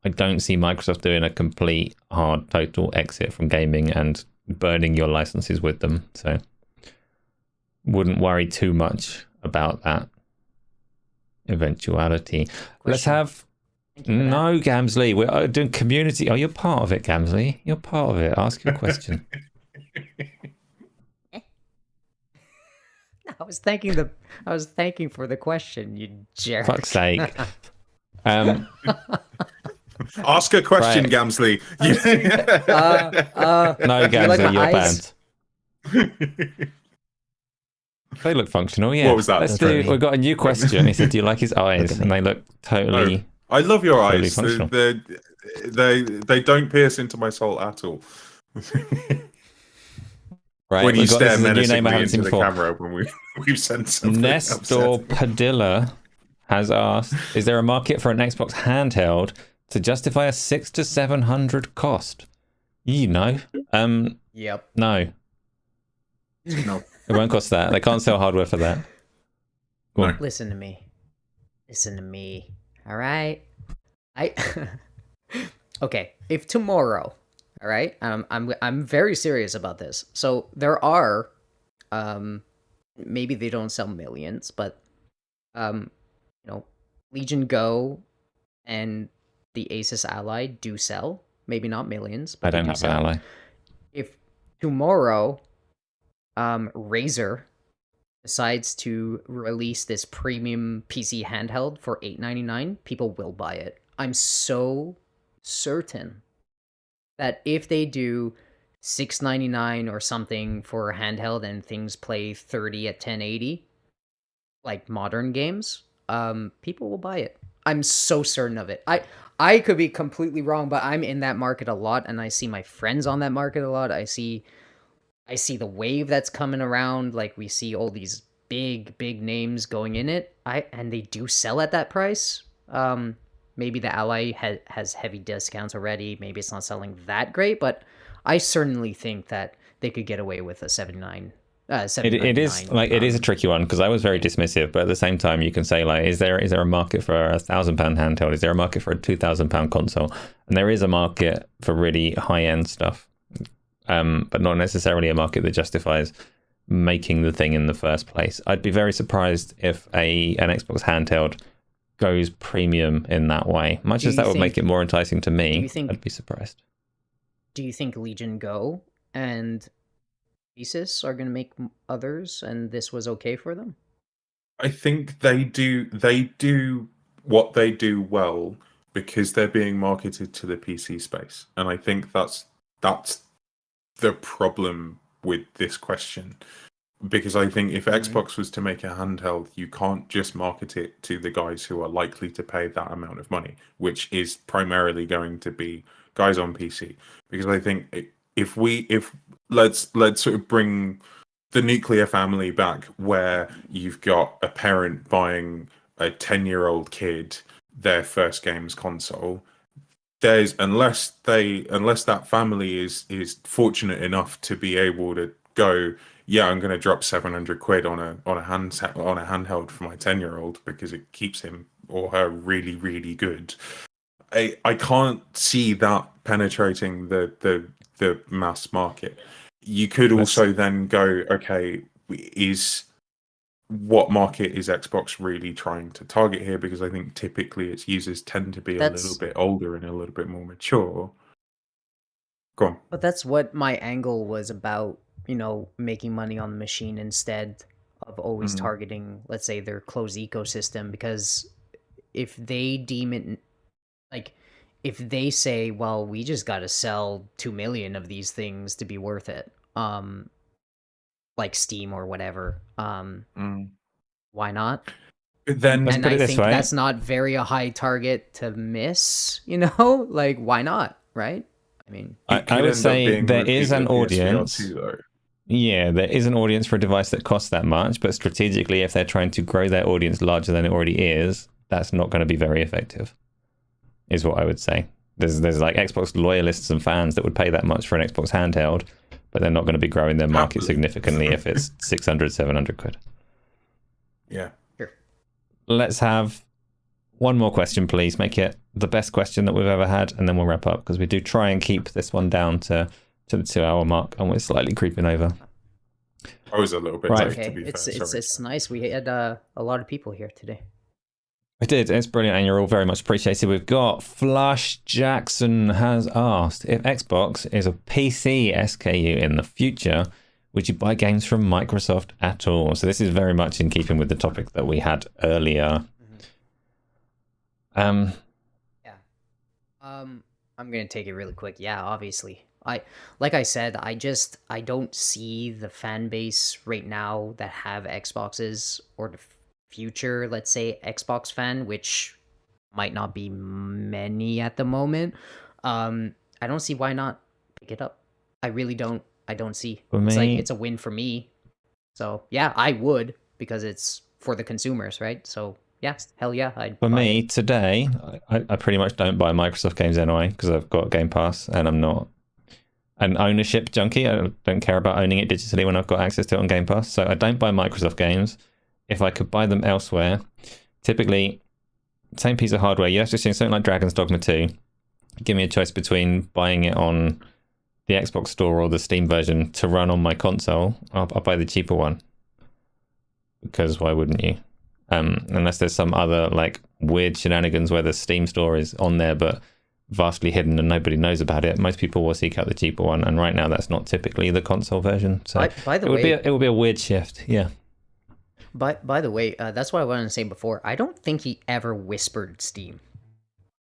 B: I don't see Microsoft doing a complete hard total exit from gaming and burning your licenses with them. So wouldn't worry too much about that eventuality. Let's have no, Gamzly. We're doing community. Oh, you're part of it, Gamzly. You're part of it. Ask your question.
C: I was thanking for the question, you jerk.
B: Fuck's sake.
D: Ask a question,
B: Right.
D: Gamzly.
B: No, Gamzly, you're
C: eyes?
B: banned. They look functional, yeah.
D: What was that?
B: We've got a new question. He said, do you like his eyes? And they look totally...
D: I love your
B: Totally
D: eyes.
B: functional.
D: They don't pierce into my soul at all.
B: Right,
D: When you
B: we've got- this
D: stare
B: is a new name I
D: menacingly
B: haven't
D: into
B: seen
D: the
B: before.
D: camera when we've sent something.
B: Nestor
D: upsetting.
B: Padilla has asked, is there a market for an Xbox handheld to justify a $600 to $700 cost? You know.
C: Yep.
B: No.
D: No.
B: It won't cost that. They can't sell hardware for that.
D: No.
C: Listen to me. All right. Okay. If tomorrow, all right, I'm very serious about this. So there are, maybe they don't sell millions, but Legion Go and the Asus Ally do sell. Maybe not millions, but
B: I don't
C: they do
B: have an
C: sell.
B: ally.
C: If tomorrow, Razer decides to release this premium PC handheld for $899, people will buy it. I'm so certain that if they do $699 or something for a handheld and things play 30 at 1080, like modern games, people will buy it. I'm so certain of it. I could be completely wrong, but I'm in that market a lot, and I see my friends on that market a lot. I see the wave that's coming around. Like, we see all these big names going in it. And they do sell at that price. Maybe the Ally has heavy discounts already. Maybe it's not selling that great, but I certainly think that they could get away with a $79.
B: It is like it is a tricky one because I was very dismissive, but at the same time you can say like, is there a market for a £1,000 handheld? Is there a market for a £2,000 console? And there is a market for really high end stuff, but not necessarily a market that justifies making the thing in the first place. I'd be very surprised if an Xbox handheld goes premium in that way. Much as that would make it more enticing to me, I'd be surprised.
C: Do you think Legion Go and Asus are going to make others, and this was okay for them?
D: I think they do what they do well because they're being marketed to the PC space, and I think that's the problem with this question. Because I think if Xbox was to make a handheld, you can't just market it to the guys who are likely to pay that amount of money, which is primarily going to be guys on PC. Because I think if let's sort of bring the nuclear family back, where you've got a parent buying a 10-year-old kid their first games console, there's unless that family is fortunate enough to be able to go yeah, I'm going to drop 700 quid on a handheld for my 10-year-old because it keeps him or her really, really good. I can't see that penetrating the mass market. You could also then go, okay, what market is Xbox really trying to target here? Because I think typically its users tend to be a little bit older and a little bit more mature. Go on.
C: But that's what my angle was about, making money on the machine instead of always targeting, let's say, their closed ecosystem. Because if they deem it, like, if they say, well, we just got to sell 2 million of these things to be worth it, like Steam or whatever, why not?
D: Then
B: Let's
C: And
B: put it
C: I
B: this
C: think
B: way.
C: that's not very a high target to miss, like, why not, right? I mean,
B: I would say there is an audience.
D: though.
B: Yeah, there is an audience for a device that costs that much, but strategically, if they're trying to grow their audience larger than it already is, that's not going to be very effective, is what I would say. There's like Xbox loyalists and fans that would pay that much for an Xbox handheld, but they're not going to be growing their market significantly if it's 600, 700 quid.
D: Yeah.
C: Sure.
B: Let's have one more question, please. Make it the best question that we've ever had, and then we'll wrap up, because we do try and keep this one down to the 2-hour mark, and we're slightly creeping over.
D: I was a little bit
B: Right.
D: late, to
C: okay,
D: be
C: it's
D: fair.
C: it's nice. We had a lot of people here today.
B: We did. It's brilliant, and you're all very much appreciated. We've got Flush Jackson has asked, if Xbox is a PC SKU in the future, would you buy games from Microsoft at all? So this is very much in keeping with the topic that we had earlier.
C: I'm gonna take it really quick. Yeah, obviously. Like I said, I don't see the fan base right now that have Xboxes, or the future, let's say, Xbox fan, which might not be many at the moment. I don't see why not pick it up. I really don't. I don't see.
B: For
C: It's like
B: me-
C: it's a win for me. So yeah, I would, because it's for the consumers, right? So yeah, hell yeah, I'd
B: For
C: buy
B: me,
C: it.
B: today, I pretty much don't buy Microsoft games anyway, because I've got Game Pass, and I'm not an ownership junkie. I don't care about owning it digitally when I've got access to it on Game Pass. So I don't buy Microsoft games. If I could buy them elsewhere, typically, same piece of hardware. You have to assume something like Dragon's Dogma 2. Give me a choice between buying it on the Xbox Store or the Steam version to run on my console. I'll buy the cheaper one. Because why wouldn't you? Unless there's some other like weird shenanigans where the Steam store is on there but vastly hidden and nobody knows about it. Most people will seek out the cheaper one, and right now that's not typically the console version. So
C: By the
B: it would
C: way,
B: be a weird shift. Yeah.
C: by the way, that's what I wanted to say before. I don't think he ever whispered Steam.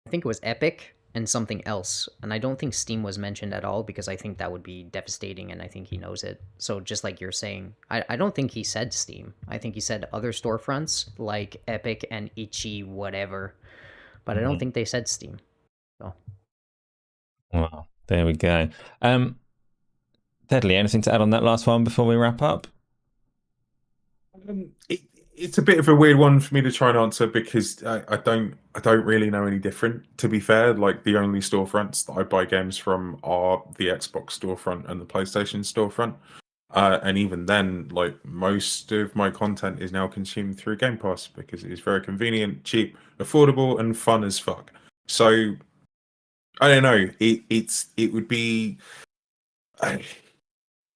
C: I think it was Epic and something else, and I don't think Steam was mentioned at all, because I think that would be devastating, and I think he knows it. So just like you're saying, I don't think he said Steam. I think he said other storefronts like Epic and Itchy whatever, but I don't think they said Steam. So
B: Well, there we go. Headley, anything to add on that last one before we wrap up?
D: It's a bit of a weird one for me to try and answer, because I don't really know any different, to be fair. Like, the only storefronts that I buy games from are the Xbox storefront and the PlayStation storefront. And even then, like, most of my content is now consumed through Game Pass, because it is very convenient, cheap, affordable, and fun as fuck. So I don't know. It would be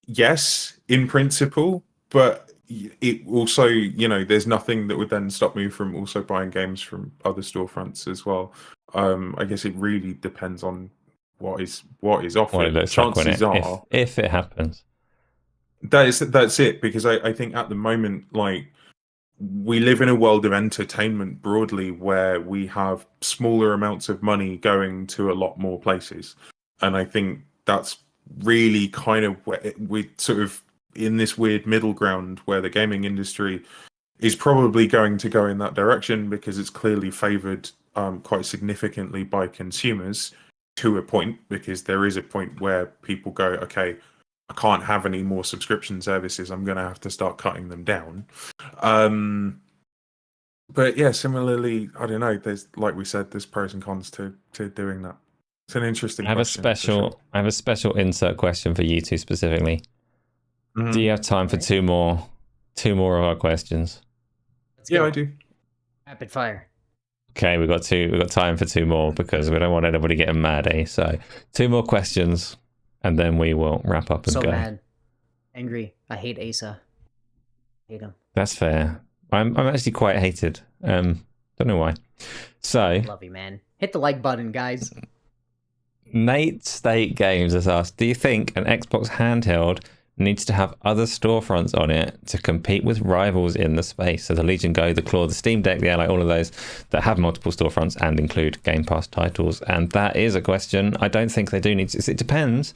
D: yes, in principle, but it also, there's nothing that would then stop me from also buying games from other storefronts as well. I guess it really depends on what is offered.
B: What it looks like when
D: Chances are,
B: if it happens.
D: that's it, because I think at the moment, like, we live in a world of entertainment broadly where we have smaller amounts of money going to a lot more places. And I think that's really kind of where we're sort of in this weird middle ground where the gaming industry is probably going to go in that direction, because it's clearly favored quite significantly by consumers to a point, because there is a point where people go, okay, I can't have any more subscription services. I'm going to have to start cutting them down. But yeah, similarly, I don't know. There's, like we said, there's pros and cons to doing that. It's an interesting
B: I have
D: question.
B: a special insert question for you two specifically. Do you have time for two more of our questions?
C: Let's go.
D: Yeah, I do.
C: Rapid fire.
B: Okay, we've got time for two more because we don't want anybody getting mad, eh? So 2 more questions, and then we will wrap up and
C: So
B: go.
C: mad. Angry. I hate Asa. Hate him.
B: That's fair. I'm actually quite hated. Don't know why. So
C: Love you, man. Hit the like button, guys.
B: Nate State Games has asked, do you think an Xbox handheld needs to have other storefronts on it to compete with rivals in the space? So the Legion Go, the Claw, the Steam Deck, the Ally, all of those that have multiple storefronts and include Game Pass titles. And that is a question. I don't think they do need to. It depends.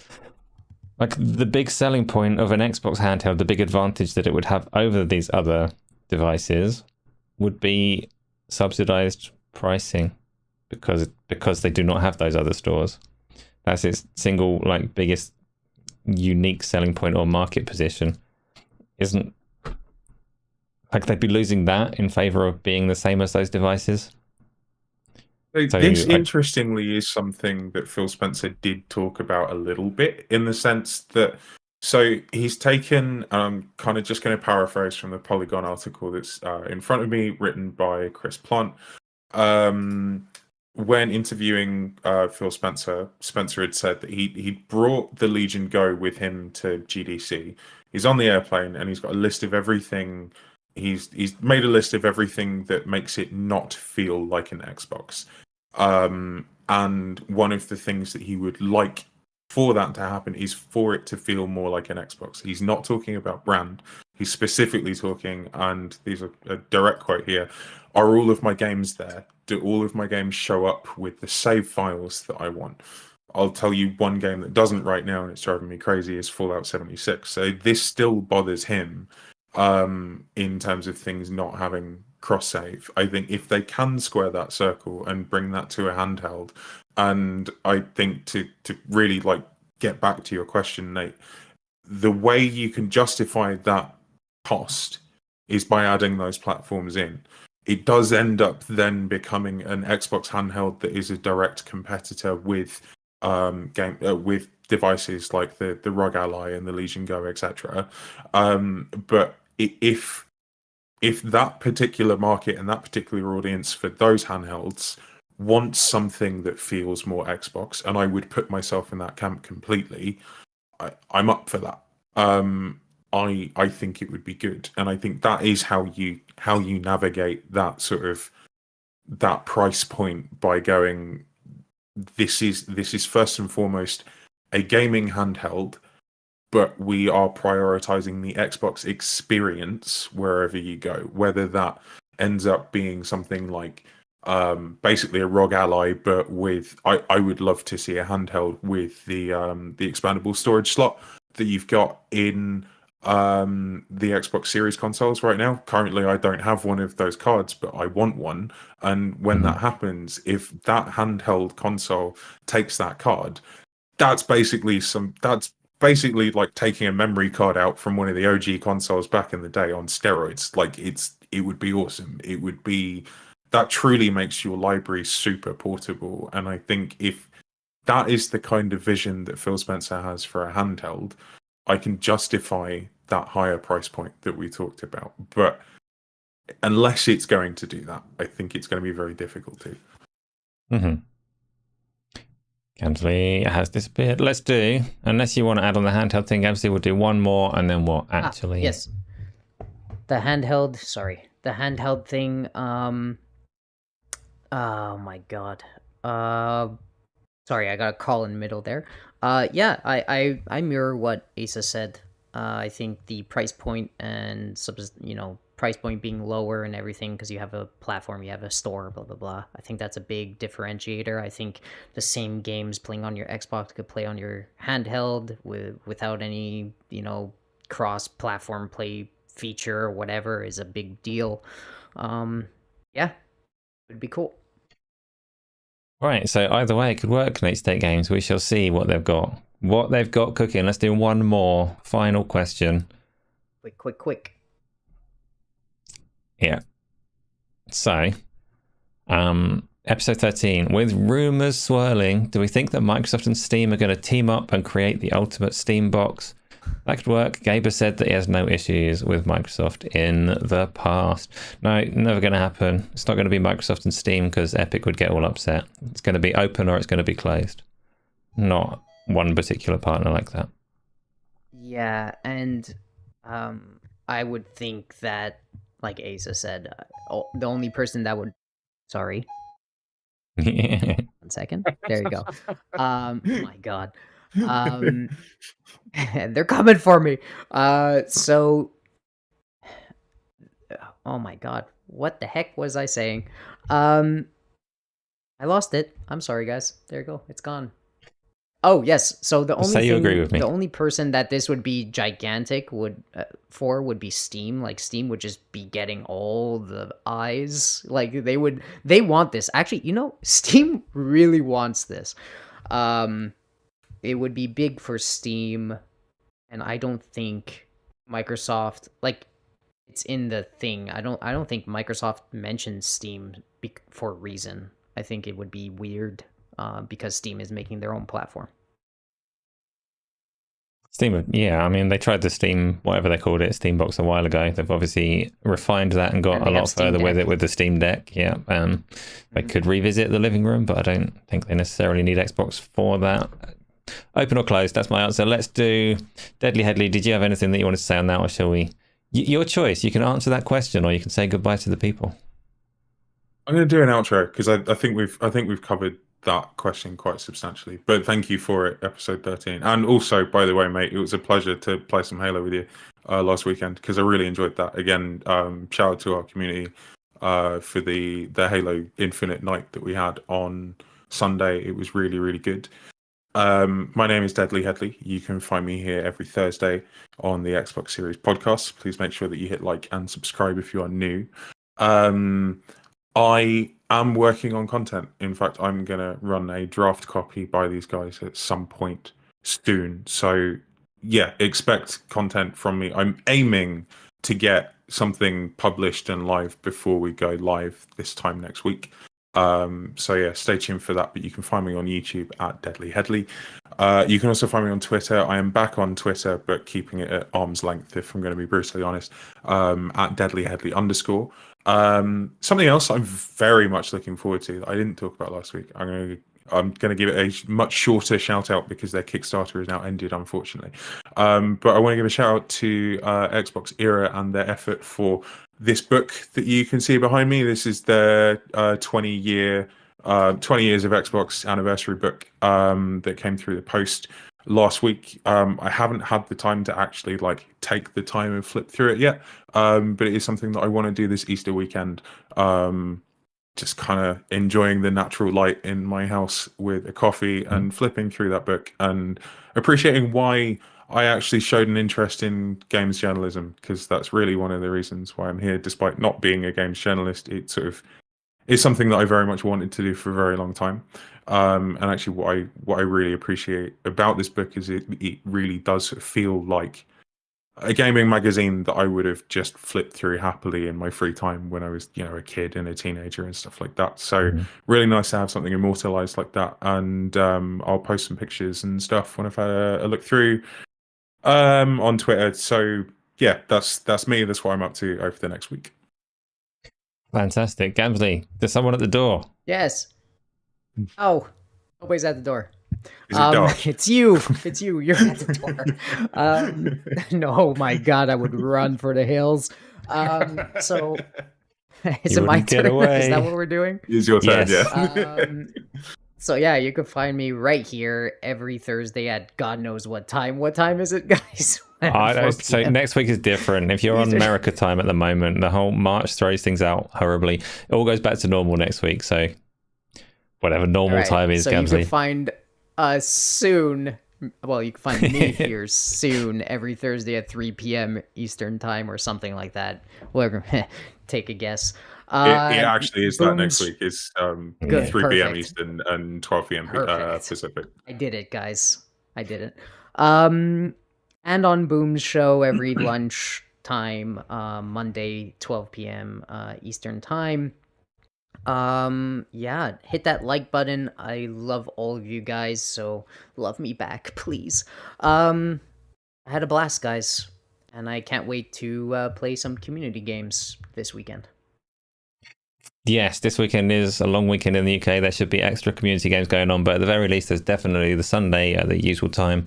B: Like the big selling point of an Xbox handheld, the big advantage that it would have over these other devices would be subsidized pricing because they do not have those other stores. That's its single biggest unique selling point or market position. Isn't like they'd be losing that in favor of being the same as those devices.
D: So this, interestingly, is something that Phil Spencer did talk about a little bit, in the sense that, so he's taken, kind of just going to paraphrase from the Polygon article that's in front of me, written by Chris Plant. When interviewing Phil Spencer, Spencer had said that he brought the Legion Go with him to GDC. He's on the airplane and he's got a list of everything. He's made a list of everything that makes it not feel like an Xbox. And one of the things that he would like for that to happen is for it to feel more like an Xbox. He's not talking about brand. He's specifically talking, and these are a direct quote here, are all of my games there? Do all of my games show up with the save files that I want? I'll tell you one game that doesn't right now, and it's driving me crazy, is Fallout 76. So this still bothers him in terms of things not having cross-save. I think if they can square that circle and bring that to a handheld, and I think to really get back to your question, Nate, the way you can justify that cost is by adding those platforms in. It does end up then becoming an Xbox handheld that is a direct competitor with with devices like the ROG Ally and the Legion Go, etc. But if that particular market and that particular audience for those handhelds wants something that feels more Xbox, and I would put myself in that camp completely, I'm up for that. I think it would be good, and I think that is how you navigate that sort of that price point, by going, this is first and foremost a gaming handheld, but we are prioritizing the Xbox experience wherever you go, whether that ends up being something like basically a ROG Ally, but with I would love to see a handheld with the expandable storage slot that you've got in the Xbox Series consoles right now. Currently, I don't have one of those cards, but I want one. And when that happens, if that handheld console takes that card, that's basically like taking a memory card out from one of the OG consoles back in the day on steroids. Like it would be awesome. It would be, that truly makes your library super portable. And I think if that is the kind of vision that Phil Spencer has for a handheld, I can justify that higher price point that we talked about. But unless it's going to do that, I think it's going to be very difficult to.
B: Gamzly has disappeared. Let's do, unless you want to add on the handheld thing, Gamzly, we'll do one more and then we'll actually...
C: yes. The handheld thing, oh my god. Sorry, I got a call in the middle there. Yeah, I mirror what Asa said. I think the price point and price point being lower and everything, because you have a platform, you have a store, blah blah blah. I think that's a big differentiator. I think the same games playing on your Xbox could play on your handheld without any cross-platform play feature or whatever is a big deal. Yeah, it'd be cool.
B: Right, so either way it could work, Nate State Games. We shall see what they've got cooking. Let's do one more final question.
C: Quick.
B: Yeah. So, episode 13, with rumors swirling, do we think that Microsoft and Steam are going to team up and create the ultimate Steam box? That could work. Gabe has said that he has no issues with Microsoft in the past. No, never going to happen. It's not going to be Microsoft and Steam because Epic would get all upset. It's going to be open or it's going to be closed. Not one particular partner like that.
C: Yeah, and I would think that, like Asa said, the only person that would... Sorry. 1 second. There you go. My God. They're coming for me. So... Oh my God. What the heck was I saying? I lost it. I'm sorry, guys. There you go. It's gone. Oh yes, so the only
B: say you
C: thing,
B: agree with me.
C: the only person that this would be gigantic would be Steam. Like Steam would just be getting all the eyes. Like they want this. Actually, Steam really wants this. It would be big for Steam, and I don't think Microsoft, like, it's in the thing. I don't think Microsoft mentions Steam for a reason. I think it would be weird. Because Steam is making their own platform.
B: Steam, yeah, I mean, they tried the Steam, whatever they called it, Steambox a while ago. They've obviously refined that and got a lot further with it with the Steam Deck. Yeah, they could revisit the living room, but I don't think they necessarily need Xbox for that. Open or closed, that's my answer. Let's do Deadly Headley. Did you have anything that you wanted to say on that, or shall we? Your choice. You can answer that question, or you can say goodbye to the people.
D: I'm going to do an outro because I think we've covered that question quite substantially, but thank you for it, episode 13. And also, by the way, mate, it was a pleasure to play some Halo with you last weekend because I really enjoyed that. Again, shout out to our community for the Halo Infinite night that we had on Sunday. It was really, really good. My name is Deadly Headley. You can find me here every Thursday on the Xbox Series podcast. Please make sure that you hit like and subscribe if you are new. I am working on content. In fact, I'm going to run a draft copy by these guys at some point soon. So, yeah, expect content from me. I'm aiming to get something published and live before we go live this time next week. So, yeah, stay tuned for that. But you can find me on YouTube at Deadly Headley. You can also find me on Twitter. I am back on Twitter, but keeping it at arm's length, if I'm going to be brutally honest, at Deadly Headley _. Something else I'm very much looking forward to that I didn't talk about last week. I'm gonna give it a much shorter shout out because their Kickstarter is now ended, unfortunately. But I want to give a shout out to Xbox Era and their effort for this book that you can see behind me. This is their 20 years of Xbox anniversary book that came through the post last week. I haven't had the time to actually take the time and flip through it yet, but it is something that I want to do this Easter weekend. Just kind of enjoying the natural light in my house with a coffee and flipping through that book and appreciating why I actually showed an interest in games journalism, because that's really one of the reasons why I'm here, despite not being a games journalist. It sort of is something that I very much wanted to do for a very long time. And actually what I really appreciate about this book is it really does feel like a gaming magazine that I would have just flipped through happily in my free time when I was, a kid and a teenager and stuff like that. So really nice to have something immortalized like that. And I'll post some pictures and stuff when I've had a look through on Twitter. So yeah, that's me. That's what I'm up to over the next week.
B: Fantastic. Gamzly, there's someone at the door.
C: Yes. Oh, nobody's at the door.
D: Is it dark?
C: It's you. It's you. You're at the door. No, my God, I would run for the hills. So, is it my turn? Is that what we're doing?
D: It's your turn,
B: Yes.
D: yeah.
C: So yeah, you can find me right here every Thursday at God knows what time. What time is it, guys?
B: So next week is different. If you're on America time at the moment, the whole March throws things out horribly. It all goes back to normal next week. So whatever normal time is,
C: so
B: Gamzly.
C: you can find us soon. Well, you can find me here soon every Thursday at 3 p.m. Eastern time or something like that. Well, take a guess.
D: It actually is that next week. It's 3 p.m.
C: Perfect.
D: Eastern and 12 p.m. Pacific.
C: I did it, guys. I did it. And on Boom's show every lunch time, Monday, 12 p.m. Eastern time. Yeah, hit that like button. I love all of you guys, so love me back, please. I had a blast, guys, and I can't wait to play some community games this weekend.
B: Yes, this weekend is a long weekend in the UK. There should be extra community games going on, but at the very least, there's definitely the Sunday at the usual time.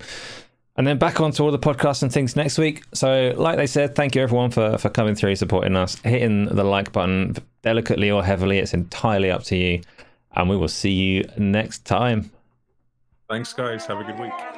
B: And then back onto all the podcasts and things next week. So, like they said, thank you everyone for coming through, supporting us, hitting the like button delicately or heavily. It's entirely up to you. And we will see you next time.
D: Thanks, guys. Have a good week.